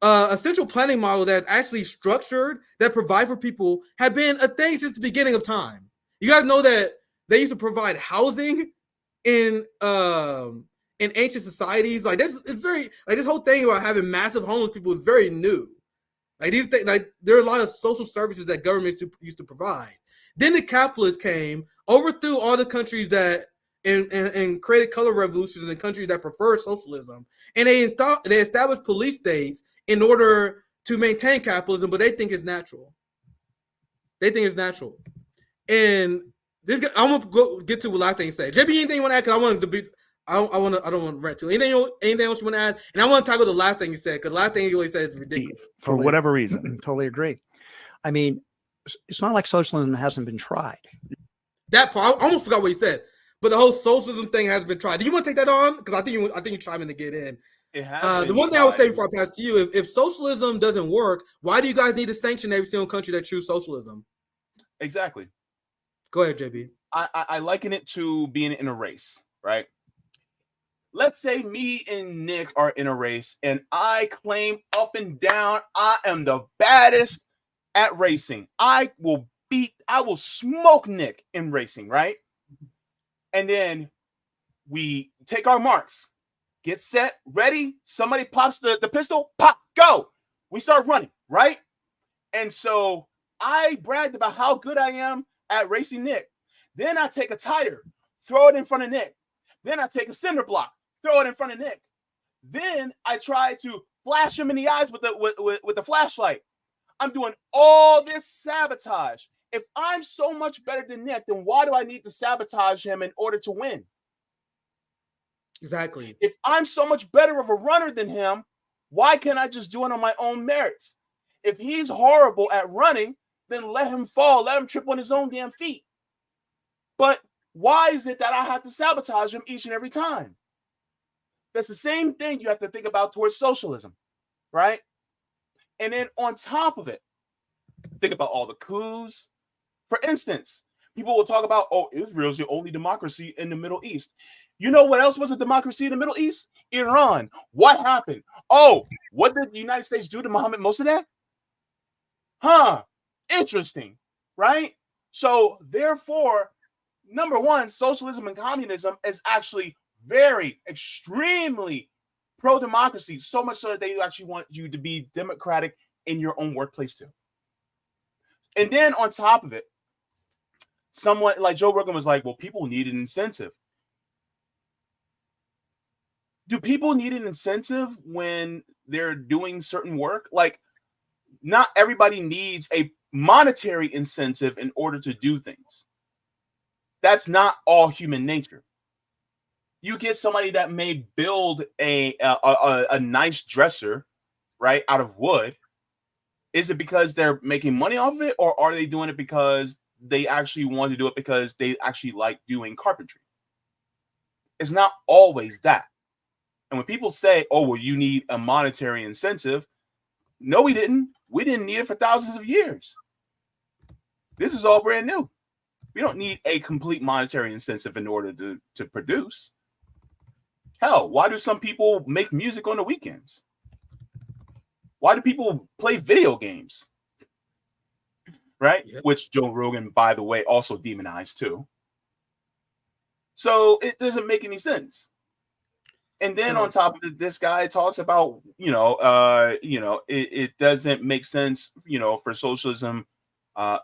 a central planning model that's actually structured, that provide for people, have been a thing since the beginning of time. You guys know that they used to provide housing in ancient societies. Like it's very like this whole thing about having massive homeless people is very new. Like these things, like there are a lot of social services that governments used to provide. Then the capitalists came, overthrew all the countries that and created color revolutions in countries that prefer socialism, and they established police states in order to maintain capitalism, but they think it's natural. They think it's natural. And this, I'm gonna get to the last thing you say. JB, anything you want to add? Because I want to be. I don't want to rant to anything else you want to add, and I want to tackle the last thing you said because the last thing you always said is ridiculous. For whatever reason. Totally agree. I mean, it's not like socialism hasn't been tried. That part, I almost forgot what you said, but the whole socialism thing has been tried. Do you want to take that on? Because I think you chime in to get in. It has the one thing I would say before I pass to you, if socialism doesn't work, why do you guys need to sanction every single country that chooses socialism? Exactly. Go ahead, JB. I liken it to being in a race, right? Let's say me and Nick are in a race, and I claim up and down I am the baddest at racing. I will smoke Nick in racing, right? And then we take our marks, get set, ready. Somebody pops the pistol, pop, go. We start running, right? And so I bragged about how good I am at racing Nick. Then I take a tire, throw it in front of Nick. Then I take a cinder block, throw it in front of Nick. Then I try to flash him in the eyes with the flashlight. I'm doing all this sabotage. If I'm so much better than Nick, then why do I need to sabotage him in order to win? Exactly. If I'm so much better of a runner than him, why can't I just do it on my own merits? If he's horrible at running, then let him fall, let him trip on his own damn feet. But why is it that I have to sabotage him each and every time? That's the same thing you have to think about towards socialism, right? And then on top of it, think about all the coups. For instance, people will talk about, oh, Israel's the only democracy in the Middle East. You know what else was a democracy in the Middle East? Iran. What happened? Oh, what did the United States do to Mohammed Mossadegh? Huh. Interesting, right? So therefore, number one, socialism and communism is actually very, extremely pro-democracy, so much so that they actually want you to be democratic in your own workplace too. And then on top of it, someone like Joe Rogan was like, well, people need an incentive. Do people need an incentive when they're doing certain work? Like, not everybody needs a monetary incentive in order to do things. That's not all human nature. You get somebody that may build a nice dresser, right, out of wood. Is it because they're making money off of it, or are they doing it because they actually want to do it because they actually like doing carpentry? It's not always that. And when people say, oh, well, you need a monetary incentive, no, we didn't. We didn't need it for thousands of years. This is all brand new. We don't need a complete monetary incentive in order to produce. Hell, why do some people make music on the weekends? Why do people play video games? Right? Yep. Which Joe Rogan, by the way, also demonized too. So it doesn't make any sense. And then on top of it, this guy talks about, it doesn't make sense, for socialism,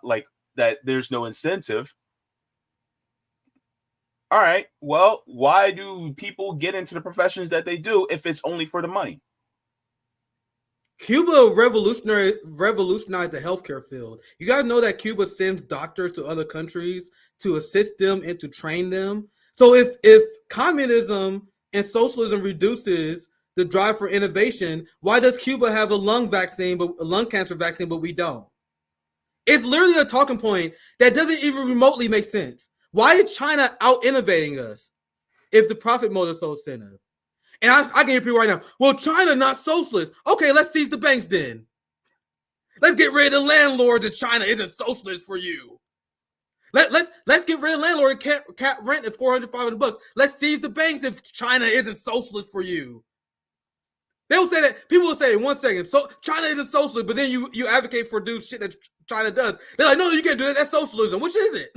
like that there's no incentive. All right, well, why do people get into the professions that they do if it's only for the money? Cuba revolutionized the healthcare field. You got to know that Cuba sends doctors to other countries to assist them and to train them. So if communism and socialism reduces the drive for innovation, why does Cuba have a lung cancer vaccine, but we don't? It's literally a talking point that doesn't even remotely make sense. Why is China out innovating us if the profit motive is so incentive? And I can hear people right now, well, China not socialist. Okay, let's seize the banks then. Let's get rid of the landlords if China isn't socialist for you. Let's get rid of landlord and cap rent at $400, $500. Let's seize the banks if China isn't socialist for you. They will say that. People will say in 1 second, so China isn't socialist, but then you advocate for dude shit that China does. They're like, no, you can't do that. That's socialism. Which is it?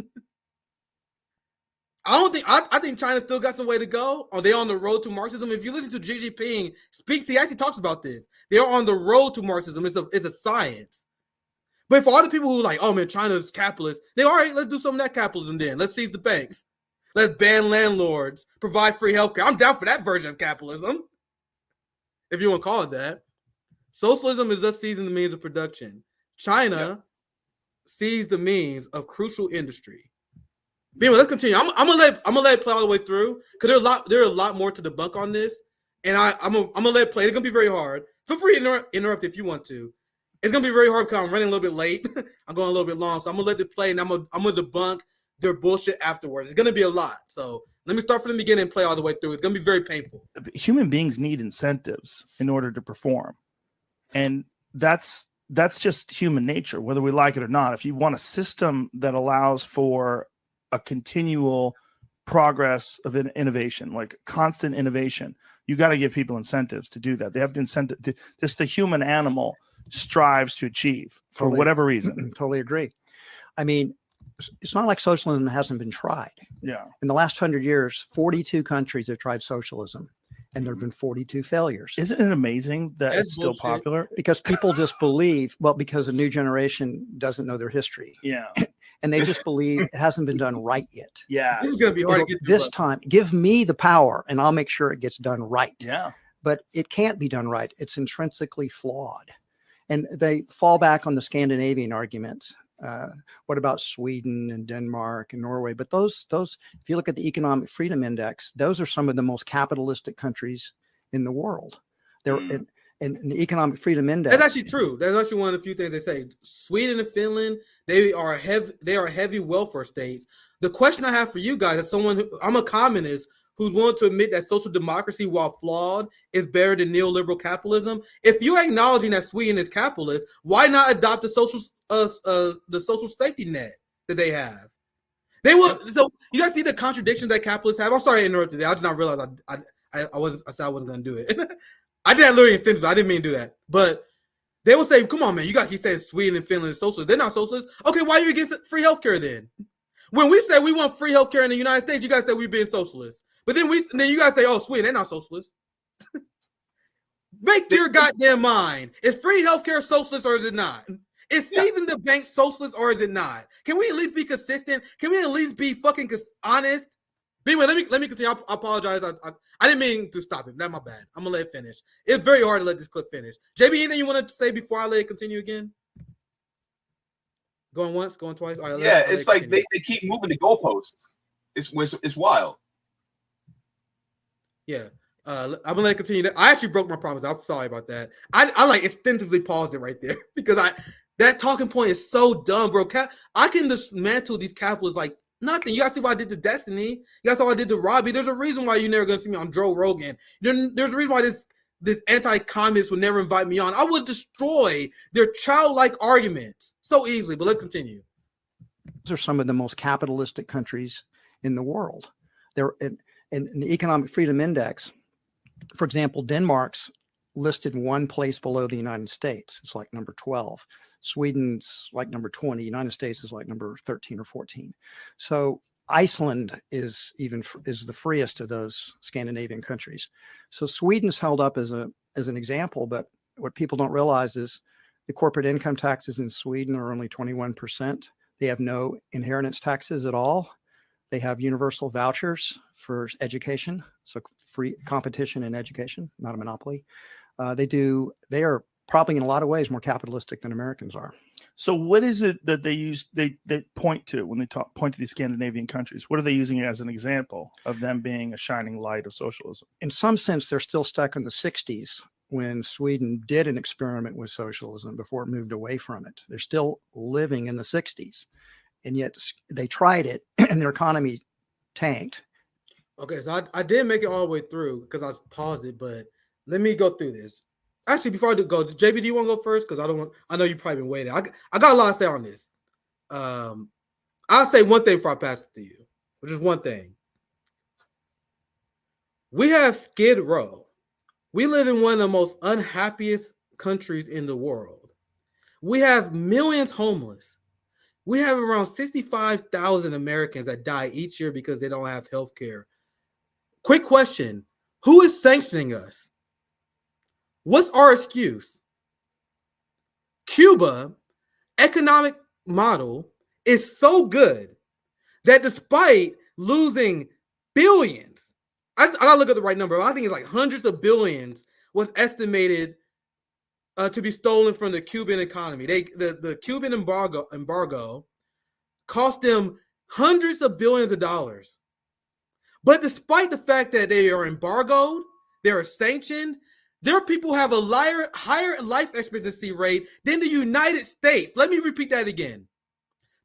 I think China still got some way to go. Are they on the road to Marxism? If you listen to Xi Jinping speak, he actually talks about this. They're on the road to Marxism. It's a science. But for all the people who are like, oh man, China's capitalist, they all right, let's do some of that capitalism then. Let's seize the banks. Let's ban landlords, provide free healthcare. I'm down for that version of capitalism, if you want to call it that. Socialism is just seizing the means of production. China seized the means of crucial industry. Anyway, let's continue. I'm gonna let it play all the way through because there are a lot more to debunk on this, and I'm gonna let it play. It's gonna be very hard. Feel free to interrupt if you want to. It's gonna be very hard because I'm running a little bit late. I'm going a little bit long, so I'm gonna let it play, and I'm gonna debunk their bullshit afterwards. It's gonna be a lot. So let me start from the beginning and play all the way through. It's gonna be very painful. Human beings need incentives in order to perform, and that's just human nature, whether we like it or not. If you want a system that allows for a continual progress of innovation, like constant innovation, you got to give people incentives to do that. They have the incentive. This the human animal strives to achieve for whatever reason. Totally agree. I mean, it's not like socialism hasn't been tried. Yeah. In the last 100 years, 42 countries have tried socialism, and there have been 42 failures. Isn't it amazing that it's still popular? Because people just believe, well, because a new generation doesn't know their history. Yeah. And they just believe it hasn't been done right yet. Yeah. This is going to be hard to get through. This time, give me the power and I'll make sure it gets done right. Yeah. But it can't be done right. It's intrinsically flawed. And they fall back on the Scandinavian arguments. What about Sweden and Denmark and Norway? But those, if you look at the Economic Freedom Index, those are some of the most capitalistic countries in the world. They're in the Economic Freedom Index. That's actually true. That's actually one of the few things they say. Sweden and Finland, they are heavy welfare states. The question I have for you guys, as someone I'm a communist who's willing to admit that social democracy, while flawed, is better than neoliberal capitalism. If you're acknowledging that Sweden is capitalist, why not adopt the social safety net that they have? They will. So you guys see the contradictions that capitalists have. I'm sorry I interrupted. I did not realize I said I wasn't going to do it. I did that literally instinctively. I didn't mean to do that. But they will say, come on, man, he said Sweden and Finland is socialist. They're not socialist. Okay, why are you against free healthcare then? When we say we want free healthcare in the United States, you guys say we've been socialist. But then you guys say, oh, Sweden, they're not socialist. Make your goddamn mind. Is free healthcare socialist or is it not? Is seizing the bank socialist or is it not? Can we at least be consistent? Can we at least be fucking honest? Anyway, let me continue. I apologize. I didn't mean to stop it. That's my bad. I'm gonna let it finish. It's very hard to let this clip finish. JB, anything you wanted to say before I let it continue again? Going once, going twice. All right, yeah, it's like they keep moving the goalposts. It's wild. Yeah. I'm gonna let it continue. I actually broke my promise. I'm sorry about that. I like instinctively paused it right there because that talking point is so dumb, bro. I can dismantle these capitalists like nothing. You guys see what I did to Destiny. You guys saw what I did to Robbie. There's a reason why you're never gonna see me on Joe Rogan. There's a reason why this anti-communist would never invite me on. I would destroy their childlike arguments so easily. But let's continue. These are some of the most capitalistic countries in the world. They're in the Economic Freedom Index. For example, Denmark's listed one place below the United States. It's like number 12. Sweden's like number 20. United States is like number 13 or 14. So Iceland is the freest of those Scandinavian countries. So Sweden's held up as an example, but what people don't realize is the corporate income taxes in Sweden are only 21%. They have no inheritance taxes at all. They have universal vouchers for education, so free competition in education, not a monopoly. They are probably in a lot of ways more capitalistic than Americans are. So what is it that they point to when they point to these Scandinavian countries? What are they using as an example of them being a shining light of socialism? In some sense, they're still stuck in the 60s when Sweden did an experiment with socialism before it moved away from it. They're still living in the 60s. And yet they tried it and their economy tanked. Okay, so I did make it all the way through because I paused it, but let me go through this. Actually, before I go, JB, do you want to go first? Because I know you've probably been waiting. I got a lot to say on this. I'll say one thing before I pass it to you, which is one thing. We have Skid Row. We live in one of the most unhappiest countries in the world. We have millions homeless. We have around 65,000 Americans that die each year because they don't have health care. Quick question. Who is sanctioning us? What's our excuse? Cuba economic model is so good that despite losing billions, I gotta look at the right number. I think it's like hundreds of billions was estimated to be stolen from the Cuban economy. The Cuban embargo cost them hundreds of billions of dollars. But despite the fact that they are embargoed, they are sanctioned, their people have a higher life expectancy rate than the United States. Let me repeat that again.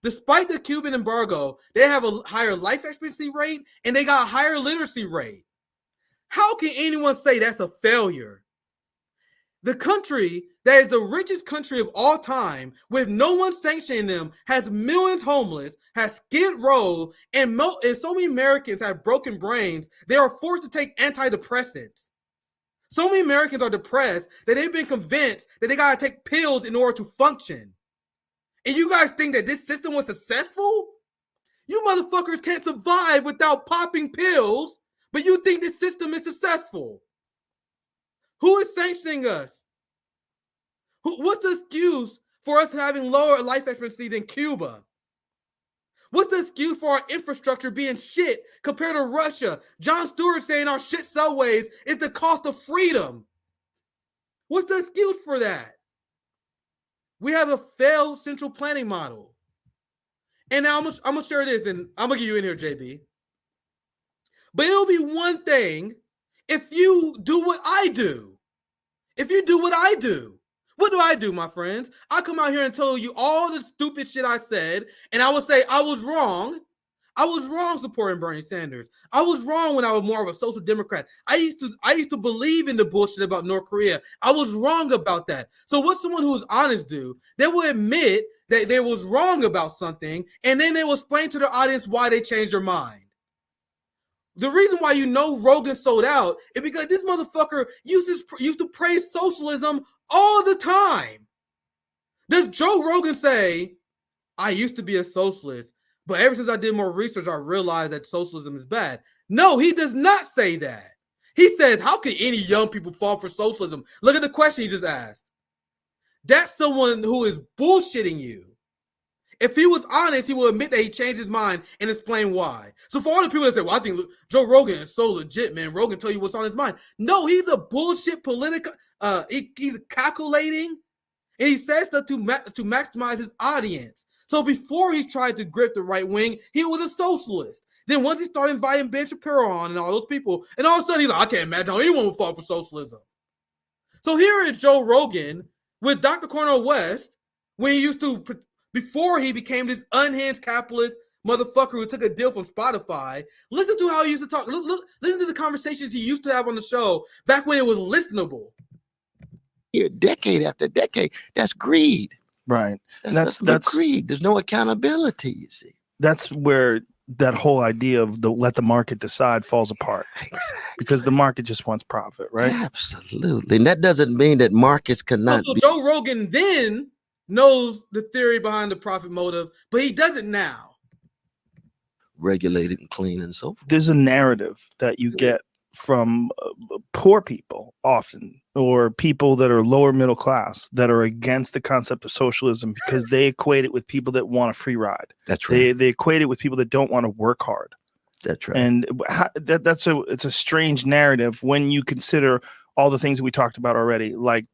Despite the Cuban embargo, they have a higher life expectancy rate and they got a higher literacy rate. How can anyone say that's a failure? The country that is the richest country of all time, with no one sanctioning them, has millions homeless, has Skid Row, and so many Americans have broken brains, they are forced to take antidepressants. So many Americans are depressed that they've been convinced that they gotta take pills in order to function. And you guys think that this system was successful? You motherfuckers can't survive without popping pills, but you think this system is successful. Who is sanctioning us? What's the excuse for us having lower life expectancy than Cuba? What's the excuse for our infrastructure being shit compared to Russia? Jon Stewart saying our shit subways is the cost of freedom. What's the excuse for that? We have a failed central planning model. And now I'm gonna share this, and I'm gonna get you in here, JB. But it'll be one thing if you do what I do. If you do what I do. What do, my friends? I come out here and tell you all the stupid shit I said, and I will say I was wrong. I was wrong supporting Bernie Sanders. I was wrong when I was more of a social democrat. I used to believe in the bullshit about North Korea. I was wrong about that. So what someone who is honest do? They will admit that they was wrong about something, and then they will explain to their audience why they changed their mind. The reason why you know Rogan sold out is because this motherfucker used to praise socialism all the time. Does Joe Rogan say, I used to be a socialist, but ever since I did more research, I realized that socialism is bad? No, he does not say that. He says, how can any young people fall for socialism? Look at the question he just asked. That's someone who is bullshitting you. If he was honest, he will admit that he changed his mind and explain why. So for all the people that say, well, I think Joe Rogan is so legit, man. Rogan tell you what's on his mind. No, he's a bullshit political. He's calculating, and he says stuff to maximize his audience. So before he tried to grip the right wing, he was a socialist. Then once he started inviting Ben Shapiro on and all those people, and all of a sudden he's like, I can't imagine how anyone would fall for socialism. So here is Joe Rogan with Dr. Cornel West, when he used to, before he became this unhinged capitalist motherfucker who took a deal from Spotify. Listen to how he used to talk. Listen to the conversations he used to have on the show back when it was listenable. Here, decade after decade, that's greed. Right. That's greed. There's no accountability, you see. That's where that whole idea of let the market decide falls apart. Exactly. Because the market just wants profit, right? Absolutely. And that doesn't mean that markets cannot so be. Joe Rogan then knows the theory behind the profit motive, but he doesn't now. Regulated and clean and so forth. There's a narrative that you get from poor people often, or people that are lower middle class, that are against the concept of socialism because they equate it with people that want a free ride. That's right. They equate it with people that don't want to work hard. That's right. And it's a strange narrative when you consider all the things that we talked about already, like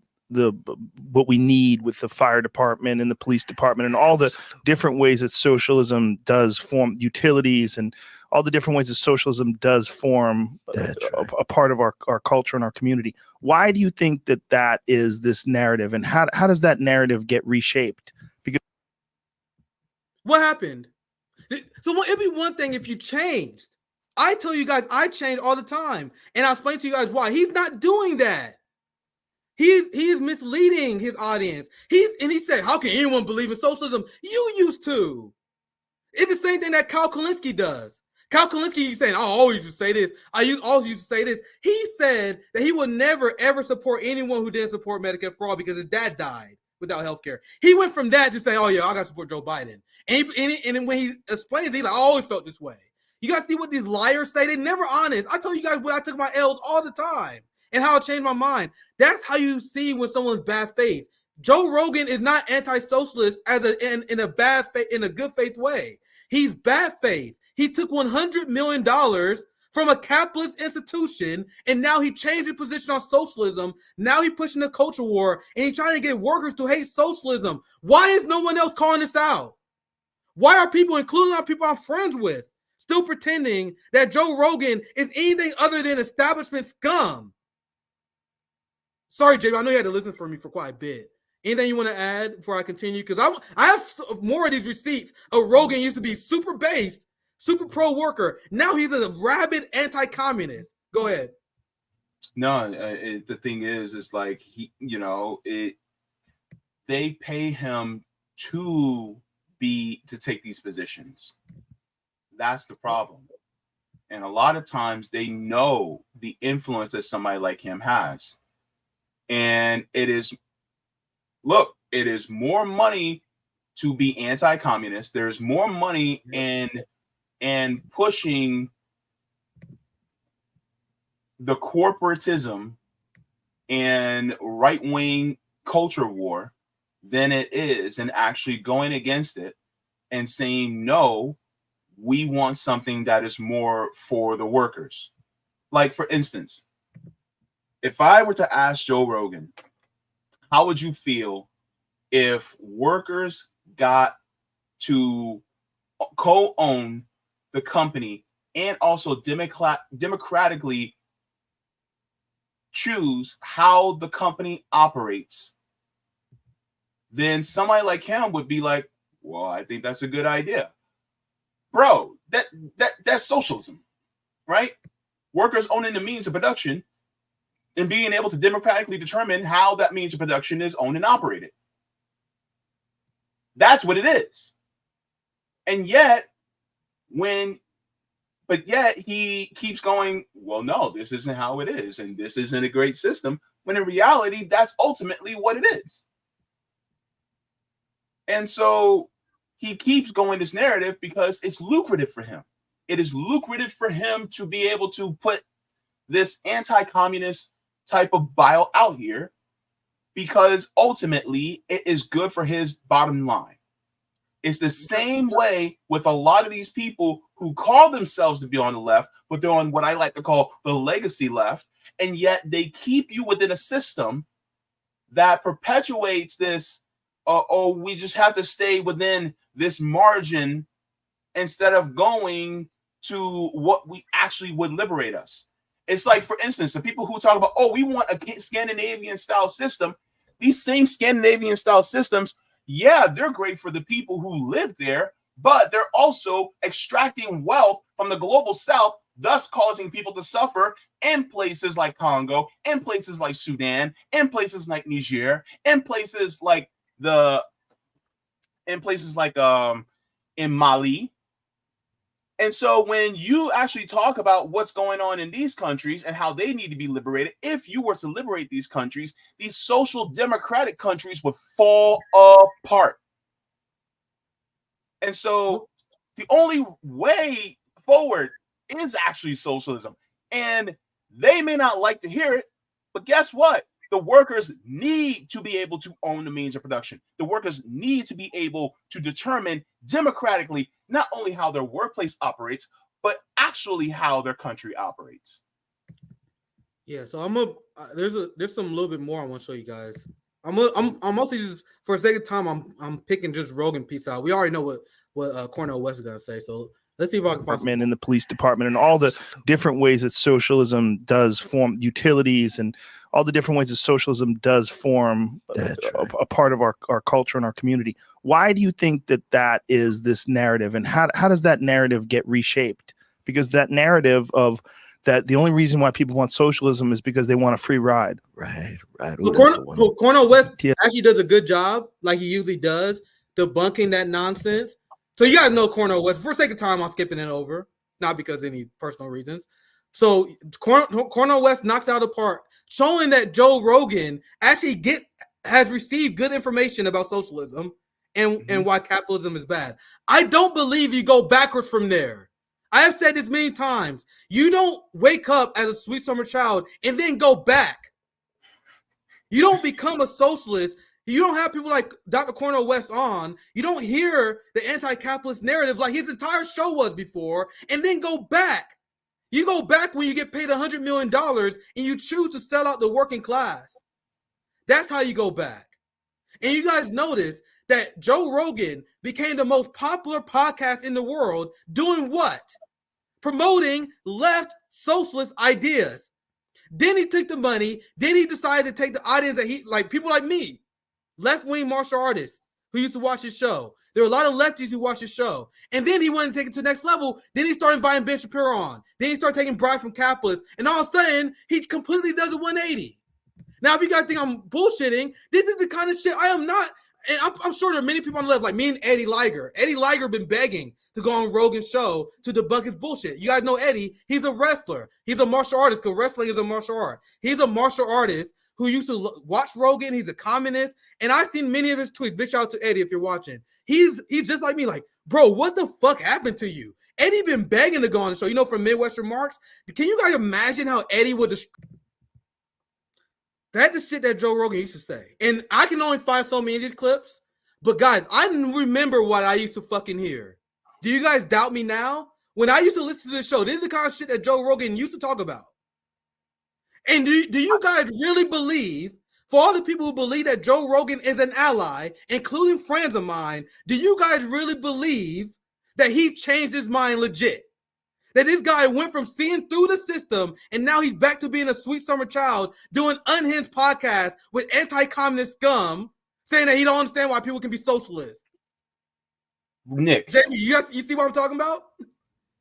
what we need with the fire department and the police department and all the different ways that socialism does form utilities, and all the different ways that socialism does form a part of our culture and our community. Why do you think that is this narrative, and how does that narrative get reshaped? Because what happened? So it'd be one thing if you changed. I tell you guys, I change all the time, and I'll explain to you guys why. He's not doing that. He's misleading his audience. And he said, how can anyone believe in socialism? You used to. It's the same thing that Kyle Kulinski does. Kyle Kulinski, he's saying, I always used to say this. Always used to say this. He said that he would never, ever support anyone who didn't support Medicare for all because his dad died without health care. He went from that to say, oh, yeah, I got to support Joe Biden. And when he explains, he's like, I always felt this way. You guys see what these liars say? They're never honest. I tell you guys when I took my L's all the time and how I changed my mind. That's how you see when someone's bad faith. Joe Rogan is not anti-socialist in a good faith way. He's bad faith. He took $100 million from a capitalist institution, and now he changed his position on socialism. Now he's pushing the culture war, and he's trying to get workers to hate socialism. Why is no one else calling this out? Why are people, including our people I'm friends with, still pretending that Joe Rogan is anything other than establishment scum? Sorry, JB, I know you had to listen for me for quite a bit. Anything you want to add before I continue? Because I have more of these receipts of Rogan used to be super based, super pro-worker. Now he's a rabid anti-communist. Go ahead. No, the thing is like they pay him to take these positions. That's the problem. And a lot of times they know the influence that somebody like him has. And it is more money to be anti-communist. There's more money in pushing the corporatism and right-wing culture war than it is in actually going against it and saying, no, we want something that is more for the workers. Like, for instance, if I were to ask Joe Rogan, how would you feel if workers got to co-own the company and also democratically choose how the company operates? Then somebody like him would be like, well, I think that's a good idea. Bro, that's socialism, right? Workers owning the means of production and being able to democratically determine how that means of production is owned and operated. That's what it is. And yet, he keeps going, well, no, this isn't how it is, and this isn't a great system, when in reality, that's ultimately what it is. And so he keeps going this narrative because it's lucrative for him. It is lucrative for him to be able to put this anti-communist type of bile out here because ultimately it is good for his bottom line. It's the same way with a lot of these people who call themselves to be on the left, but they're on what I like to call the legacy left, and yet they keep you within a system that perpetuates this, we just have to stay within this margin instead of going to what we actually would liberate us. It's like, for instance, the people who talk about, we want a Scandinavian style system. These same Scandinavian style systems, yeah, they're great for the people who live there, but they're also extracting wealth from the global south, thus causing people to suffer in places like Congo, in places like Sudan, in places like Niger, in places like in Mali. And so when you actually talk about what's going on in these countries and how they need to be liberated, if you were to liberate these countries, these social democratic countries would fall apart. And so the only way forward is actually socialism. And they may not like to hear it, but guess what? The workers need to be able to own the means of production. The workers need to be able to determine democratically not only how their workplace operates, but actually how their country operates. Yeah, so there's some little bit more I want to show you guys. I'm mostly just, for the sake of time, I'm picking just Rogan piece out. We already know what Cornel West is gonna say, so let's see if I can find in the police department and all the different ways that socialism does form utilities and all the different ways that socialism does form a part of our culture and our community. Why do you think that is this narrative, and how does that narrative get reshaped? Because that narrative of that the only reason why people want socialism is because they want a free ride. Right. Cornel West actually does a good job, like he usually does, debunking that nonsense. So you guys know Cornel West. For sake of time, I'm skipping it over, not because of any personal reasons. So Cornel West knocks out of the park, showing that Joe Rogan actually has received good information about socialism and why capitalism is bad. I don't believe you go backwards from there. I have said this many times. You don't wake up as a sweet summer child and then go back. You don't become a socialist. You don't have people like Dr. Cornel West on. You don't hear the anti-capitalist narrative like his entire show was before and then go back. You go back when you get paid $100 million and you choose to sell out the working class. That's how you go back. And you guys notice that Joe Rogan became the most popular podcast in the world doing what? Promoting left socialist ideas. Then he took the money. Then he decided to take the audience that he, like people like me, left-wing martial artists who used to watch his show. There were a lot of lefties who watched his show. And then he wanted to take it to the next level. Then he started inviting Ben Shapiro on. Then he started taking bribes from capitalists. And all of a sudden, he completely does a 180. Now, if you guys think I'm bullshitting, this is the kind of shit I am not. And I'm sure there are many people on the left, like me and Eddie Liger. Eddie Liger been begging to go on Rogan's show to debunk his bullshit. You guys know Eddie. He's a wrestler. He's a martial artist because wrestling is a martial art. He's a martial artist who used to watch Rogan. He's a communist. And I've seen many of his tweets. Big shout out to Eddie if you're watching. He's just like me, like, bro, what the fuck happened to you? Eddie been begging to go on the show. You know, from Midwestern Marks. Can you guys imagine how Eddie would that's the shit that Joe Rogan used to say. And I can only find so many of these clips. But guys, I remember what I used to fucking hear. Do you guys doubt me now? When I used to listen to this show, this is the kind of shit that Joe Rogan used to talk about. And do you guys really believe, for all the people who believe that Joe Rogan is an ally, including friends of mine, do you guys really believe that he changed his mind legit? That this guy went from seeing through the system and now he's back to being a sweet summer child doing unhinged podcasts with anti-communist scum saying that he don't understand why people can be socialists. Nick, JB, you see what I'm talking about?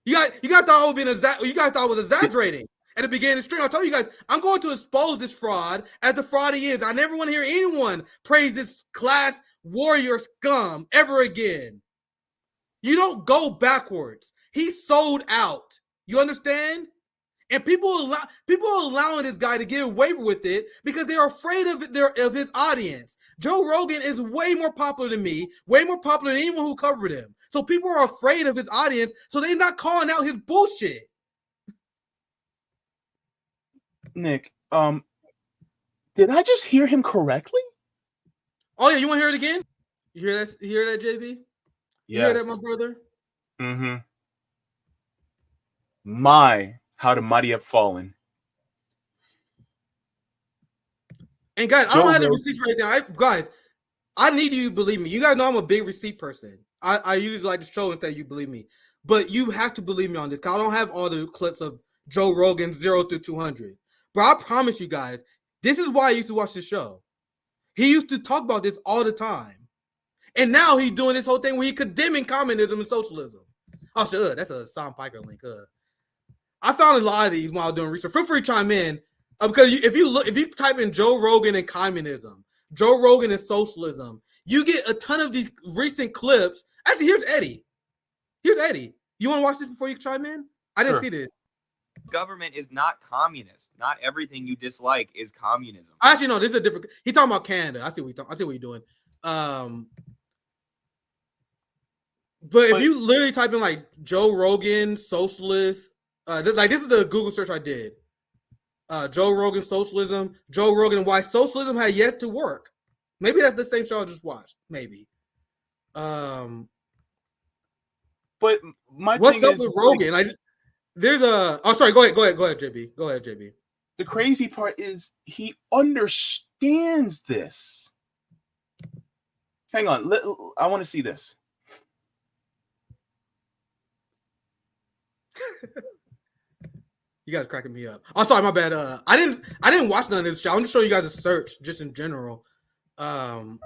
You guys thought I was exaggerating at the beginning of the stream. I told you guys I'm going to expose this fraud as the fraud he is. I never want to hear anyone praise this class warrior scum ever again. You don't go backwards. He sold out. You understand? And people are allowing this guy to get away with it because they're afraid of his audience. Joe Rogan is way more popular than me, way more popular than anyone who covered him. So people are afraid of his audience, so they're not calling out his bullshit. Nick, did I just hear him correctly? Oh yeah, you want to hear it again? You hear that? You hear that, JB? You hear that, my brother? Mm-hmm. My, how the mighty have fallen. And guys, I don't have the receipts right now. I need you to believe me. You guys know I'm a big receipt person. I usually like to show instead you believe me. But you have to believe me on this, because I don't have all the clips of Joe Rogan 0 through 200. But I promise you guys, this is why I used to watch this show. He used to talk about this all the time. And now he's doing this whole thing where he's condemning communism and socialism. Oh, shit, that's a Sam Piker link. I found a lot of these while doing research. Feel free to chime in. Because if you type in Joe Rogan and communism, Joe Rogan and socialism, you get a ton of these recent clips. Actually, here's Eddie. You want to watch this before you chime in? I didn't see this. Government is not communist. Not everything you dislike is communism. Actually, no, this is a different. He's talking about Canada. I see what you're doing. But if you literally type in like Joe Rogan socialist, this is the Google search I did. Joe Rogan socialism, Joe Rogan why socialism had yet to work. Maybe that's the same show I just watched. Maybe. But what's up with Rogan? Like, there's a. Oh, sorry. Go ahead, JB. Go ahead, JB. The crazy part is he understands this. Hang on. I want to see this. You guys cracking me up. Oh, sorry, my bad. I didn't watch none of this show. I'm just showing you guys a search just in general. I'm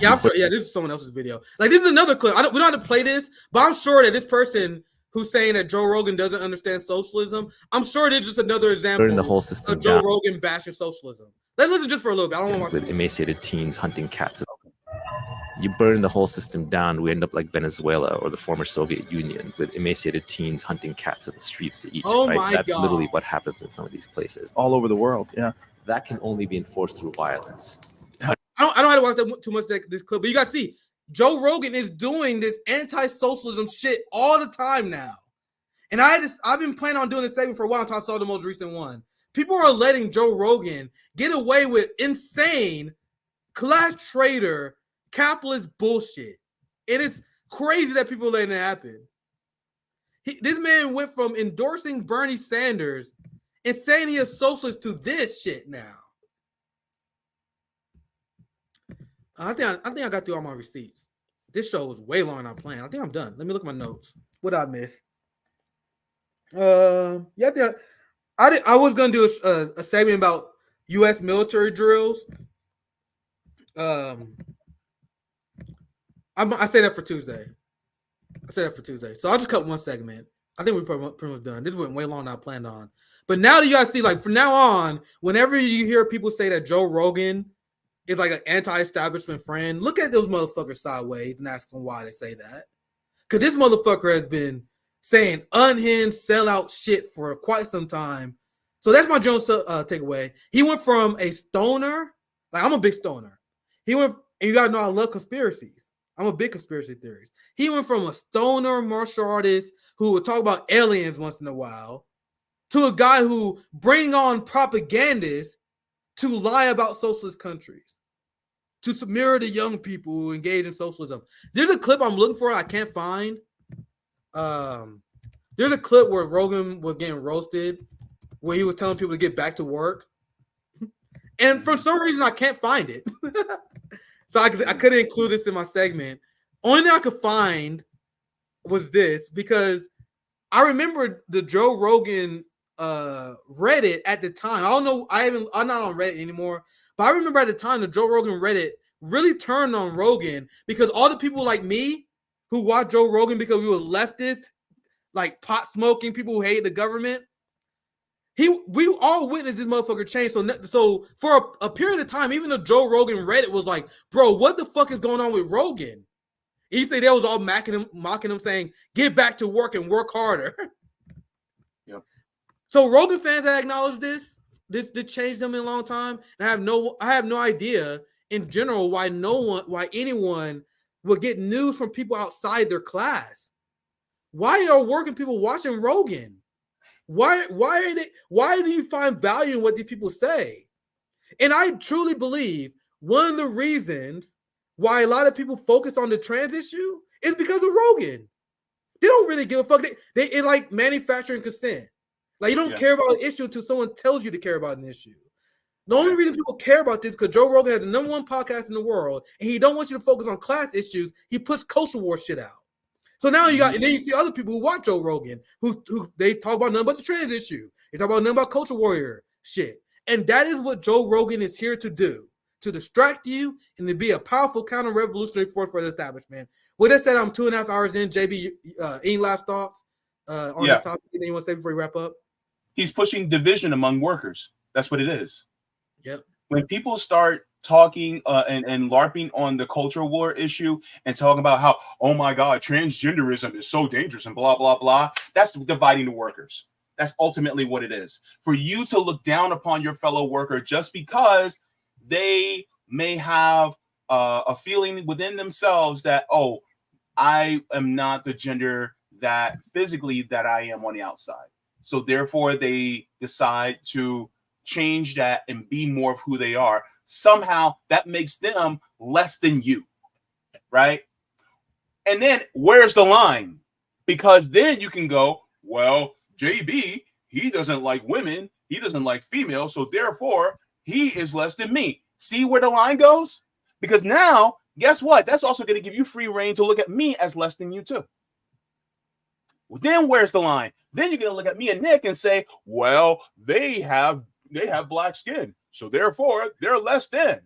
sure. Yeah, this is someone else's video. Like, this is another clip. We don't have to play this, but I'm sure that this person who's saying that Joe Rogan doesn't understand socialism. I'm sure it's just another example Burn the whole system of Joe down. Rogan bashing socialism. Let's listen just for a little bit. I don't want to watch With emaciated teens hunting cats. You burn the whole system down, we end up like Venezuela or the former Soviet Union with emaciated teens hunting cats in the streets to eat. Oh right? my That's God. literally what happens in some of these places. All over the world, yeah. That can only be enforced through violence. I don't have to watch that too much this clip, but you guys see Joe Rogan is doing this anti-socialism shit all the time now. And I've been planning on doing this segment for a while until I saw the most recent one. People are letting Joe Rogan get away with insane class trader capitalist bullshit. And it's crazy that people are letting it happen. This man went from endorsing Bernie Sanders and saying he is socialist to this shit now. I think I got through all my receipts. This show was way longer than I planned. I think I'm done. Let me look at my notes. What did I miss? Yeah, I was gonna do a segment about U.S. military drills. I say that for Tuesday. So I'll just cut one segment. I think we're pretty much done. This went way longer than I planned on. But now that you guys see, like from now on, whenever you hear people say that Joe Rogan is like an anti-establishment friend, look at those motherfuckers sideways and ask them why they say that. Because this motherfucker has been saying unhinged, sellout shit for quite some time. So that's my Jones takeaway. He went from a stoner, like I'm a big stoner. He went, and you gotta know I love conspiracies. I'm a big conspiracy theorist. He went from a stoner martial artist who would talk about aliens once in a while to a guy who bring on propagandists to lie about socialist countries, to mirror the young people who engage in socialism. There's a clip I'm looking for I can't find. There's a clip where Rogan was getting roasted, where he was telling people to get back to work. And for some reason, I can't find it. So I couldn't include this in my segment. Only thing I could find was this, because I remember the Joe Rogan Reddit at the time. I don't know. I'm not on Reddit anymore. But I remember at the time the Joe Rogan Reddit really turned on Rogan because all the people like me who watched Joe Rogan because we were leftists, like pot smoking people who hate the government, we all witnessed this motherfucker change. So for a period of time, even the Joe Rogan Reddit was like, bro, what the fuck is going on with Rogan? He said they was all mocking him, saying, get back to work and work harder. Yep. So Rogan fans have acknowledged this changed them in a long time. And I have no idea in general why anyone would get news from people outside their class. Why are working people watching Rogan? Why do you find value in what these people say? And I truly believe one of the reasons why a lot of people focus on the trans issue is because of Rogan. They don't really give a fuck. They like manufacturing consent. Like you don't care about an issue until someone tells you to care about an issue. The only reason people care about this is because Joe Rogan has the #1 podcast in the world, and he don't want you to focus on class issues. He puts culture war shit out. So now and then you see other people who watch Joe Rogan who they talk about nothing but the trans issue. They talk about nothing but culture warrior shit. And that is what Joe Rogan is here to do, to distract you and to be a powerful counter-revolutionary force for the establishment. With that said, I'm 2.5 hours in. JB, any last thoughts on this topic? Anything you want to say before we wrap up? He's pushing division among workers. That's what it is. Yep. When people start talking and LARPing on the culture war issue and talking about how, oh my God, transgenderism is so dangerous and blah, blah, blah, that's dividing the workers. That's ultimately what it is. For you to look down upon your fellow worker just because they may have a feeling within themselves that, oh, I am not the gender that physically that I am on the outside. So therefore they decide to change that and be more of who they are. Somehow that makes them less than you, right? And then where's the line? Because then you can go, well, JB, he doesn't like women, he doesn't like females, so therefore he is less than me. See where the line goes? Because now, guess what? That's also going to give you free reign to look at me as less than you too. Well, then where's the line? Then you're going to look at me and Nick and say, well, they have black skin, so therefore they're less than.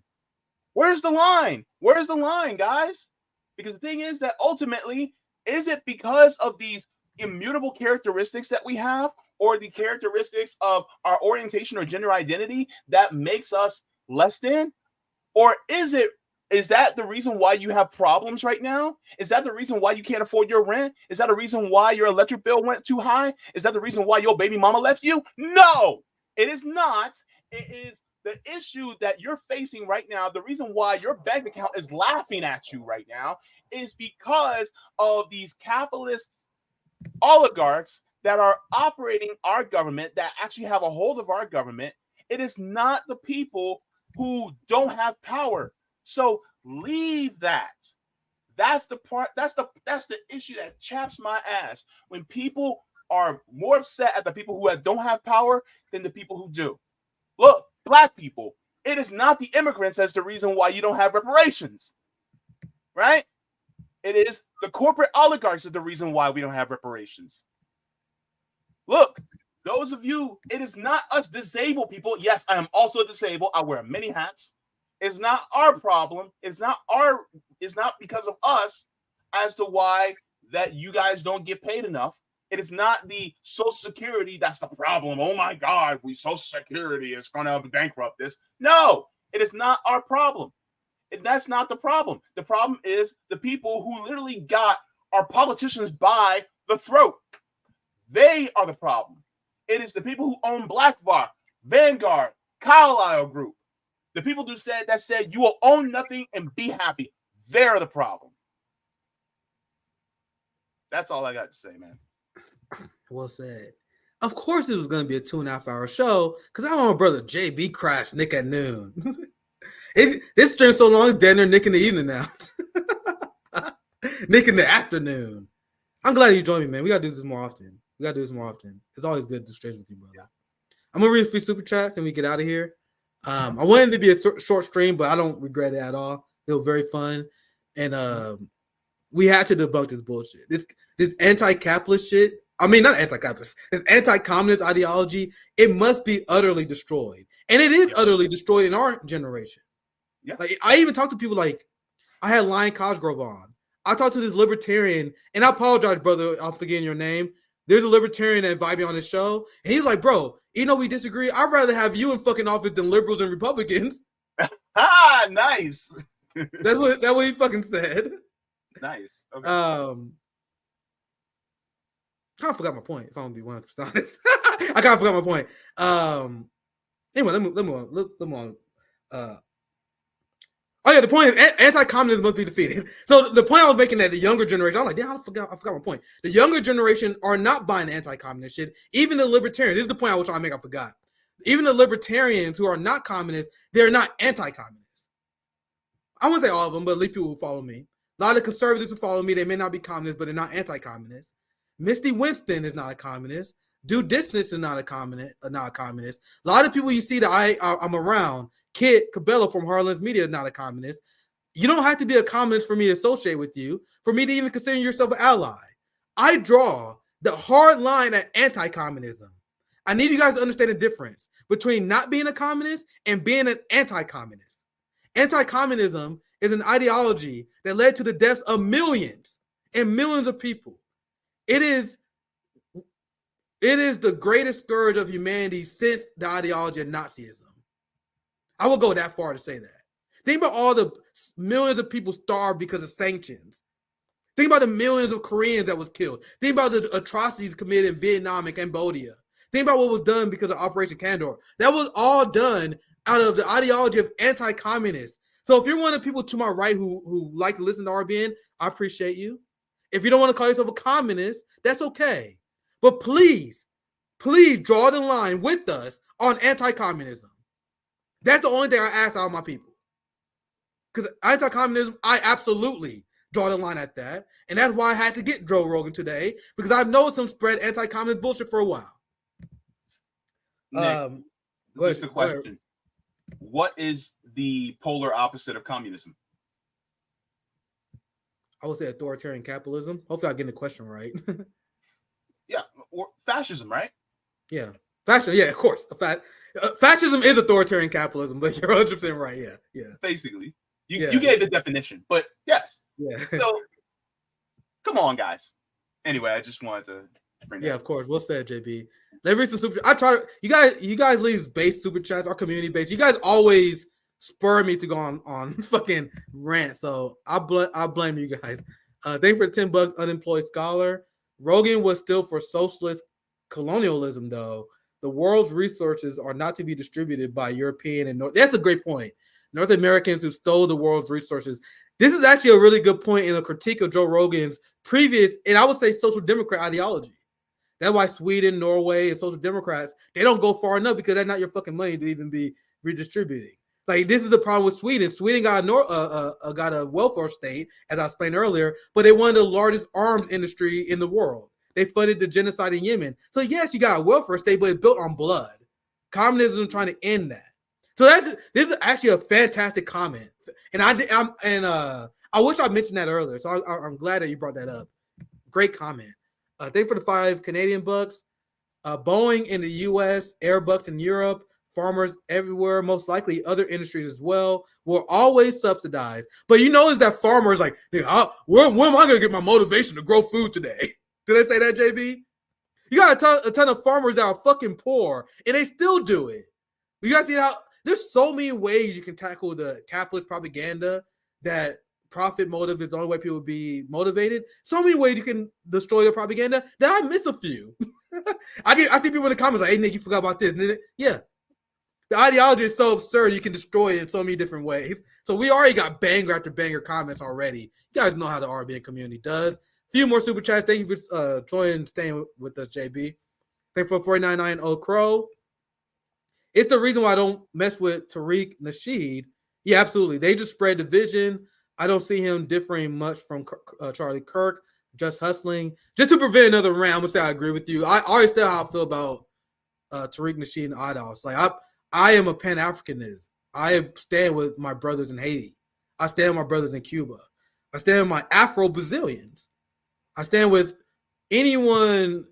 Where's the line? Where's the line, guys? Because the thing is that ultimately, is it because of these immutable characteristics that we have, or the characteristics of our orientation or gender identity that makes us less than? Or is that the reason why you have problems right now? Is that the reason why you can't afford your rent? Is that the reason why your electric bill went too high? Is that the reason why your baby mama left you? No, it is not. It is the issue that you're facing right now. The reason why your bank account is laughing at you right now is because of these capitalist oligarchs that are operating our government, that actually have a hold of our government. It is not the people who don't have power. So leave that. That's the part. That's the issue that chaps my ass, when people are more upset at the people who don't have power than the people who do. Look, black people, it is not the immigrants that's the reason why you don't have reparations, right? It is the corporate oligarchs is the reason why we don't have reparations. Look, those of you, it is not us disabled people. Yes, I am also disabled. I wear many hats. It's not our problem. It's not because of us as to why that you guys don't get paid enough. It is not the Social Security that's the problem. Oh my God, Social Security is going to bankrupt this. No, it is not our problem. That's not the problem. The problem is the people who literally got our politicians by the throat. They are the problem. It is the people who own BlackRock, Vanguard, Carlyle Group. The people who said you will own nothing and be happy. They're the problem. That's all I got to say, man. Well said. Of course it was going to be a 2.5 hour show, because I want my brother JB crash Nick at noon. This stream so long, dinner, Nick in the evening now. Nick in the afternoon. I'm glad you joined me, man. We got to do this more often. It's always good to stream with you, brother. I'm going to read a few super chats and we get out of here. I wanted it to be a short stream, but I don't regret it at all. It was very fun. And we had to debunk this bullshit. This anti-capitalist shit. I mean, not anti-capitalist. This anti-communist ideology. It must be utterly destroyed. And it is utterly destroyed in our generation. Yeah. Like, I even talked to people like, I had Lion Cosgrove on. I talked to this libertarian, and I apologize, brother, I'm forgetting your name. There's a libertarian that invited me on the show, and he's like, bro, you know we disagree. I'd rather have you in fucking office than liberals and Republicans. Ah, nice. That's what he fucking said. Nice. Okay. Kind of forgot my point, if I'm gonna be 100% honest. I kind of forgot my point. Anyway, let me on. Oh yeah, the point is anti-communism must be defeated. So the point I was making that the younger generation, I'm like, damn, I forgot my point. The younger generation are not buying anti-communist shit. Even the libertarians, this is the point I was trying to make, I forgot. Even the libertarians who are not communists, they're not anti-communists. I won't say all of them, but at least people who follow me. A lot of conservatives who follow me, they may not be communists, but they're not anti-communists. Misty Winston is not a communist. Dude Distance is not a communist. A lot of people you see that I'm around, Kid Cabello from Harlan's Media is not a communist. You don't have to be a communist for me to associate with you, for me to even consider yourself an ally. I draw the hard line at anti-communism. I need you guys to understand the difference between not being a communist and being an anti-communist. Anti-communism is an ideology that led to the deaths of millions and millions of people. It is the greatest scourge of humanity since the ideology of Nazism. I will go that far to say that. Think about all the millions of people starved because of sanctions. Think about the millions of Koreans that was killed. Think about the atrocities committed in Vietnam and Cambodia. Think about what was done because of Operation Candor. That was all done out of the ideology of anti-communists. So if you're one of the people to my right who like to listen to RBN, I appreciate you. If you don't want to call yourself a communist, that's okay. But please draw the line with us on anti-communism. That's the only thing I ask out of my people. Because anti-communism, I absolutely draw the line at that. And that's why I had to get Joe Rogan today, because I've noticed him spread anti-communist bullshit for a while. Nick, just a question. What is the polar opposite of communism? I would say authoritarian capitalism. Hopefully I get the question right. Yeah, or fascism, right? Yeah. Fascism, yeah, of course. Fascism is authoritarian capitalism, but you're 100% right. Yeah. Basically. You gave the definition, but yes. Yeah. So, come on, guys. Anyway, I just wanted to bring that Yeah, up. of course. Well said, JB. Let's read some super. I try to. You guys leave base super chats. Our community base. You guys always spur me to go on fucking rant. So I blame you guys. Thank you for the $10. Unemployed scholar. Rogan was still for socialist colonialism, though. The world's resources are not to be distributed by European and North. That's a great point. North Americans who stole the world's resources. This is actually a really good point in a critique of Joe Rogan's previous, and I would say, social democrat ideology. That's why Sweden, Norway, and social democrats, they don't go far enough because that's not your fucking money to even be redistributing. Like, this is the problem with Sweden. Sweden got a welfare state, as I explained earlier, but they're one of the largest arms industry in the world. They funded the genocide in Yemen. So yes, you got a welfare state, but it's built on blood. Communism is trying to end that. So this is actually a fantastic comment, and I wish I mentioned that earlier. So I'm glad that you brought that up. Great comment. Thank you for the $5 Canadian bucks. Boeing in the U.S., Airbus in Europe, farmers everywhere, most likely other industries as well, will always subsidize. But you notice that farmers like, where am I going to get my motivation to grow food today? Did I say that, JB? You got a ton of farmers that are fucking poor, and they still do it. You guys see how there's so many ways you can tackle the capitalist propaganda that profit motive is the only way people will be motivated. So many ways you can destroy the propaganda that I miss a few. I see people in the comments like, hey, Nick, you forgot about this. Yeah. The ideology is so absurd, you can destroy it in so many different ways. So we already got banger after banger comments already. You guys know how the RBN community does. Few more super chats. Thank you for joining, staying with us, JB. Thank you for 499 Old Crow. It's the reason why I don't mess with Tariq Nasheed. Yeah, absolutely. They just spread division. I don't see him differing much from Charlie Kirk, just hustling. Just to prevent another round, I'm going to say I agree with you. I already said how I feel about Tariq Nasheed and Idos. Like, I am a Pan-Africanist. I stand with my brothers in Haiti. I stand with my brothers in Cuba. I stand with my Afro-Brazilians. I stand with anyone,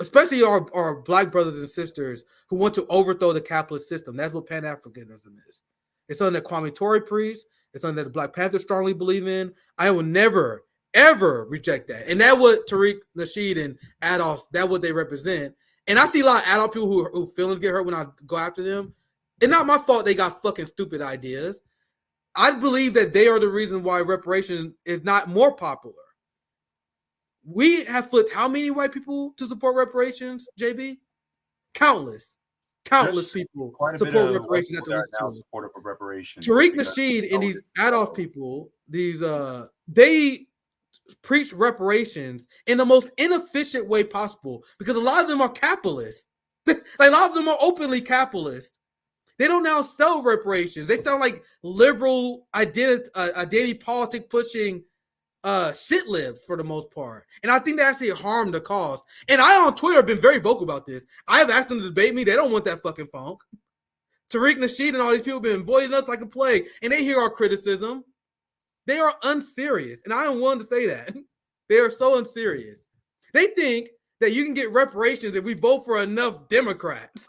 especially our black brothers and sisters who want to overthrow the capitalist system. That's what Pan-Africanism is. It's something that Kwame Ture preached. It's something that the Black Panthers strongly believe in. I will never, ever reject that. And that's what Tariq Nasheed and Adolf, that's what they represent. And I see a lot of adult people who feelings get hurt when I go after them. It's not my fault they got fucking stupid ideas. I believe that they are the reason why reparations is not more popular. We have flipped how many white people to support reparations, JB? Countless people support reparations. Supportive of reparations. Tariq Nasheed and these Adolf people, they preach reparations in the most inefficient way possible because a lot of them are capitalists. Like, a lot of them are openly capitalist. They don't now sell reparations. They sound like liberal identity politic pushing shit libs for the most part. And I think they actually harm the cause. And I on Twitter have been very vocal about this. I have asked them to debate me. They don't want that fucking funk. Tariq Nasheed and all these people have been avoiding us like a plague. And they hear our criticism. They are unserious. And I am willing to say that. They are so unserious. They think that you can get reparations if we vote for enough Democrats.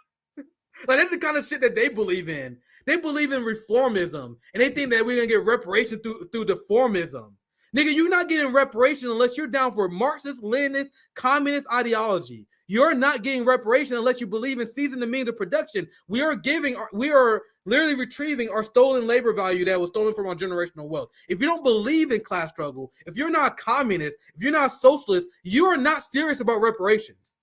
Like, that's the kind of shit that they believe in. They believe in reformism. And they think that we're going to get reparations through deformism. Nigga, you're not getting reparations unless you're down for Marxist, Leninist, communist ideology. You're not getting reparations unless you believe in seizing the means of production. We are literally retrieving our stolen labor value that was stolen from our generational wealth. If you don't believe in class struggle, if you're not communist, if you're not socialist, you are not serious about reparations.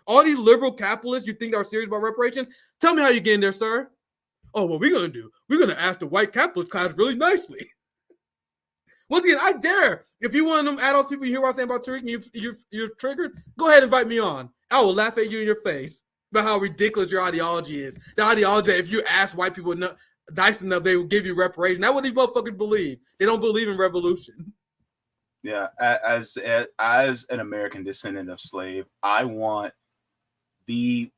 All these liberal capitalists you think are serious about reparations, tell me how you get in there, sir. Oh, what we're going to do, we're going to ask the white capitalist class really nicely. Once again, I dare. If you one of them adult people you hear what I'm saying about Tariq and you're triggered, go ahead and invite me on. I will laugh at you in your face about how ridiculous your ideology is. The ideology that if you ask white people nice enough, they will give you reparations. That's what these motherfuckers believe. They don't believe in revolution. Yeah, as an American descendant of slave, I want the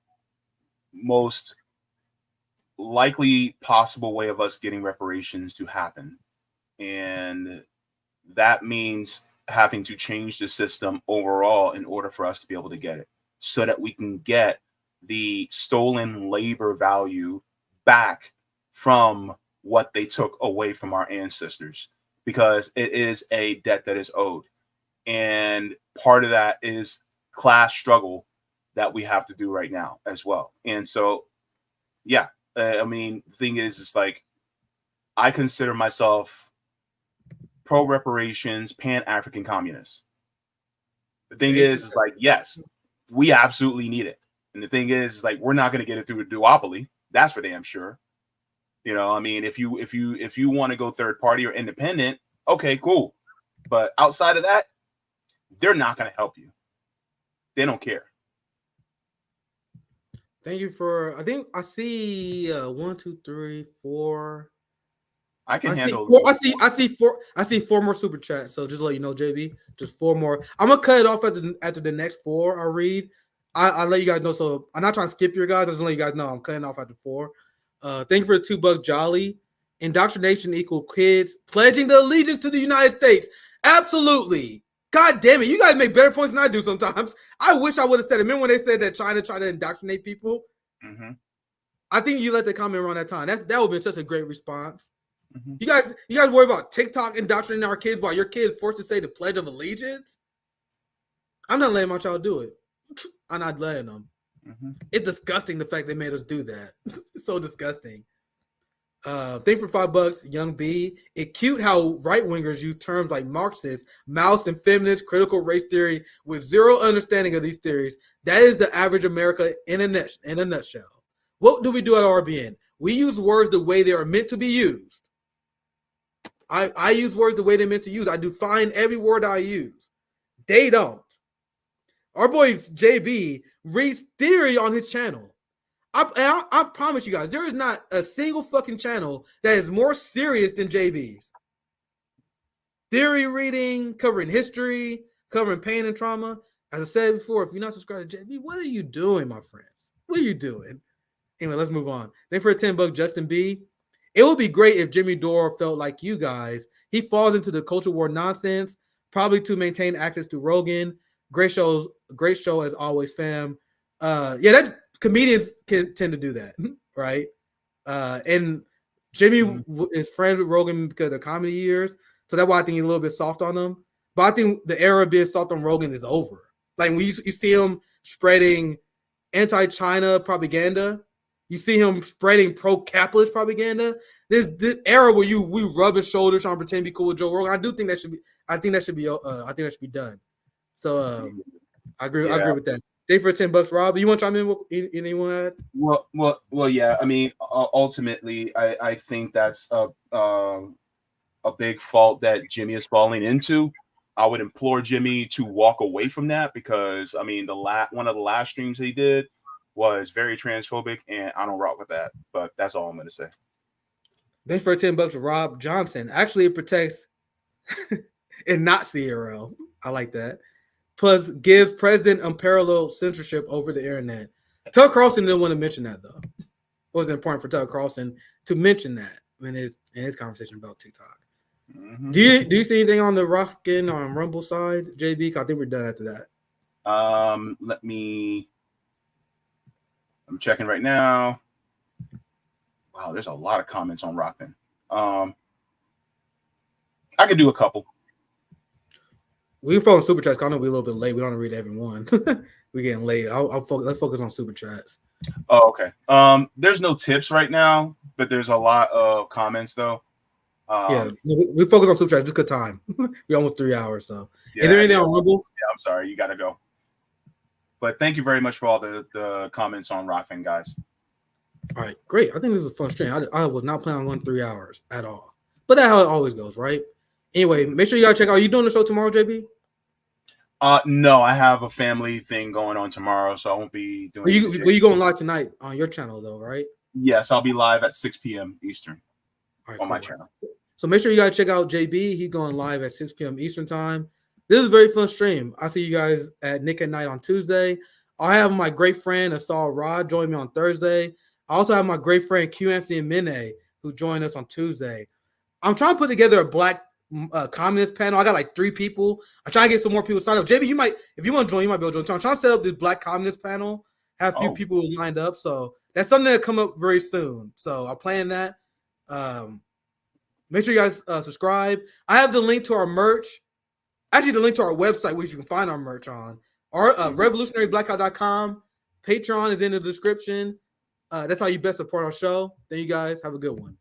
most likely possible way of us getting reparations to happen. And that means having to change the system overall in order for us to be able to get it, so that we can get the stolen labor value back from what they took away from our ancestors, because it is a debt that is owed. And part of that is class struggle that we have to do right now as well. And so, yeah, I mean, the thing is, it's like, I consider myself pro-reparations, pan-African communist. The thing is like, yes, we absolutely need it. And the thing is like, we're not going to get it through a duopoly. That's for damn sure. You know, I mean, if you want to go third party or independent, okay, cool. But outside of that, they're not going to help you. They don't care. Thank you for. I think I see 1, 2, 3, 4. I can handle. I see 4 more super chats. So just to let you know, JB, just 4 more. I'm gonna cut it off after the next 4 I read. I'll let you guys know. So I'm not trying to skip your guys. I just let you guys know I'm cutting off after 4. Thank you for the $2 Jolly. Indoctrination equal kids pledging the allegiance to the United States. Absolutely. God damn it. You guys make better points than I do sometimes. I wish I would have said it. Remember when they said that China tried to indoctrinate people? Mm-hmm. I think you let the comment around that time. That would have been such a great response. Mm-hmm. You guys worry about TikTok indoctrinating our kids while your kids forced to say the Pledge of Allegiance? I'm not letting my child do it. I'm not letting them. Mm-hmm. It's disgusting the fact they made us do that. It's so disgusting. Thank for $5, Young B. It's cute how right-wingers use terms like Marxist, Maoist, and feminist critical race theory with zero understanding of these theories. That is the average America in a nutshell. What do we do at RBN? We use words the way they are meant to be used. I use words the way they're meant to use. I define every word I use. They don't. Our boy JB reads theory on his channel. I promise you guys, there is not a single fucking channel that is more serious than JB's. Theory reading, covering history, covering pain and trauma. As I said before, if you're not subscribed to JB, what are you doing, my friends? What are you doing? Anyway, let's move on. Thank for a $10, Justin B. It would be great if Jimmy Dore felt like you guys. He falls into the culture war nonsense, probably to maintain access to Rogan. Great show as always, fam. That comedians can tend to do that, right? And Jimmy is friends with Rogan because of the comedy years, so that's why I think he's a little bit soft on them. But I think the era of being soft on Rogan is over. Like when you see him spreading anti-China propaganda, you see him spreading pro-capitalist propaganda. There's this era where we rub his shoulders trying to pretend to be cool with Joe Rogan. I think that should be done. So I agree with that. Thank you for $10, Rob. You want to chime in with anyone? Well, yeah. I mean, ultimately, I think that's a big fault that Jimmy is falling into. I would implore Jimmy to walk away from that because I mean, one of the last streams he did was very transphobic, and I don't rock with that. But that's all I'm going to say. Thanks for $10, Rob Johnson. Actually, it protects and not CRL. I like that. Plus, gives president unparalleled censorship over the internet. Tucker Carlson didn't want to mention that though. It wasn't important for Tucker Carlson to mention that in his conversation about TikTok. Mm-hmm. Do you see anything on the Rogan on Rumble side, JB? I think we're done after that. I'm checking right now. Wow, there's a lot of comments on Rogan. I can do a couple. We can focus on super chats. I know we're a little bit late. We don't read every one. We're getting late. Let's focus on super chats. Oh, okay. There's no tips right now, but there's a lot of comments though. We focus on super chats. Just good time. We're almost 3 hours. So, is there anything on Rumble? Yeah, I'm sorry. You got to go. But thank you very much for all the comments on Rogan, guys. All right, great. I think this is a fun stream. I was not planning on going 3 hours at all, but that's how it always goes, right? Anyway, make sure you guys check out. Are you doing the show tomorrow, JB? No, I have a family thing going on tomorrow, so I won't be doing. Will you going live tonight on your channel though, right? Yes, I'll be live at 6 p.m. Eastern on my channel. So make sure you guys check out JB. He's going live at 6 p.m. Eastern time. This is a very fun stream. I see you guys at Nick at Night on Tuesday. I have my great friend Asal Rod join me on Thursday. I also have my great friend Q Anthony Mene who joined us on Tuesday. I'm trying to put together a black communist panel. I got like 3 people. I'm trying to get some more people signed up. JB, you might, if you want to join, you might be able to join. I'm trying to set up this black communist panel. Have a few people lined up. So that's something that'll come up very soon. So I'll plan that. Make sure you guys subscribe. I have the link to our merch Actually, the link to our website, which you can find our merch on, our revolutionaryblackout.com. Patreon is in the description. That's how you best support our show. Thank you guys. Have a good one.